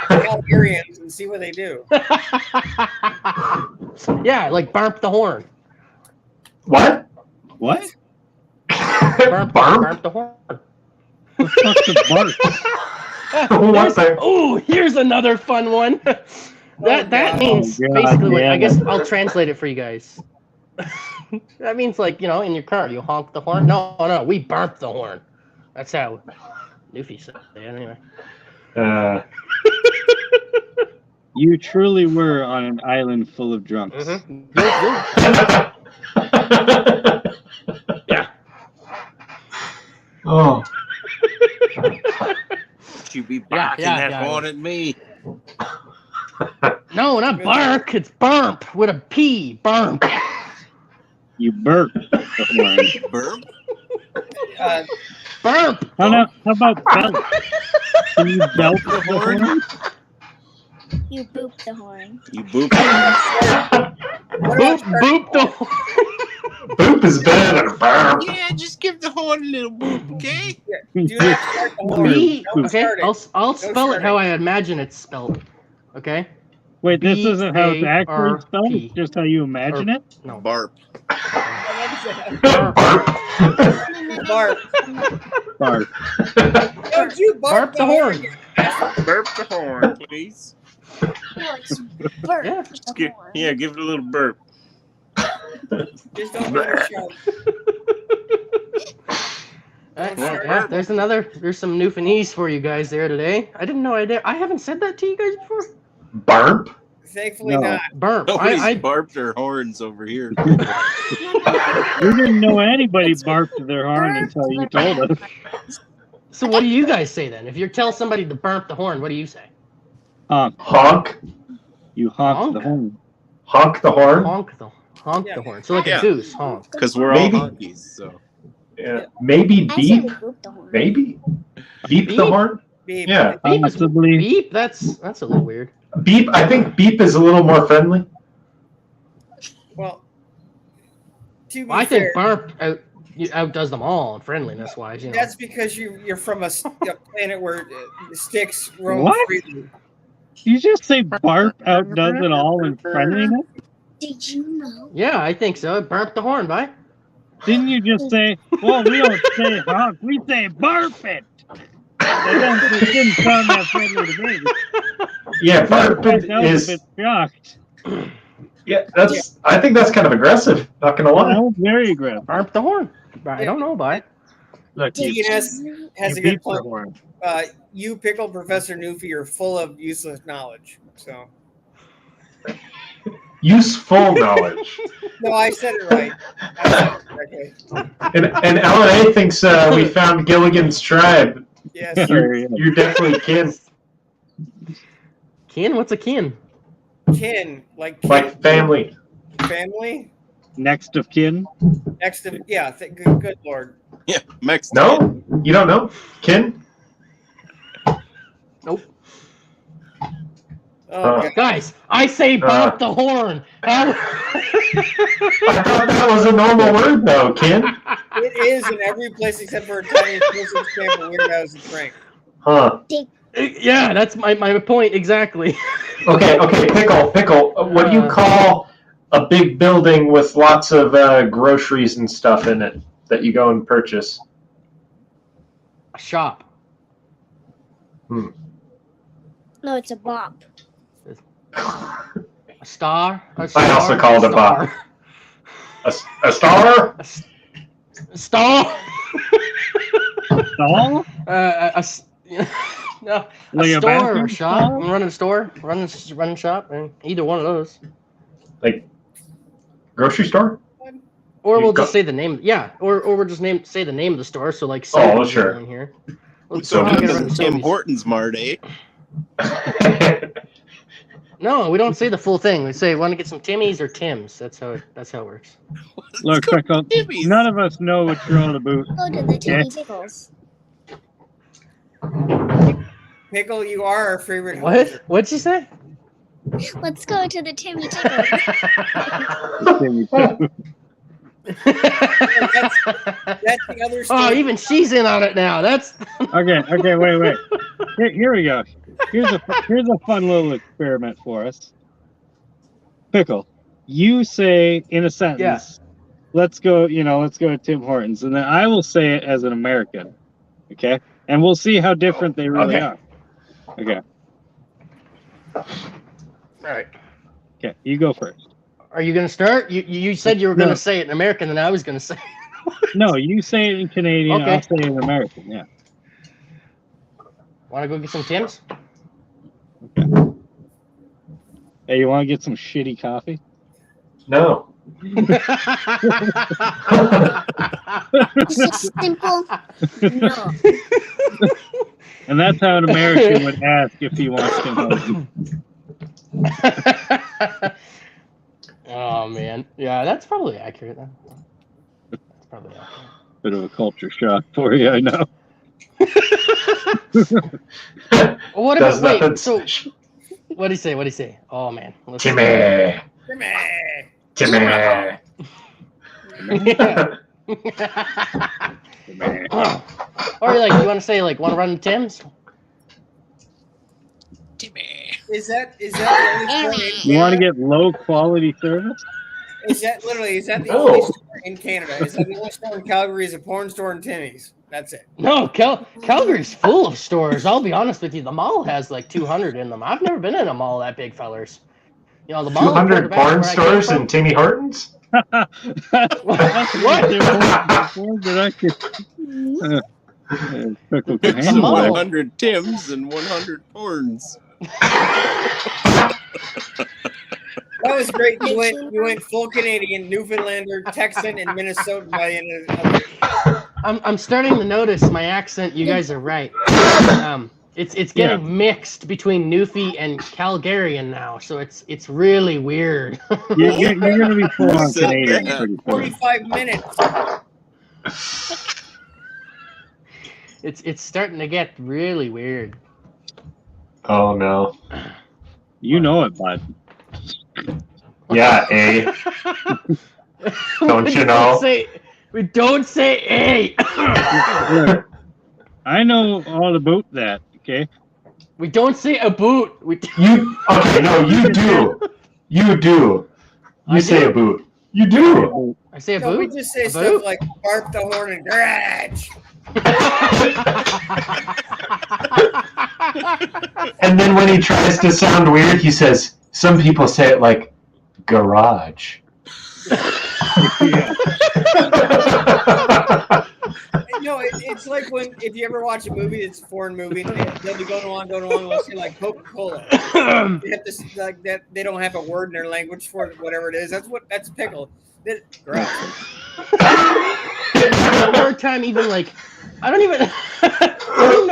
Calgarians and see what they do. Yeah, like barp the horn. what? What? Barp the horn. The fuck's a bark? What the? Oh, here's another fun one. That means God basically, damn I guess it. I'll translate it for you guys. That means like, in your car, you honk the horn. No, we barp the horn. That's how Newfie said it anyway. You truly were on an island full of drunks. Mm-hmm. Yeah. Oh. You be barking that yeah. horn at me. No, not bark. It's burp with a P. Burp. You burped the horn. Burp? Burp. How about belt? Can you belt the horn? You boop the horn. You boop. Boop the horn. Boop is better than burp. Yeah, just give the horn a little boop, okay? Do not start the horn. B. Don't Okay, start it. I'll spell it how I imagine it's spelled. Okay. Wait, this isn't how it's actually spelled? B-A-R-P. It's just how you imagine it? No. Barp. Barp. Barp. Bark. Don't you barp the horn. Burp the horn, please. No, it's burp. Yeah. The horn. Yeah, give it a little burp. Just don't let her show. Yeah, there's some Newfoundlandese for you guys there today. I didn't know I haven't said that to you guys before. Barp? Thankfully No. not. Burp. Nobody's I barped their horns over here. We didn't know anybody barked their horn until you told us. So what do you guys say then? If you tell somebody to burp the horn, what do you say? Honk. You honk Honk? the horn. Honk the horn. Honk the horn. So like Yeah. a goose, honk. Because we're Maybe. all honkies, so. Yeah. Maybe I say beep. we boop the horn. Maybe. Beep the Beep? horn. Beep. Yeah. Possibly. Beep. That's a little weird. Beep. I think beep is a little more friendly. Well, to be I fair, think burp outdoes them all friendliness wise. that's because you're from a planet where sticks roam What? freely. You just say barp outdoes it all in friendliness? Did you know? Yeah, I think so. Burp the horn, bye. Didn't you just say, well, we don't say honk, we say barp it? It didn't sound that friendly to me. Yeah, barp I was a is. bit shocked. Yeah, that's. I think that's kind of aggressive. Not gonna That lie. was very aggressive. Burp the horn. I don't know, bye. Look, Did you, you has know? a you good beat the point. horn. You, Pickle Professor Newfie, are full of useless knowledge. So, Useful knowledge. no, I said it right. I said it correctly. And LNA thinks we found Gilligan's tribe. Yes. You're definitely kin. Kin? What's a kin? Kin, like Family. family. Next of kin. Next to good lord. Yeah, Mexican. No? You don't know? Kin? Nope. Oh, God. Guys, I say burp the horn. I thought that was a normal word, though, kin. It is in every place except for Italian Christmas camp and Weird House and Frank. Huh. Yeah, that's my point exactly. Okay, pickle. What do you call a big building with lots of groceries and stuff in it that you go and purchase? A shop. No, it's a bop. A star. I also call it a bop. A star? A star. Stall? No, Like a a store or bathroom a shop. stall? I'm running a store, running shop, either one of those. Like grocery store? Or we'll Go- just say the name. Yeah, or we'll just say the name of the store. So like, Oh, Sobeys sure. in here. So I'm he gonna doesn't run Tim Sobeys. Hortons, Mart, eh? No, we don't say the full thing. We say want to get some Timmy's or Tim's. That's how it works. Look, Pickle, Timmy's. none of us know what you're all about. Go to the Timmy Pickles. Pickle, you are our favorite What? host. What'd you say? Let's go to the Timmy Pickles. That's the other story. Oh, even she's in on it now. That's Okay, wait. Here we go. Here's a fun little experiment for us. Pickle, you say in a sentence, let's go to Tim Hortons, and then I will say it as an American. Okay? And we'll see how different they really are. Okay. all right. Okay, you go first. Are you gonna start? You said you were gonna say it in American, and I was gonna say. No, you say it in Canadian. Okay. I'll say it in American. Yeah. Want to go get some Tim's? Hey, you want to get some shitty coffee? No. Is it simple? No. And that's how an American would ask if he wants to. Oh man, yeah, that's probably accurate. That's probably accurate. Bit of a culture shock for you, I know. What Does about nothing wait? So special. what do you say? What do you say? Oh man, let's Timmy. Timmy. Or like you want to say like want to run to Tim's? Is that the only store You want to get low quality service? is that the No. only store in Canada? Is that the only store in Calgary? Is a porn store and Timmy's? That's it. No, Calgary's full of stores. I'll be honest with you. The mall has like 200 in them. I've never been in a mall that big, fellers. You know, the mall. 200 porn stores in Timmy Hortons? What? It's mall. 100 Tims and 100 porns. That was great. You went full Canadian, Newfoundlander, Texan, and Minnesota by the end of it. I'm starting to notice my accent. You guys are right. It's getting mixed between Newfie and Calgarian now, so it's really weird. You're going to be full on Canadian Yeah. pretty soon. 45 minutes. It's starting to get really weird. Oh, no. You know it, bud. Yeah, eh? Don't you know? We don't say A. Look, I know all about that, okay? We don't say a boot. You do. You do. You I say do? a boot. You do. I say a No, we boot. just say A stuff boot? like bark the horn and garage. And then when he tries to sound weird, he says, some people say it like garage. Yeah. No, it's like if you ever watch a movie, it's a foreign movie, and they'll be going along, let's say like Coca-Cola. They have this, like that. They don't have a word in their language for it, whatever it is. That's pickle. Garage. I have a hard time even like I don't even know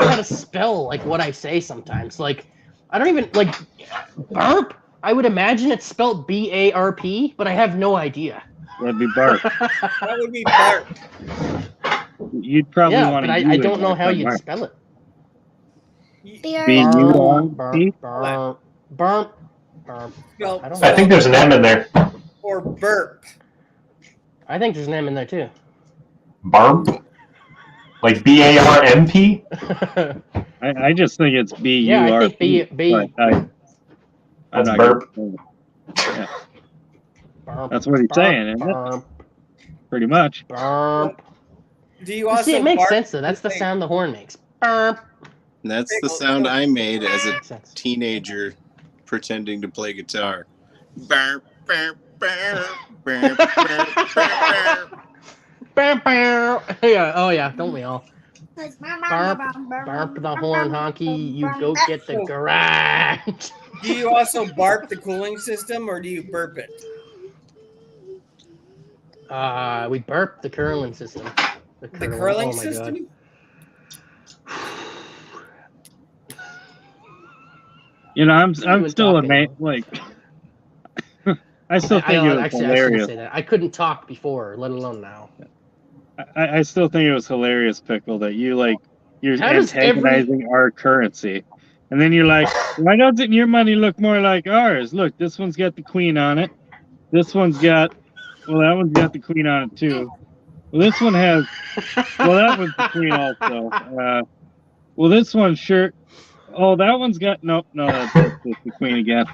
how to spell like what I say sometimes. Like I don't even like burp. I would imagine it's spelled B-A-R-P, but I have no idea. That'd be bark. That would be bark. You'd probably Yeah, want but to I don't know how you'd spell it. B-U-R-P? Burp. Burp. Spell- I don't I think there's an M in there. Or burp. I think there's an M in there too. Barb? Like B-A-R-M-P? I just think it's B-U-R-P. Yeah, I think B. I'm That's not burp. Yeah, Burp, that's what he's burp, saying, isn't it? burp, pretty much. burp. Do you also See, it makes bark sense though. That's the thing? sound the horn makes. Burp. And that's the sound I made as a Makes sense. teenager pretending to play guitar. Burp, burp, burp, burp, burp, burp. Bow, bow. Yeah, oh yeah, don't we all? Barp the horn, honky. You go get the garage. Do you also bark the cooling system, or do you burp it? We burp the curling system. The curling oh my system? God. You know, I'm Even still talking. amazed. Like, I still think it was I shouldn't hilarious. say that. I couldn't talk before, let alone now. I still think it was hilarious, Pickle, that you're How does antagonizing our currency, and then you're like, why doesn't your money look more like ours? Look, this one's got the queen on it. This one's got Well, that one's got the queen on it too. Well, this one has. Well, that one's the queen also. Well, this one sure. Oh, that one's got no. That's the queen again.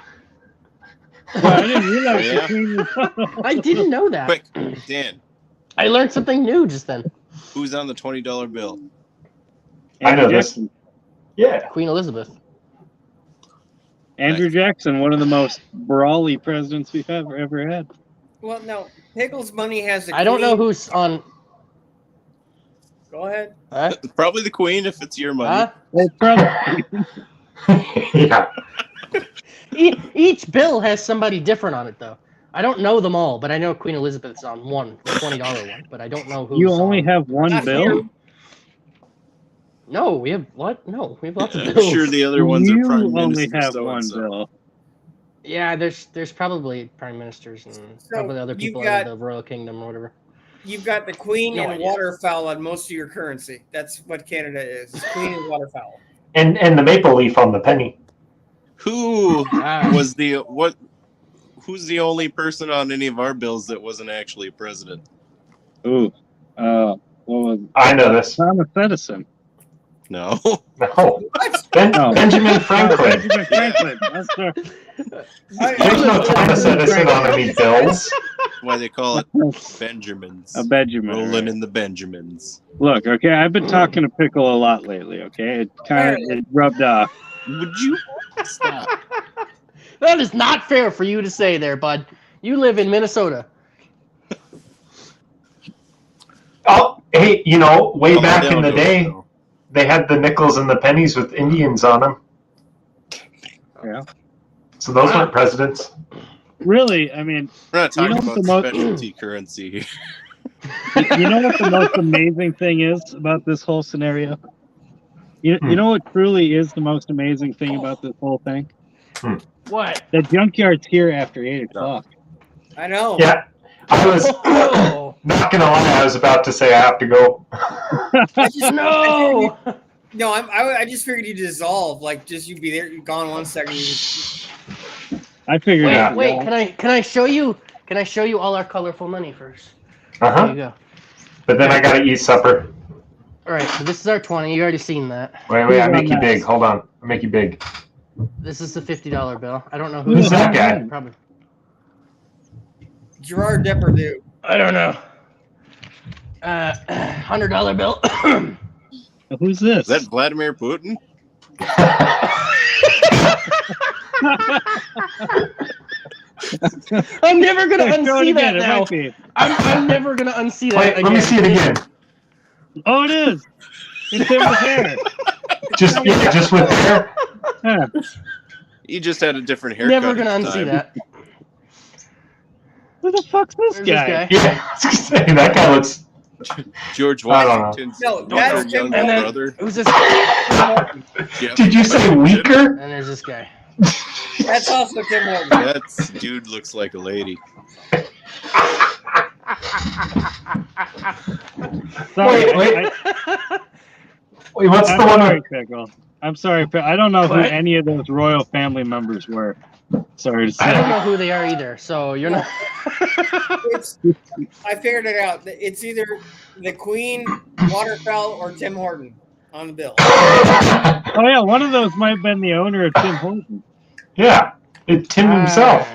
Well, I didn't realize Oh, yeah? the queen was. I didn't know that. Quick, Dan, I learned something new just then. who's on the $20 bill? I know this. Jackson. Yeah. Queen Elizabeth. Andrew Jackson, one of the most brawly presidents we've ever had. Well, no, Pickles Money has a I don't know queen- who's on. Go ahead. Huh? Probably the queen if it's your money. Huh? Well, probably. Yeah. Each bill has somebody different on it, though. I don't know them all, but I know Queen Elizabeth's on one, the $20 one. But I don't know who's You only on. have one Not bill? here. No, we have what? No, we have lots of I'm bills. sure the other ones are You prime only minister have so one and so. bill. Yeah, there's probably prime ministers and probably other you've people got- out of the royal kingdom or whatever. You've got the queen No and idea. waterfowl on most of your currency. That's what Canada is. It's queen and waterfowl. And the maple leaf on the penny. Who Ah. was the what? Who's the only person on any of our bills that wasn't actually a president? Ooh. What was it? I know this. Thomas Edison. No. No. What? No. Benjamin Franklin. Benjamin Franklin. That's right. There's no Thomas Edison on any bills. Why they call it Benjamins. A Benjamin. Rolling right. in the Benjamins. Look, okay, I've been talking to Pickle a lot lately, okay? It kind of rubbed off. Would you stop? That is not fair for you to say there, bud. You live in Minnesota. Oh, hey, way Oh, back they'll in the do it, day, though. they had the nickels and the pennies with Indians on them. Yeah. So those weren't presidents. Really, I mean, We're not talking You know about what the specialty currency here. you know what the most amazing thing is about this whole scenario? You know what truly is the most amazing thing about this whole thing? What? The junkyard's here after 8 o'clock. I know. Yeah. I was Oh, not going to lie. I was about to say I have to go. I just, no! No, I just figured you dissolve. Like, just you be there, you're gone 1 second. I figured Wait, out. wait. Can I show you? Can I show you all our colorful money first? There Uh-huh. you go. But then I got to eat supper. All right. So this is our 20. You already seen that. Wait. I make you big. Hold on. I make you big. This is the $50 bill. I don't know Who's who's that guy? Probably. Gerard Depardieu. I don't know. $100 bill. Who's this? Is that Vladimir Putin? I'm never gonna Show it unsee that again, it now. might be. I'm never gonna unsee that. Wait, let me again. see it again. Oh, it is. It's in the hair. Just with hair. Yeah. He just had a different haircut. Never gonna each unsee time. that. Who the fuck's this There's guy? this guy. Yeah. I was gonna say, that guy looks. George I don't know. Washington's No, that's younger, younger And then- brother. Who's this guy? Jeff Did you say Washington. weaker? And there's this guy. That's also Tim Horton. That dude looks like a lady. Sorry, Wait. Wait, what's I'm the one? sorry, Pickle. I'm sorry, I don't know who What? any of those royal family members were. Sorry to I don't say. know who they are either, so you're not. I figured it out. It's either the Queen, Waterfowl, or Tim Horton on the bill. Oh yeah, one of those might have been the owner of Tim Hortons. Yeah, it's Tim himself.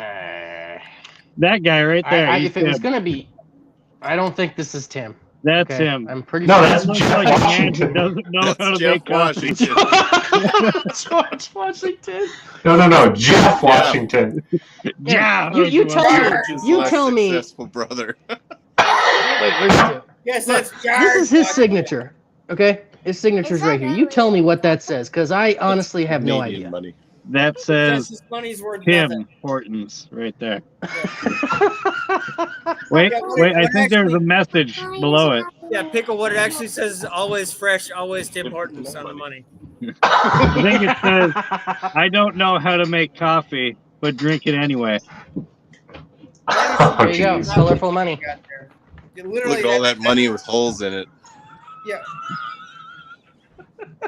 That guy right there. he's If it was Tim. gonna be, I don't think this is Tim. That's Okay? him. I'm pretty No, sure. that's Looks Jeff like a man who Washington. doesn't know how to That's Jeff make coffee. Washington. George Washington. No, Jeff Washington. Yeah. You tell me. George's You less tell me. successful brother. Wait, where's Tim? Yes, Look, that's this Gerard is his Washington. signature. Okay, his signature's right here. You tell me what that says, because I honestly have no Canadian idea. money. That That's says his money's worth Tim nothing. Hortons right there. Yeah, Wait, I what think there's a actually- message below it. Yeah, Pickle, what it actually says is always fresh, always Tim Hortons on the money. I think it says, I don't know how to make coffee, but drink it anyway. Oh, There you go. jeez. Colorful money. Got there. It literally, Look, all that money with holes in it. Yeah.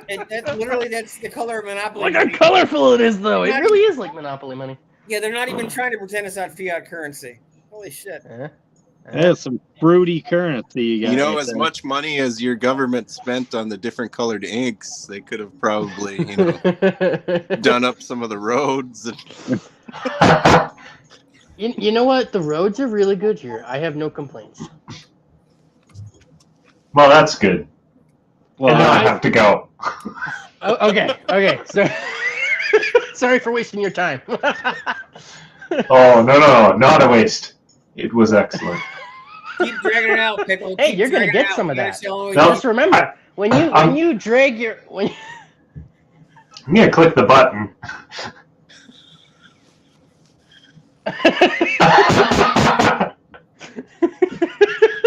And that's the color of Monopoly. Look how money. colorful it is, though. It really is like Monopoly money. Yeah, they're not even trying to pretend it's not fiat currency. Holy shit. Eh? That's some fruity currency you got. You know, right as there. much money as your government spent on the different colored inks, they could have probably, you know, done up some of the roads. And You know what? The roads are really good here. I have no complaints. Well, that's good. Well, And now I I- have to go. Oh, okay. So, sorry for wasting your time. Oh, no, not a waste. It was excellent. Keep dragging it out, Pickle. Hey, Keep you're gonna dragging get it out. some of You gotta that. show 'em No. Just remember, when you drag your when. I'm gonna click the button.